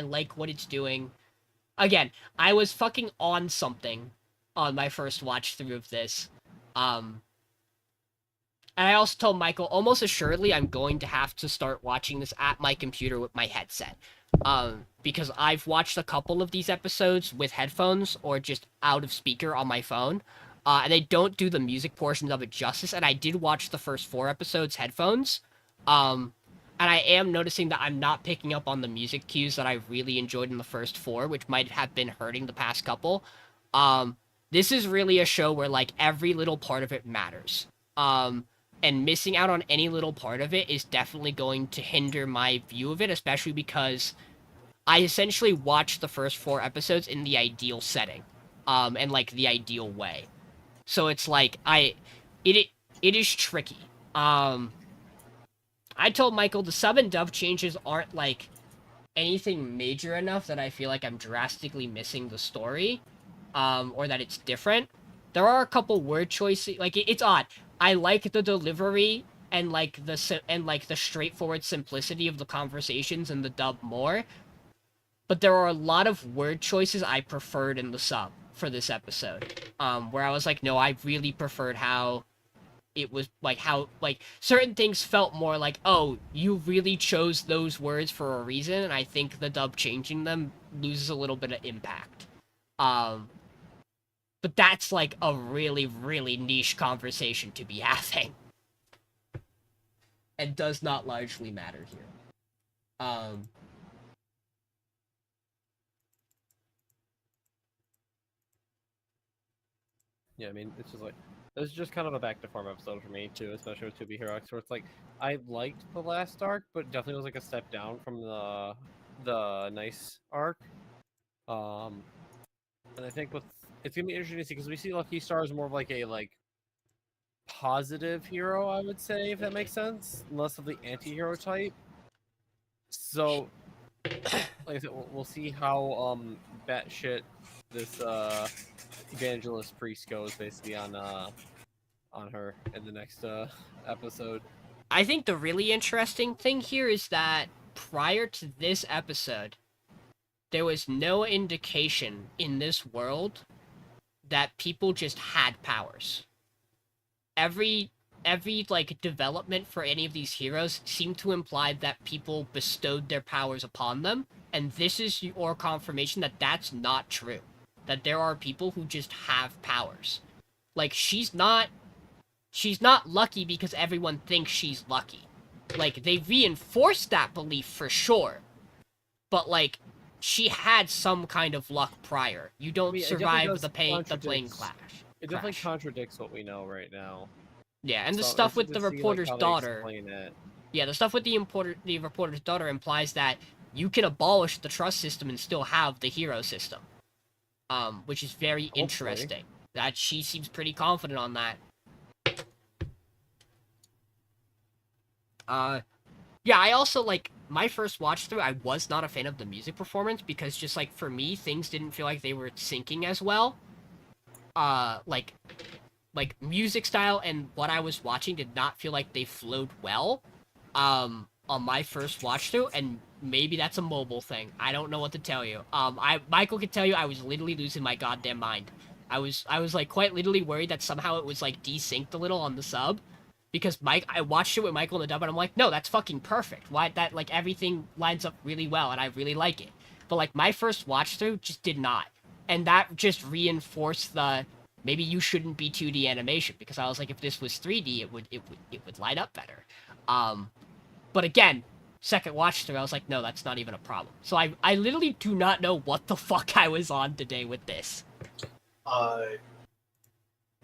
like what it's doing. Again, I was fucking on something on my first watch through of this. And I also told Michael, almost assuredly, I'm going to have to start watching this at my computer with my headset. Because I've watched a couple of these episodes with headphones or just out of speaker on my phone, and they don't do the music portions of it justice. And I did watch the first 4 episodes headphones, and I am noticing that I'm not picking up on the music cues that I really enjoyed in the first 4, which might have been hurting the past couple. This is really a show where like every little part of it matters. And missing out on any little part of it is definitely going to hinder my view of it, especially because I essentially watched the first 4 episodes in the ideal setting, and like the ideal way. So it's like it is tricky. I told Michael the sub and dub changes aren't like anything major enough that I feel like I'm drastically missing the story, or that it's different. There are a couple word choices, like it's odd. I like the delivery and like the straightforward simplicity of the conversations in the dub more, but there are a lot of word choices I preferred in the sub for this episode. Where I was like, no, I really preferred how it was like how like certain things felt more like, oh, you really chose those words for a reason, and I think the dub changing them loses a little bit of impact. But that's like a really, really niche conversation to be having. And does not largely matter here. Yeah, I mean, it's just like, this is just kind of a back to form episode for me too, especially with 2B Heroics, where it's like, I liked the last arc, but definitely was like a step down from the nice arc. And I think it's gonna be interesting to see, because we see Lucky Star as more of like a positive hero, I would say, if that makes sense, less of the anti-hero type. So, like I said, we'll see how batshit this evangelist priest goes basically on her in the next episode. I think the really interesting thing here is that prior to this episode, there was no indication in this world that people just had powers. Every like development for any of these heroes seemed to imply that people bestowed their powers upon them, and this is your confirmation that that's not true. That there are people who just have powers. Like she's not lucky because everyone thinks she's lucky. Like they reinforced that belief for sure. But like she had some kind of luck prior. You don't survive the plane crash. It definitely contradicts what we know right now. Yeah, and the stuff with the reporter's daughter. Yeah, the stuff with the reporter's daughter implies that you can abolish the trust system and still have the hero system. Which is very interesting. That she seems pretty confident on that. Yeah, I also, like, my first watch through, I was not a fan of the music performance, because just, like, for me, things didn't feel like they were syncing as well. Like, music style and what I was watching did not feel like they flowed well, on my first watch through, and maybe that's a mobile thing. I don't know what to tell you. Michael could tell you I was literally losing my goddamn mind. I was, like, quite literally worried that somehow it was, like, desynced a little on the sub. Because I watched it with Michael in the dub, and I'm like, no, that's fucking perfect. Why that, like, everything lines up really well, and I really like it. But, like, my first watch through just did not. And that just reinforced the, maybe you shouldn't be 2D animation, because I was like, if this was 3D, it would line up better. But again, second watch through, I was like, no, that's not even a problem. So I literally do not know what the fuck I was on today with this.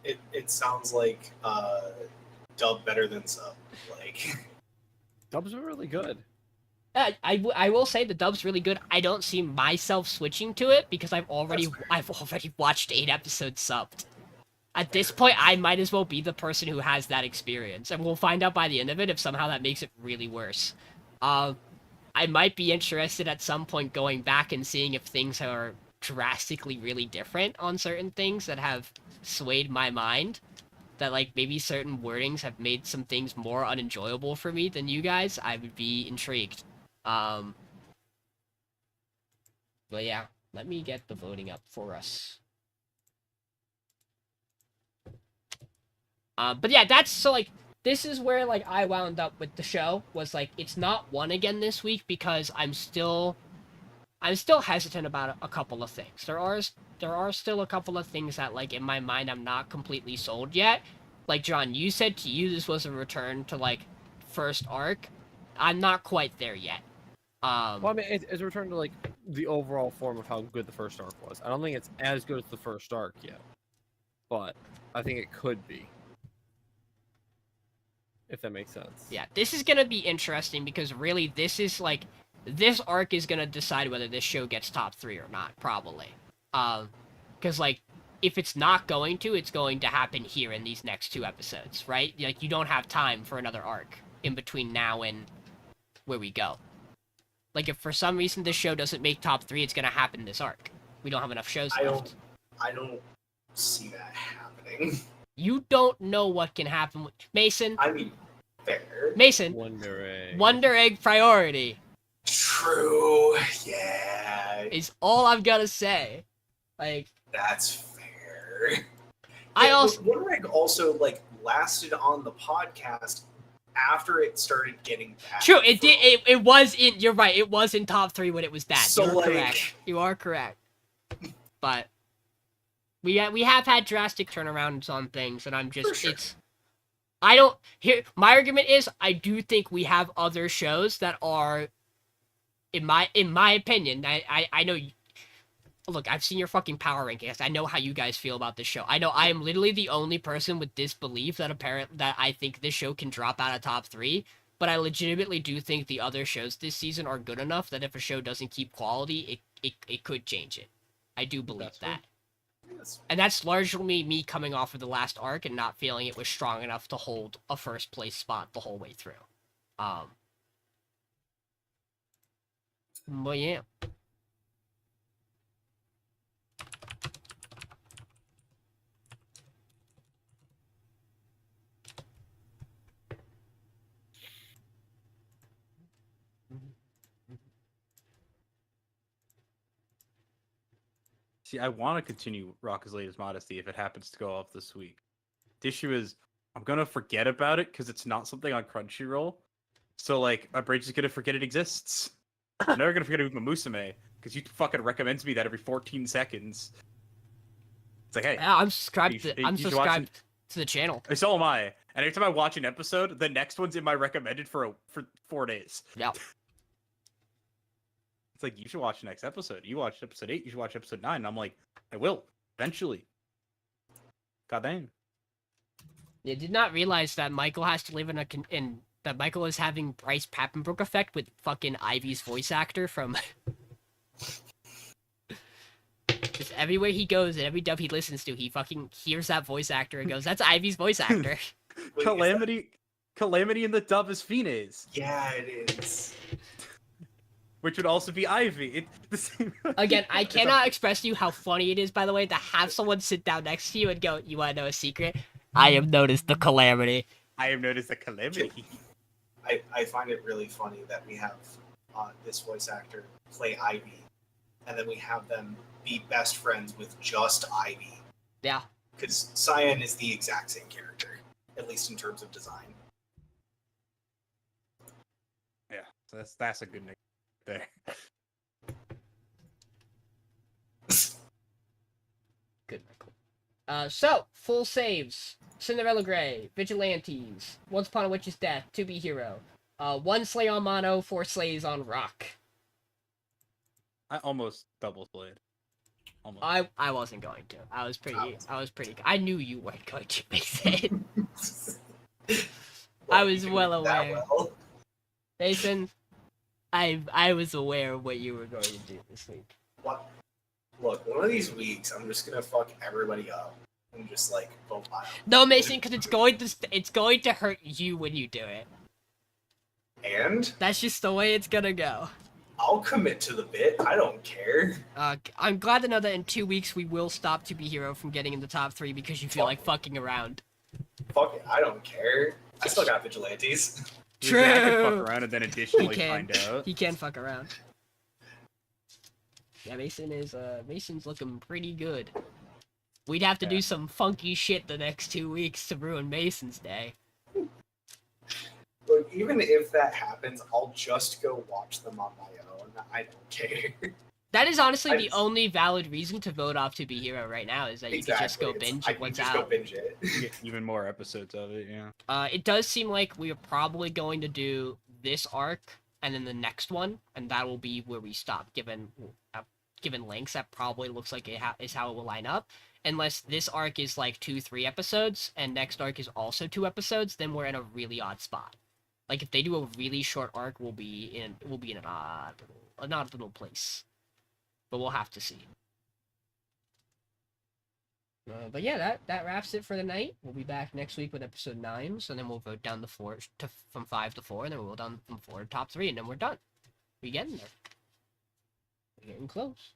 It sounds like, dub better than sub. Like, dubs are really good. I will say the dub's really good. I don't see myself switching to it because I've already watched 8 episodes subbed. At this point, I might as well be the person who has that experience, and we'll find out by the end of it if somehow that makes it really worse. I might be interested at some point going back and seeing if things are drastically really different on certain things that have swayed my mind. That, like, maybe certain wordings have made some things more unenjoyable for me than you guys. I would be intrigued. But yeah, let me get the voting up for us. But yeah, that's, so, like, this is where, like, I wound up with the show, was, like, it's not 1 again this week, because I'm still I'm still hesitant about a couple of things. There are still a couple of things that, like, in my mind, I'm not completely sold yet. Like, John, you said to you this was a return to, like, first arc. I'm not quite there yet. Well, I mean, it's a return to like the overall form of how good the first arc was. I don't think it's as good as the first arc yet, but I think it could be, if that makes sense. Yeah, this is gonna be interesting because really, this is like, this arc is gonna decide whether this show gets top 3 or not, probably. Because like, if it's not going to, it's going to happen here in these next 2 episodes, right? Like, you don't have time for another arc in between now and where we go. Like, if for some reason this show doesn't make top 3, it's gonna happen this arc. We don't have enough shows left. I don't see that happening. You don't know what can happen with Mason. I mean, fair. Mason. Wonder Egg. Wonder Egg priority. True. Yeah. Is all I'm gonna say. Like, that's fair. I Yeah, also Wonder Egg also like lasted on the podcast after it started getting bad. true. It did. It was in. You're right. It was in top 3 when it was bad. So, You're like- correct. You are correct. But we have had drastic turnarounds on things, and I'm just For sure. it's. I don't. Here, my argument is I do think we have other shows that are, in my opinion. I know. Look, I've seen your fucking power rankings. I know how you guys feel about this show. I know I am literally the only person with this belief that I think this show can drop out of top 3. But I legitimately do think the other shows this season are good enough that if a show doesn't keep quality, it could change it. I do believe That's fair. that. Yes. And that's largely me coming off of the last arc and not feeling it was strong enough to hold a first place spot the whole way through. But yeah. See, I want to continue Rock as late as Modesty if it happens to go off this week. The issue is I'm gonna forget about it because it's not something on Crunchyroll. So like my brain's just gonna forget it exists. I'm never gonna forget Umamusume because you fucking recommends me that every 14 seconds. It's like, hey, Yeah, I'm subscribed. You I'm should watch subscribed to the channel. so am I. And every time I watch an episode, the next one's in my recommended for 4 days. Yeah. It's like, you should watch the next episode. You watched episode 8, you should watch episode 9. And I'm like, I will, eventually. God damn. I did not realize that Michael has to live in that Michael is having Bryce Papenbrook effect with fucking Ivy's voice actor from. Just everywhere he goes and every dub he listens to, he fucking hears that voice actor and goes, "That's Ivy's voice actor." Wait, Calamity in the dub is Phoenix, yeah, it is. which would also be Ivy. It's the same. Again, I cannot express to you how funny it is, by the way, to have someone sit down next to you and go, "You want to know a secret? I have noticed the Calamity." I have noticed a Calamity. I find it really funny that we have this voice actor play Ivy, and then we have them be best friends with just Ivy. Yeah. Because Cyan is the exact same character, at least in terms of design. Yeah, so that's a good nick there. Good, Michael. So, full saves. Cinderella Grey, Vigilantes, Once Upon a Witch's Death, To Be Hero. 1 slay on Mono, 4 slays on Rock. I almost double played. Almost. I wasn't going to. I was pretty. I knew you weren't going to make it. I was well aware. Mason, I was aware of what you were going to do this week. What? Look, one of these weeks, I'm just gonna fuck everybody up and just like vote pile. No, Mason, because it's going to hurt you when you do it. And That's just the way it's gonna go. I'll commit to the bit. I don't care. I'm glad to know that in 2 weeks we will stop To Be Hero from getting in the top 3 because you feel like fucking around. Fuck it. I don't care. I still got Vigilantes. True. I can fuck around and then additionally He can. find out. He can fuck around. Yeah, Mason's looking pretty good. We'd have to do Yeah. some funky shit the next 2 weeks to ruin Mason's day. Look, even if that happens, I'll just go watch them on my own. I don't care. That is honestly I the just- only valid reason to vote off To Be Hero right now is that you could just go binge I what's just out. go binge it. You get even more episodes of it, yeah. It does seem like we are probably going to do this arc and then the next one, and that will be where we stop. Given lengths, that probably looks like is how it will line up. Unless this arc is like 2-3 episodes, and next arc is also 2 episodes, then we're in a really odd spot. Like if they do a really short arc, we'll be in an odd little place. But we'll have to see. But yeah, that wraps it for the night. We'll be back next week with episode 9, so then we'll vote down the 4 from 5 to 4, and then we'll go down from 4 to top 3, and then we're done. We're getting there. We're getting close.